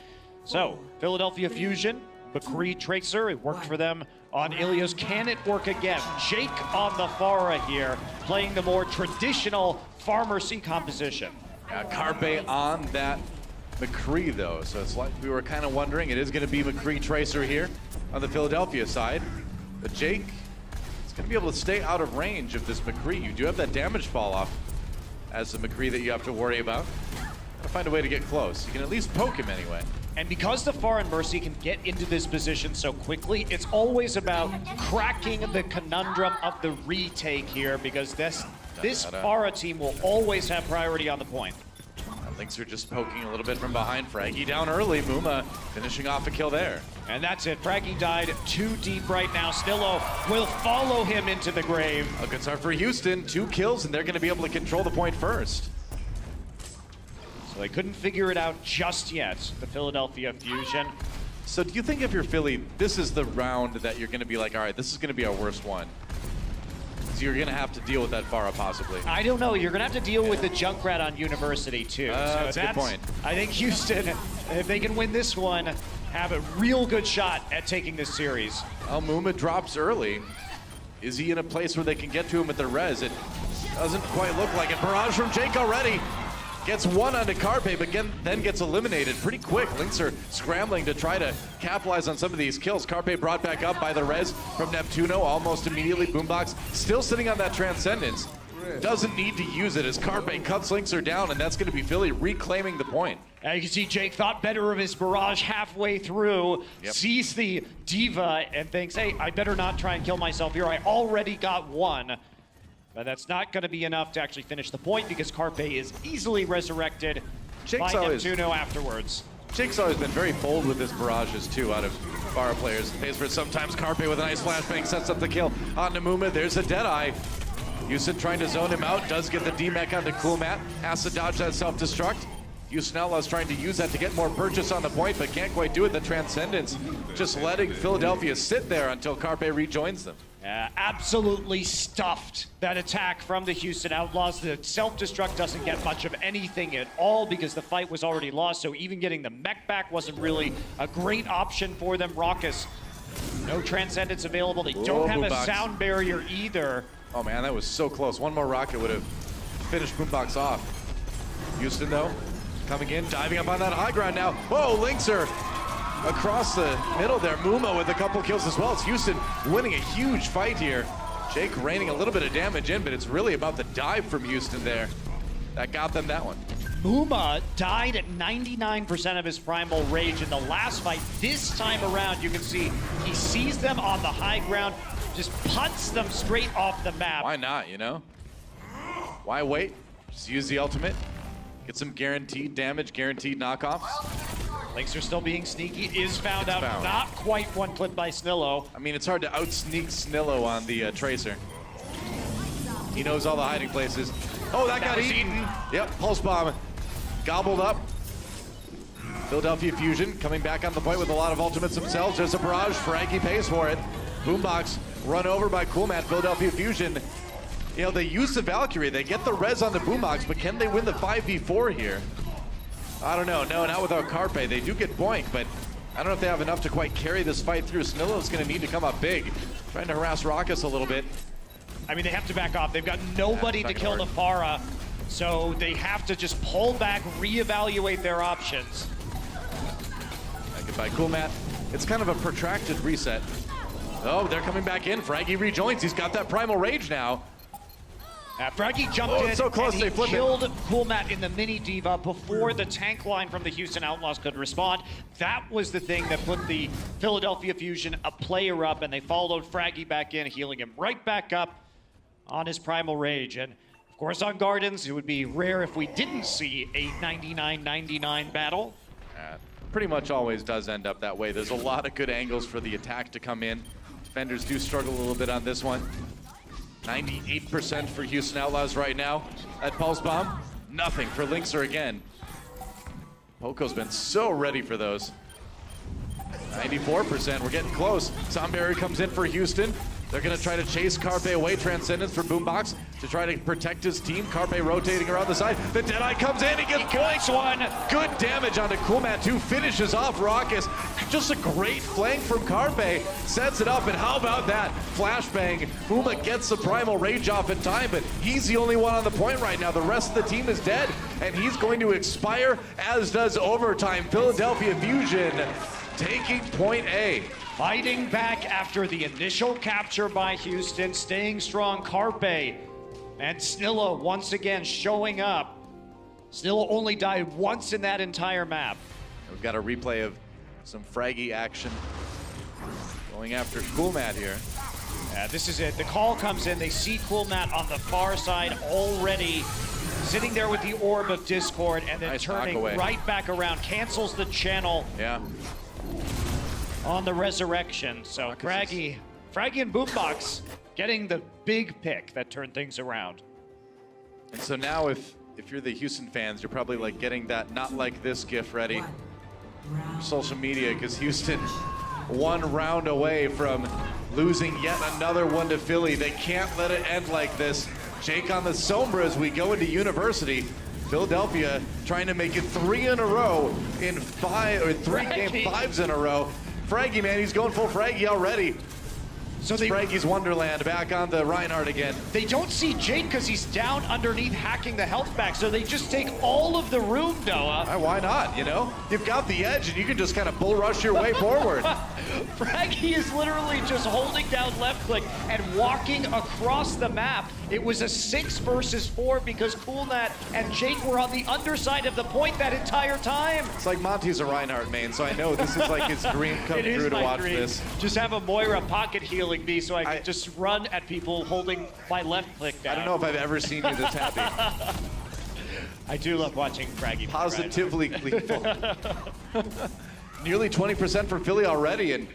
So, Philadelphia Fusion, McCree Tracer, it worked for them on Ilios. Can it work again? Jake on the Pharah here, playing the more traditional Farmer C composition. Carpe on that McCree though, so it's like we were kind of wondering. It is going to be McCree Tracer here on the Philadelphia side, but Jake is going to be able to stay out of range of this McCree. You do have that damage fall off as the McCree that you have to worry about. Gotta find a way to get close. You can at least poke him anyway. And because the Pharah and Mercy can get into this position so quickly, it's always about cracking the conundrum of the retake here, because this Pharah team will always have priority on the point. Lynx are just poking a little bit from behind. Fraggy down early. Muma finishing off a kill there. And that's it. Fraggy died too deep right now. Snillo will follow him into the grave. A good start for Houston. 2 kills, and they're going to be able to control the point first. So they couldn't figure it out just yet, the Philadelphia Fusion. So do you think if you're Philly, this is the round that you're going to be like, all right, this is going to be our worst one? So you're going to have to deal with that Pharah possibly. I don't know. You're going to have to deal with the Junkrat on University too. So that's a good point. I think Houston, if they can win this one, have a real good shot at taking this series. Muma drops early. Is he in a place where they can get to him with the res? It doesn't quite look like it. Barrage from Jake already. Gets 1 onto Carpe, but then gets eliminated pretty quick. Lynx are scrambling to try to capitalize on some of these kills. Carpe brought back up by the res from Neptuno almost immediately. Boombox still sitting on that Transcendence. Doesn't need to use it as Carpe cuts Lynx down, and that's going to be Philly reclaiming the point. You can see Jake thought better of his barrage halfway through, sees the Diva, and thinks, hey, I better not try and kill myself here. I already got 1. But that's not going to be enough to actually finish the point because Carpe is easily resurrected by Neptuno afterwards. Jake's always been very bold with his barrages too out of Pharah players. Pays for it sometimes. Carpe with a nice flashbang sets up the kill on Namuma. There's a Deadeye. Houston trying to zone him out. Does get the D-Mech onto Coolmat. Has to dodge that self-destruct. Houston Outlaws trying to use that to get more purchase on the point, but can't quite do it. The Transcendence just letting Philadelphia sit there until Carpe rejoins them. Absolutely stuffed that attack from the Houston Outlaws. The self-destruct doesn't get much of anything at all because the fight was already lost, so even getting the mech back wasn't really a great option for them. Raucus, no Transcendence available. They don't have a sound barrier either. Oh man, that was so close. One more rocket would have finished Boombox off. Houston though, coming in, diving up on that high ground now. Whoa, Lynxer across the middle there. Muma with a couple kills as well. It's Houston winning a huge fight here. Jake raining a little bit of damage in, but it's really about the dive from Houston there that got them that one. Muma died at 99% of his primal rage in the last fight. This time around, you can see he sees them on the high ground, just punts them straight off the map. Why not, you know? Why wait? Just use the ultimate. Get some guaranteed damage, guaranteed knockoffs. Lynx are still being sneaky, is found out. Not quite one clip by Snillo. I mean, it's hard to out-sneak Snillo on the Tracer. He knows all the hiding places. Oh, that got eaten. Yep, Pulse Bomb gobbled up. Philadelphia Fusion coming back on the point with a lot of ultimates themselves. There's a barrage. Fraggy pays for it. Boombox run over by Coolmat. Philadelphia Fusion, you know, they use the Valkyrie. They get the res on the Boombox, but can they win the 5v4 here? I don't know. No, not without Carpe. They do get Boink, but I don't know if they have enough to quite carry this fight through. Snillo's going to need to come up big, trying to harass Raucus a little bit. I mean, they have to back off. They've got nobody to kill Nefara, so they have to just pull back, reevaluate their options. Goodbye, Coolmat. It's kind of a protracted reset. Oh, they're coming back in. Fraggy rejoins. He's got that Primal Rage now. Fraggy jumped in so close, and they he flip it. killed Coolmat in the mini diva before the tank line from the Houston Outlaws could respond. That was the thing that put the Philadelphia Fusion a player up, and they followed Fraggy back in, healing him right back up on his Primal Rage. And of course on Gardens, it would be rare if we didn't see a 99-99 battle. Pretty much always does end up that way. There's a lot of good angles for the attack to come in. Defenders do struggle a little bit on this one. 98% for Houston Outlaws right now. That Pulse Bomb, nothing for Linkser again. Poco's been so ready for those. 94%, we're getting close. Zomberry comes in for Houston. They're gonna try to chase Carpe away. Transcendence for Boombox to try to protect his team. Carpe rotating around the side. The Deadeye comes in, he gets points one. Good damage onto Coolmat, too. Finishes off Raucus. Just a great flank from Carpe. Sets it up, and how about that? Flashbang. Uma gets the Primal Rage off in time, but he's the only one on the point right now. The rest of the team is dead, and he's going to expire, as does Overtime. Philadelphia Fusion taking point A. Fighting back after the initial capture by Houston, staying strong, Carpe. And Snilla once again showing up. Snilla only died once in that entire map. We've got a replay of some Fraggy action going after Coolmat here. This is it. The call comes in. They see Coolmat on the far side already, sitting there with the Orb of Discord, and then Nice turning knockaway. right back around. Cancels the channel Yeah. on the resurrection. So Fraggy and Boombox getting the big pick that turned things around. And so now if you're the Houston fans, you're probably like getting that not like this gif ready for social media, because Houston one round away from losing yet another one to Philly. They can't let it end like this. Jake on the Sombra as we go into University. Philadelphia trying to make it 3 in a row in 3 game 5s in a row. Fraggy, man, he's going full Fraggy already. So Fraggy's Wonderland back on the Reinhardt again. They don't see Jake because he's down underneath hacking the health back, so they just take all of the room, Noah. Why not, you know? You've got the edge and you can just kind of bull rush your way forward. Fraggy is literally just holding down left click and walking across the map. It was a 6 versus 4 because Coolmat and Jake were on the underside of the point that entire time. It's like Monty's a Reinhardt main, so I know this is like his dream come true to watch this. Just have a Moira pocket healing me so I can just run at people holding my left click down. I don't know if I've ever seen you this happy. I do love watching Fraggy. Positively gleeful. Nearly 20% for Philly already, and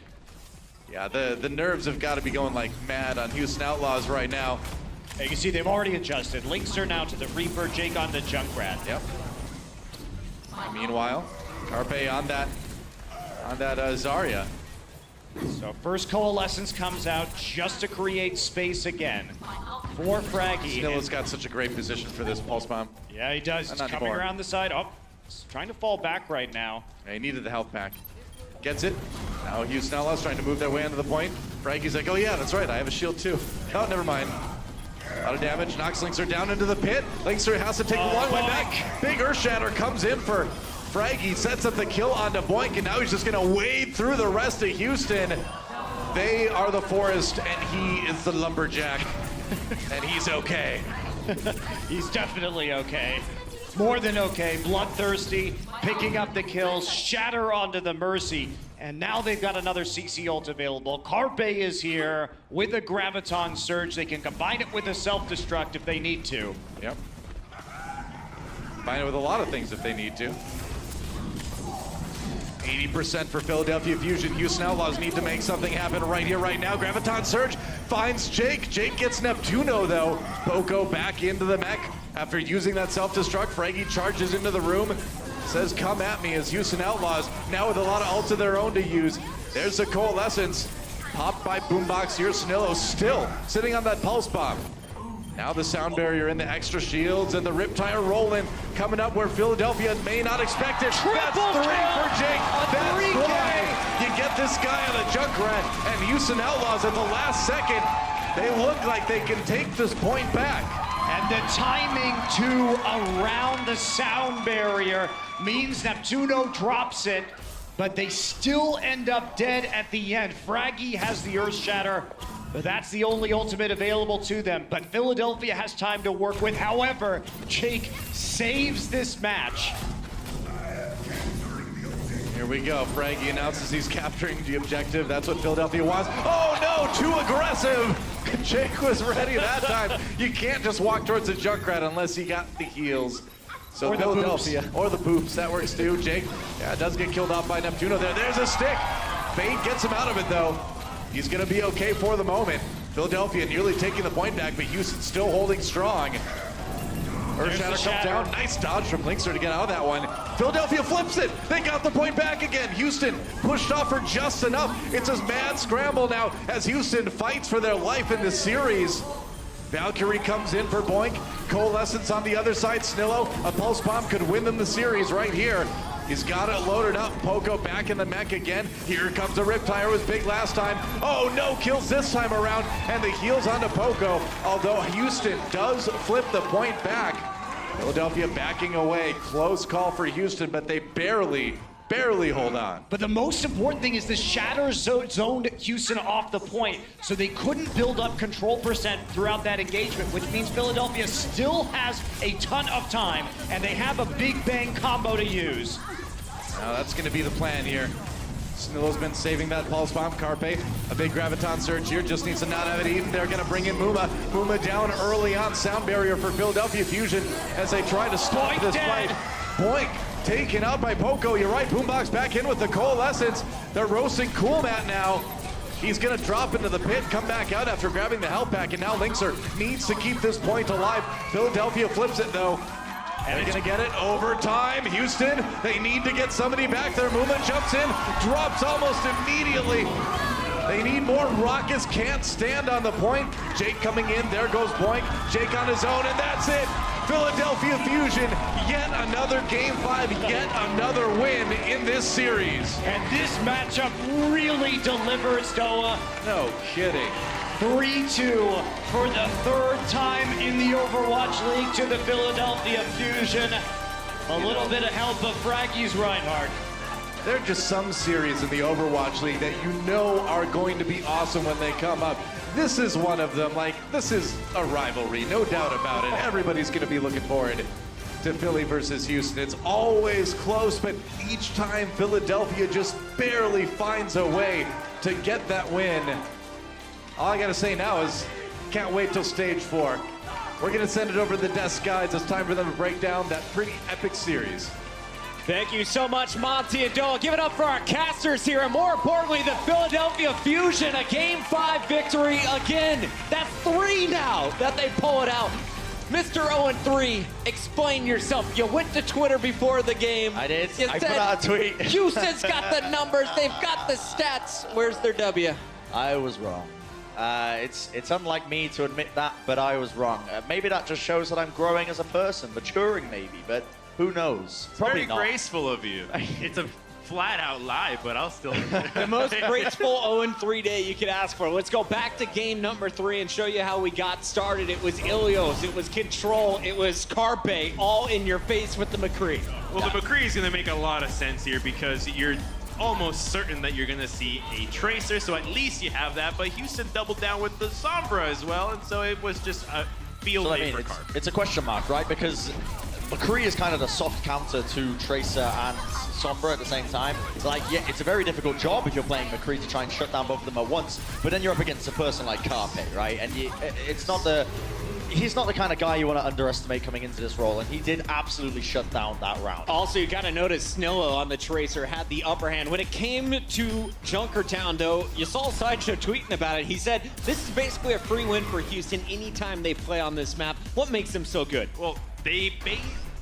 yeah, the nerves have got to be going like mad on Houston Outlaws right now. You can see they've already adjusted. Links are now to the Reaper, Jake on the Junkrat. Yep. Meanwhile, Carpe on that Zarya. So first Coalescence comes out just to create space again for Fraggy. Snilla's got such a great position for this Pulse Bomb. Yeah, he does. He's coming around the side. Oh, he's trying to fall back right now. Yeah, he needed the health pack. Gets it. Now Houston Outlaws trying to move their way into the point. Fraggy's like, oh yeah, that's right, I have a shield too. Oh, never mind. A lot of damage. Knocks Linkser down into the pit. Linkser has to take the long way back. Big Earthshatter comes in for Fraggy, sets up the kill onto Boink, and now he's just gonna wade through the rest of Houston. They are the forest, and he is the lumberjack. And he's okay. He's definitely okay. More than okay. Bloodthirsty, picking up the kills, shatter onto the Mercy, and now they've got another CC ult available. Carpe is here with a Graviton Surge. They can combine it with a self-destruct if they need to. Yep. Combine it with a lot of things if they need to. 80% for Philadelphia Fusion. Houston Outlaws need to make something happen right here, right now. Graviton Surge finds Jake. Jake gets Neptuno, though. Poco back into the mech. After using that self-destruct, Fraggy charges into the room. Says, come at me, as Houston Outlaws, now with a lot of ults of their own to use. There's the Coalescence. Popped by Boombox here. Snillo still sitting on that pulse bomb. Now the sound barrier in the extra shields and the Riptire rolling, coming up where Philadelphia may not expect it. That's 3 for Jake. That's why you get this guy on a Junkrat, and Houston Outlaws at the last second, they look like they can take this point back. And the timing to around the sound barrier means Neptuno drops it, but they still end up dead at the end. Fraggy has the Earth Shatter, but that's the only ultimate available to them. But Philadelphia has time to work with. However, Jake saves this match. Here we go. Fraggy announces he's capturing the objective. That's what Philadelphia wants. Oh no, too aggressive. Jake was ready that time. You can't just walk towards the Junkrat unless you got the heals. So or Philadelphia, or the boops, that works too. Jake, does get killed off by Neptuno there. There's a stick. Fade gets him out of it though. He's gonna be okay for the moment. Philadelphia nearly taking the point back, but Houston still holding strong. Earth Shatter comes down. Nice dodge from Linkster to get out of that one. Philadelphia flips it. They got the point back again. Houston pushed off for just enough. It's a mad scramble now as Houston fights for their life in this series. Valkyrie comes in for Boink. Coalescence on the other side. Snillo, a pulse bomb could win them the series right here. He's got it loaded up. Poco back in the mech again. Here comes the Riptire, was big last time. Oh no, kills this time around, and the heals onto Poco. Although Houston does flip the point back. Philadelphia backing away. Close call for Houston, but they barely hold on. But the most important thing is the Shatter zoned Houston off the point, so they couldn't build up control percent throughout that engagement, which means Philadelphia still has a ton of time, and they have a big bang combo to use. Now that's going to be the plan here. Snillo's been saving that pulse bomb. Carpe, a big graviton surge here, just needs to not have it eaten. They're going to bring in Muma. Muma down early on. Sound barrier for Philadelphia Fusion as they try to stop Boink this dead. fight. Boink taken out by Poco. You're right, Boombox back in with the Coalescence. They're roasting Cool Matt now. He's going to drop into the pit, come back out after grabbing the health pack, and now Linkster needs to keep this point alive. Philadelphia flips it though. And they're going to get it overtime. Houston, they need to get somebody back there. Muma jumps in, drops almost immediately. They need more rockets, can't stand on the point. Jake coming in, there goes Boink. Jake on his own, and that's it. Philadelphia Fusion, yet another Game 5, yet another win in this series. And this matchup really delivers, Doa. No kidding. 3-2 for the third time in the Overwatch League to the Philadelphia Fusion. A little bit of help of Fraggy's Reinhardt. There are just some series in the Overwatch League that you know are going to be awesome when they come up. This is one of them. Like, this is a rivalry, no doubt about it. Everybody's going to be looking forward to Philly versus Houston. It's always close, but each time Philadelphia just barely finds a way to get that win. All I got to say now is can't wait till stage 4. We're going to send it over to the desk guys. It's time for them to break down that pretty epic series. Thank you so much, Monty and Doa. Give it up for our casters here, and more importantly, the Philadelphia Fusion, a Game 5 victory again. That's 3 now that they pull it out. Mr. 0-3, explain yourself. You went to Twitter before the game. I did. You I said, put out a tweet. Houston's got the numbers. They've got the stats. Where's their W? I was wrong. It's unlike me to admit that, but I was wrong. Maybe that just shows that I'm growing as a person, maturing maybe, but who knows? Probably very graceful of you. It's a flat-out lie, but I'll still... The most graceful 0-3 day you could ask for. Let's go back to game number 3 and show you how we got started. It was Ilios, it was Control, it was Carpe, all in your face with the McCree. Well, the McCree is going to make a lot of sense here because you're almost certain that you're going to see a Tracer, so at least you have that. But Houston doubled down with the Sombra as well, and so it was just a field day for Carpe. It's a question mark, right? Because McCree is kind of the soft counter to Tracer and Sombra at the same time. Like, yeah, it's a very difficult job if you're playing McCree to try and shut down both of them at once, but then you're up against a person like Carpe, right? And he's not the kind of guy you want to underestimate coming into this role, and he did absolutely shut down that round. Also, you got to notice Snillo on the Tracer had the upper hand. When it came to Junkertown, though, you saw Sideshow tweeting about it. He said, this is basically a free win for Houston anytime they play on this map. What makes them so good? Well,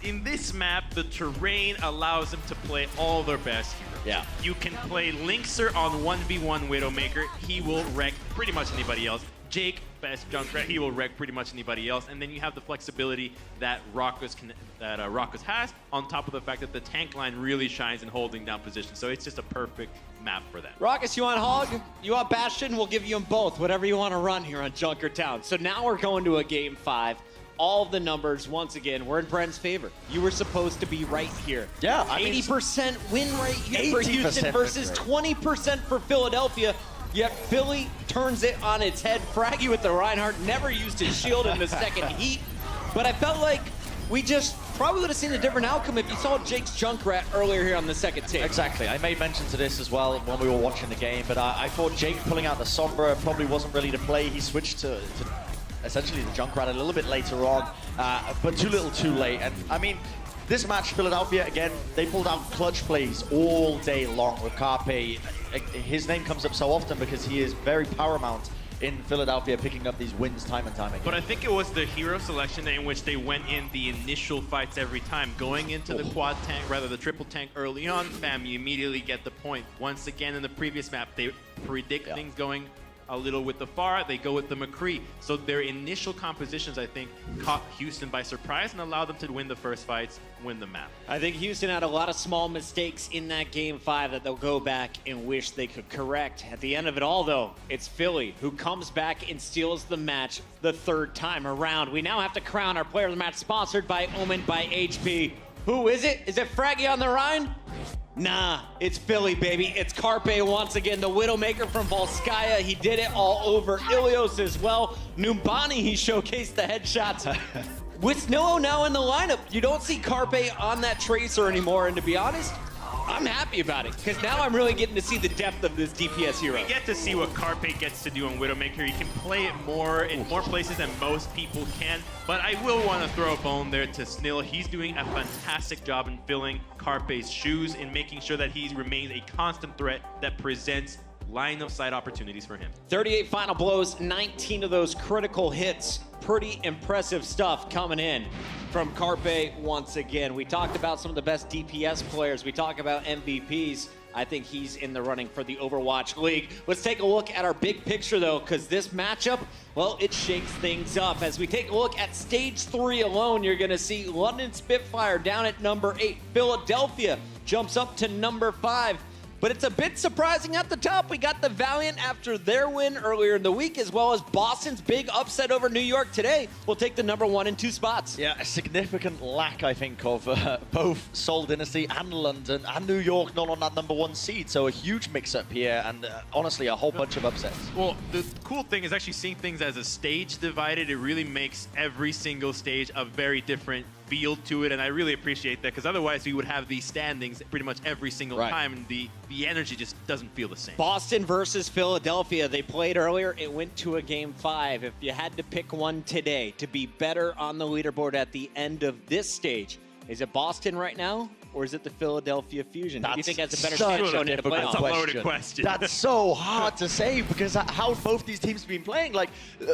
in this map, the terrain allows them to play all their best heroes. Yeah. You can play Linkser on 1v1 Widowmaker. He will wreck pretty much anybody else. Jake, best Junkrat, he will wreck pretty much anybody else. And then you have the flexibility that Rockus has, on top of the fact that the tank line really shines in holding down position. So it's just a perfect map for that. Rockus, you want Hog? You want Bastion? We'll give you them both, whatever you want to run here on Junkertown. So now we're going to a game 5. All of the numbers, once again, we're in Brent's favor. You were supposed to be right here. Yeah, I mean, 80% win rate here for Houston versus 20% for Philadelphia. Yet Philly turns it on its head. Fraggy with the Reinhardt never used his shield in the second heat. But I felt like we just probably would have seen a different outcome if you saw Jake's Junkrat earlier here on the second tape. Exactly. I made mention to this as well when we were watching the game, but I thought Jake pulling out the Sombra probably wasn't ready to play. He switched to essentially the Junkrat a little bit later on, but too little too late. And I mean, this match, Philadelphia, again, they pulled out clutch plays all day long with Carpe. His name comes up so often because he is very paramount in Philadelphia, picking up these wins time and time again. But I think it was the hero selection in which they went in the initial fights every time. Going into the quad tank, rather the triple tank early on, fam, you immediately get the point. Once again, in the previous map, they predict things going a little with the Pharah, they go with the McCree. So their initial compositions, I think, caught Houston by surprise and allowed them to win the first fights, win the map. I think Houston had a lot of small mistakes in that game 5 that they'll go back and wish they could correct. At the end of it all, though, it's Philly who comes back and steals the match the 3rd time around. We now have to crown our player of the match, sponsored by Omen by HP. Who is it? Is it Fraggy on the Rhine? Nah, it's Philly, baby. It's Carpe once again, the Widowmaker from Volskaya. He did it all over Ilios as well. Numbani, he showcased the headshots. With Snillo now in the lineup, you don't see Carpe on that Tracer anymore, and to be honest, I'm happy about it, because now I'm really getting to see the depth of this DPS hero. We get to see what Carpe gets to do on Widowmaker. He can play it more in more places than most people can, but I will want to throw a bone there to Snill. He's doing a fantastic job in filling Carpe's shoes and making sure that he remains a constant threat that presents line of sight opportunities for him. 38 final blows, 19 of those critical hits. Pretty impressive stuff coming in from Carpe once again. We talked about some of the best DPS players. We talk about MVPs. I think he's in the running for the Overwatch League. Let's take a look at our big picture, though, because this matchup, well, it shakes things up. As we take a look at Stage 3 alone, you're going to see London Spitfire down at number 8. Philadelphia jumps up to number 5. But it's a bit surprising at the top. We got the Valiant after their win earlier in the week, as well as Boston's big upset over New York today. We'll take the number 1 and 2 spots. Yeah, a significant lack, I think, of both Seoul Dynasty and London and New York not on that number 1 seed. So a huge mix-up here, and honestly, a whole bunch of upsets. Well, the cool thing is actually seeing things as a stage divided. It really makes every single stage a very different feel to it, and I really appreciate that, because otherwise we would have these standings pretty much every single time, and the energy just doesn't feel the same. Boston versus Philadelphia. They played earlier. It went to a game 5. If you had to pick one today to be better on the leaderboard at the end of this stage, is it Boston right now, or is it the Philadelphia Fusion? Who do you think has a better chance going into playoffs? That's a loaded question. That's so hard to say, because how both these teams have been playing. Like,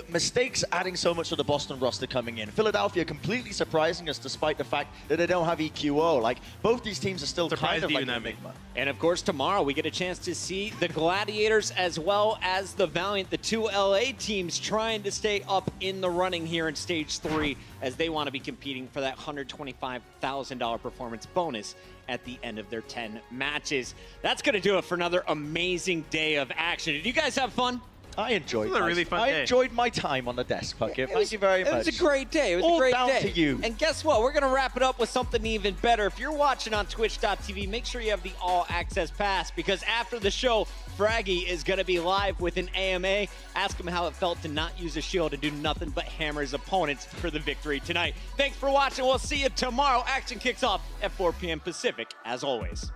mistakes adding so much to the Boston roster coming in. Philadelphia completely surprising us despite the fact that they don't have EQO. Like, both these teams are still kind of like an enigma. And of course, tomorrow we get a chance to see the Gladiators as well as the Valiant, the 2 LA teams trying to stay up in the running here in Stage 3 as they want to be competing for that $125,000 performance bonus at the end of their 10 matches. That's going to do it for another amazing day of action. Did you guys have fun? I enjoyed it. It was a really fun day. I enjoyed my time on the desk, Puckett. Thank you very much. It was a great day. It was all a great down day. To you. And guess what? We're going to wrap it up with something even better. If you're watching on twitch.tv, make sure you have the All Access Pass, because after the show, Fraggy is going to be live with an AMA. Ask him how it felt to not use a shield and do nothing but hammer his opponents for the victory tonight. Thanks for watching. We'll see you tomorrow. Action kicks off at 4 p.m. Pacific, as always.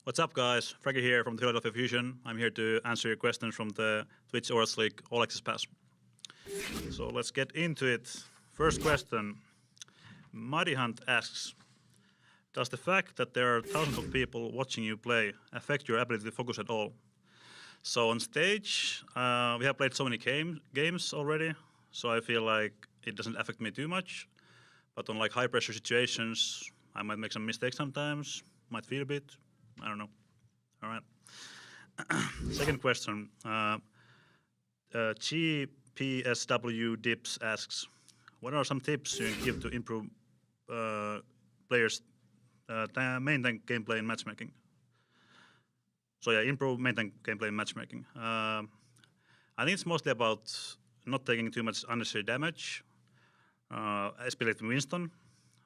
What's up, guys? Fraggy here from the Philadelphia Fusion. I'm here to answer your questions from the Twitch Overwatch League All Access Pass. So let's get into it. First question. Mighty Hunt asks, does the fact that there are thousands of people watching you play affect your ability to focus at all? So on stage, we have played so many games already, so I feel like it doesn't affect me too much. But on like high pressure situations, I might make some mistakes sometimes, might feel a bit. I don't know. All right. Second question. GPSW Dips asks, what are some tips you can give to improve players' main tank gameplay and matchmaking? So yeah, improve main tank gameplay and matchmaking. I think it's mostly about not taking too much unnecessary damage, especially with Winston.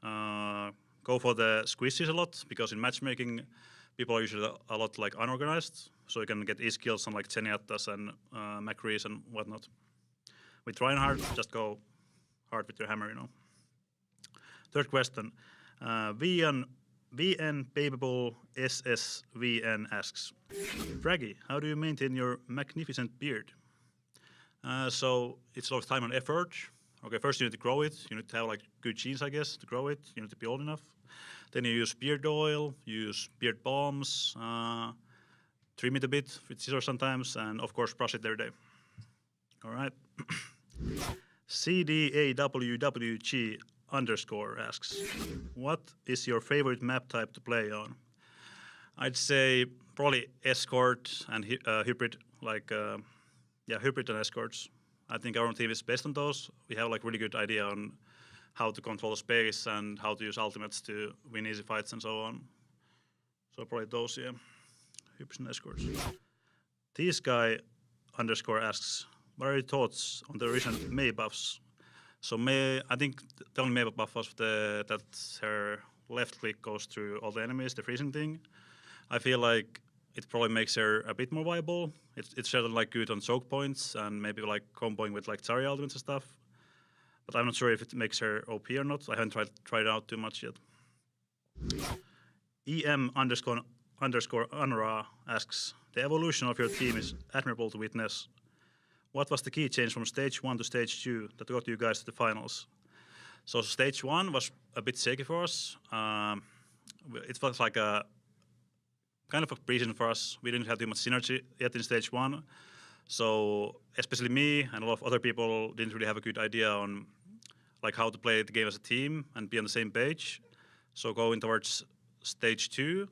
Go for the squishes a lot, because in matchmaking, people are usually a lot like unorganized, so you can get E-skills on like Zenyatta's and McCree's and whatnot. With Reinhardt, just go hard with your hammer, you know. Third question. VN Babybull SSVN asks, Fraggy, how do you maintain your magnificent beard? So it's a lot of time and effort. Okay, first you need to grow it. You need to have like good genes, I guess, to grow it. You need to be old enough. Then you use beard oil, you use beard balms, trim it a bit with scissors sometimes, and of course brush it every day. All right. CDAWWG _, asks, what is your favorite map type to play on? I'd say probably escort and hybrid, like hybrid and escorts. I think our team is best on those. We have like really good idea on how to control the space and how to use ultimates to win easy fights and so on. So probably those, yeah. Hybrids and escorts. This guy _ asks, what are your thoughts on the recent Mei buffs? So Mei, I think the only Mei buff was that her left click goes through all the enemies, the freezing thing. I feel like it probably makes her a bit more viable. It's certainly like good on choke points and maybe like comboing with like Zarya ultimates and stuff. But I'm not sure if it makes her OP or not. I haven't tried it out too much yet. EM _ Anra asks, the evolution of your team is admirable to witness. What was the key change from stage 1 to stage 2 that got you guys to the finals? So stage 1 was a bit shaky for us. It felt like a kind of a pre-season for us. We didn't have too much synergy yet in stage 1. So especially me and a lot of other people didn't really have a good idea on like how to play the game as a team and be on the same page. So going towards stage 2,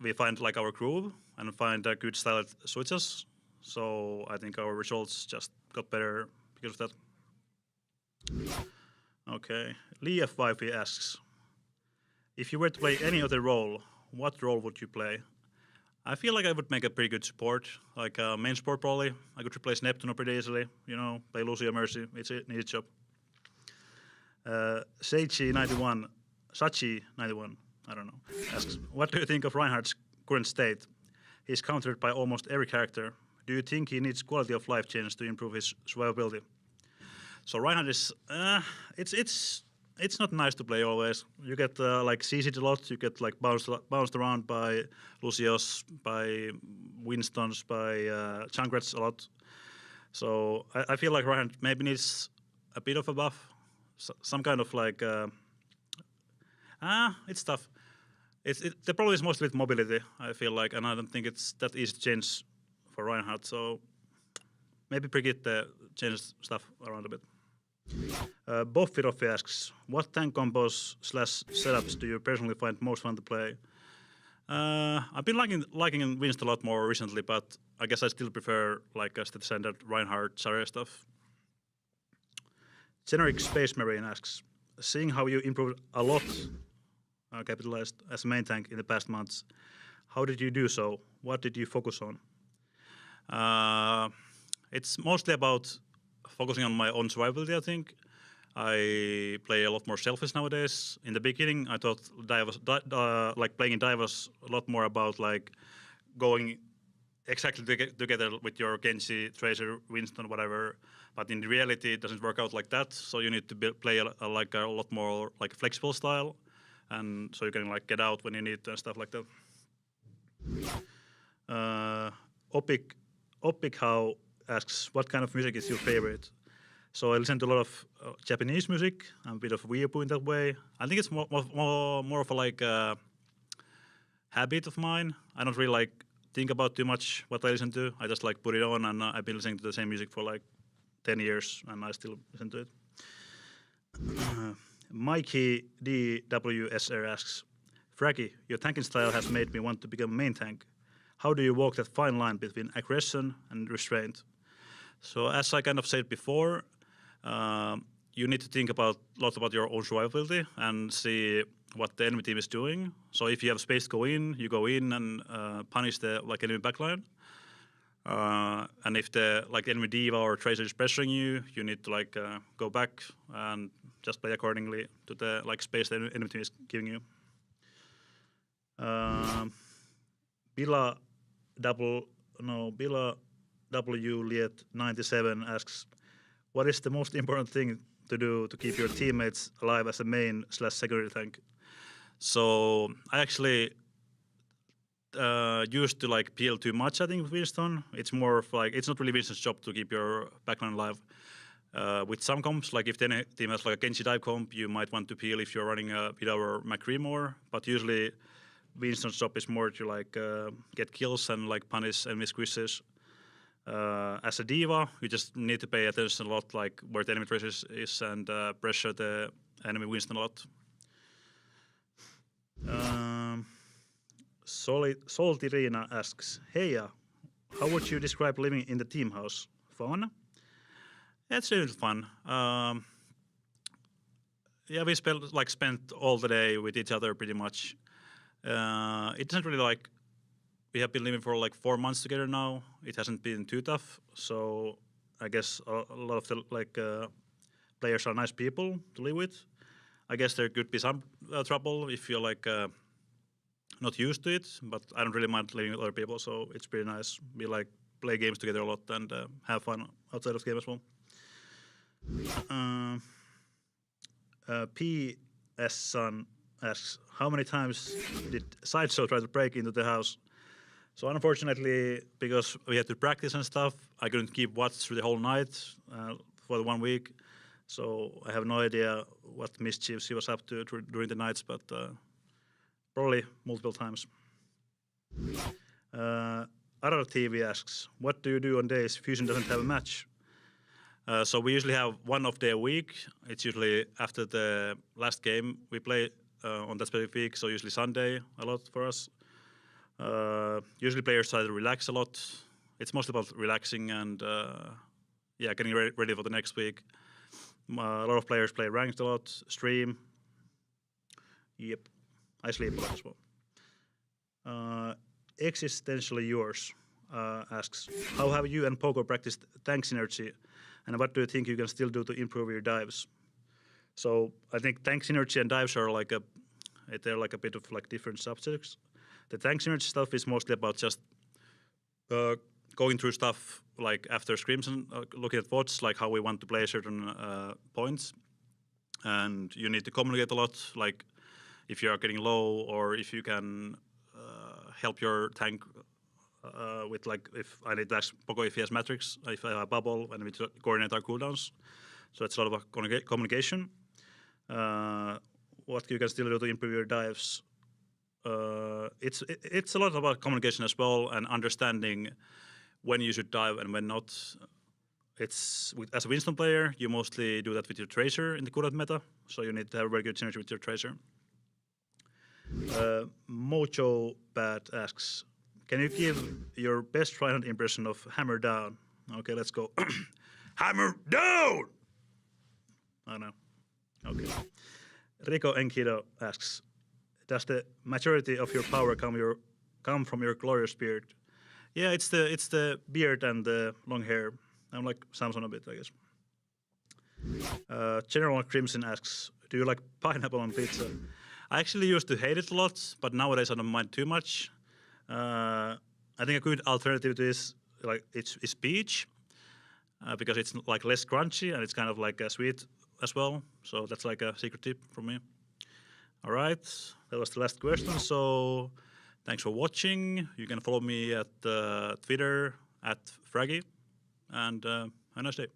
we find like our groove and find a good style at switches. So I think our results just got better because of that. Okay, Lee F5 asks, If you were to play any other role, what role would you play? I feel like I would make a pretty good support, like a main support probably. I could replace Neptune pretty easily, you know, play Lucio Mercy, it's an easy job. Sachi91, I don't know, asks, what do you think of Reinhardt's current state? He's countered by almost every character. Do you think he needs quality of life change to improve his survivability? So Reinhardt is, it's not nice to play always. You get like CC'd a lot, you get like bounced around by Lucios, by Winstons, by Junkrats a lot. So I feel like Reinhardt maybe needs a bit of a buff, some kind of like, it's tough. The problem is mostly with mobility, I feel like, and I don't think it's that easy to change for Reinhardt. So maybe Brigitte change stuff around a bit. Bob Firofi asks, what tank combos / setups do you personally find most fun to play? I've been liking Winston a lot more recently, but I guess I still prefer like the standard Reinhardt Zarya stuff. Generic Space Marine asks, seeing how you improved a lot, capitalized, as a main tank in the past months, how did you do so? What did you focus on? It's mostly about focusing on my own survivability, I think. I play a lot more selfish nowadays. In the beginning, I thought like playing in dive was a lot more about like going exactly together with your Genji, Tracer, Winston, whatever. But in reality, it doesn't work out like that. So you need to play a lot more like a flexible style, and so you can like get out when you need and stuff like that. Opic How asks, what kind of music is your favorite? So I listen to a lot of Japanese music. I'm a bit of a weeaboo in that way. I think it's more of a like habit of mine. I don't really like think about too much what I listen to. I just like put it on, and I've been listening to the same music for like 10 years, and I still listen to it. Mikey DWSR asks, Fraggy, your tanking style has made me want to become a main tank. How do you walk that fine line between aggression and restraint? So as I kind of said before, you need to think a lot about your own survivability and see what the enemy team is doing. So if you have space to go in, you go in and punish the like enemy backline. And if the like enemy diva or tracer is pressuring you, you need to like go back and just play accordingly to the like space the enemy team is giving you. Bila W Liet 97 asks, what is the most important thing to do to keep your teammates alive as a main / secondary tank? So I actually used to like peel too much, I think, with Winston. It's more of like, it's not really Winston's job to keep your backline alive. With some comps, like if the team has like a Genji dive comp, you might want to peel if you're running a bit or McCree more, but usually Winston's job is more to like get kills and like punish enemy squishes. As a diva, you just need to pay attention a lot, like where the enemy tracer is, and pressure the enemy Winston a lot. Soltirina asks, Heya, how would you describe living in the team house? Fun? It's really fun. Yeah, we spent all the day with each other pretty much. It doesn't really like, we have been living for like 4 months together now. It hasn't been too tough, so I guess a lot of the like players are nice people to live with. I guess there could be some trouble if you're like not used to it, but I don't really mind living with other people, so it's pretty nice. We like play games together a lot and have fun outside of the game as well. P.S. Son asks, how many times did Sideshow try to break into the house? So unfortunately, because we had to practice and stuff, I couldn't keep watch through the whole night for the 1 week. So I have no idea what mischiefs he was up to during the nights, but probably multiple times. Arar TV asks, what do you do on days Fusion doesn't have a match? So we usually have 1 off day a week. It's usually after the last game we play on that specific week, so usually Sunday a lot for us. Usually players try to relax a lot. It's mostly about relaxing and yeah, getting ready for the next week. A lot of players play ranked a lot, stream. Yep. I sleep a lot as well. Existentially Yours asks, how have you and Pogo practiced tank synergy, and what do you think you can still do to improve your dives? So I think tank synergy and dives are they're like a bit of like different subjects. The tank synergy stuff is mostly about just going through stuff like after scrims and looking at VODs, like how we want to play certain points. And you need to communicate a lot, like if you are getting low or if you can help your tank with like, if I need to ask Pogo if he has matrix, if I have a bubble, and we coordinate our cooldowns. So it's a lot of communication. What you can still do to improve your dives? It's a lot about communication as well, and understanding when you should dive and when not. As a Winston player, you mostly do that with your Tracer in the current meta, so you need to have a very good synergy with your Tracer. Mojo Bat asks, can you give your best Reinhardt impression of Hammer Down? Okay, let's go. Hammer Down! I know. Okay. Rico Enkido asks, does the majority of your power come from your glorious beard? Yeah, it's the beard and the long hair. I'm like Samson a bit, I guess. General Crimson asks, do you like pineapple on pizza? I actually used to hate it a lot, but nowadays I don't mind too much. I think a good alternative to this is peach, because it's like less crunchy and it's kind of like sweet as well. So that's like a secret tip from me. All right, that was the last question. So thanks for watching. You can follow me at Twitter @Fraggy, and have a nice day.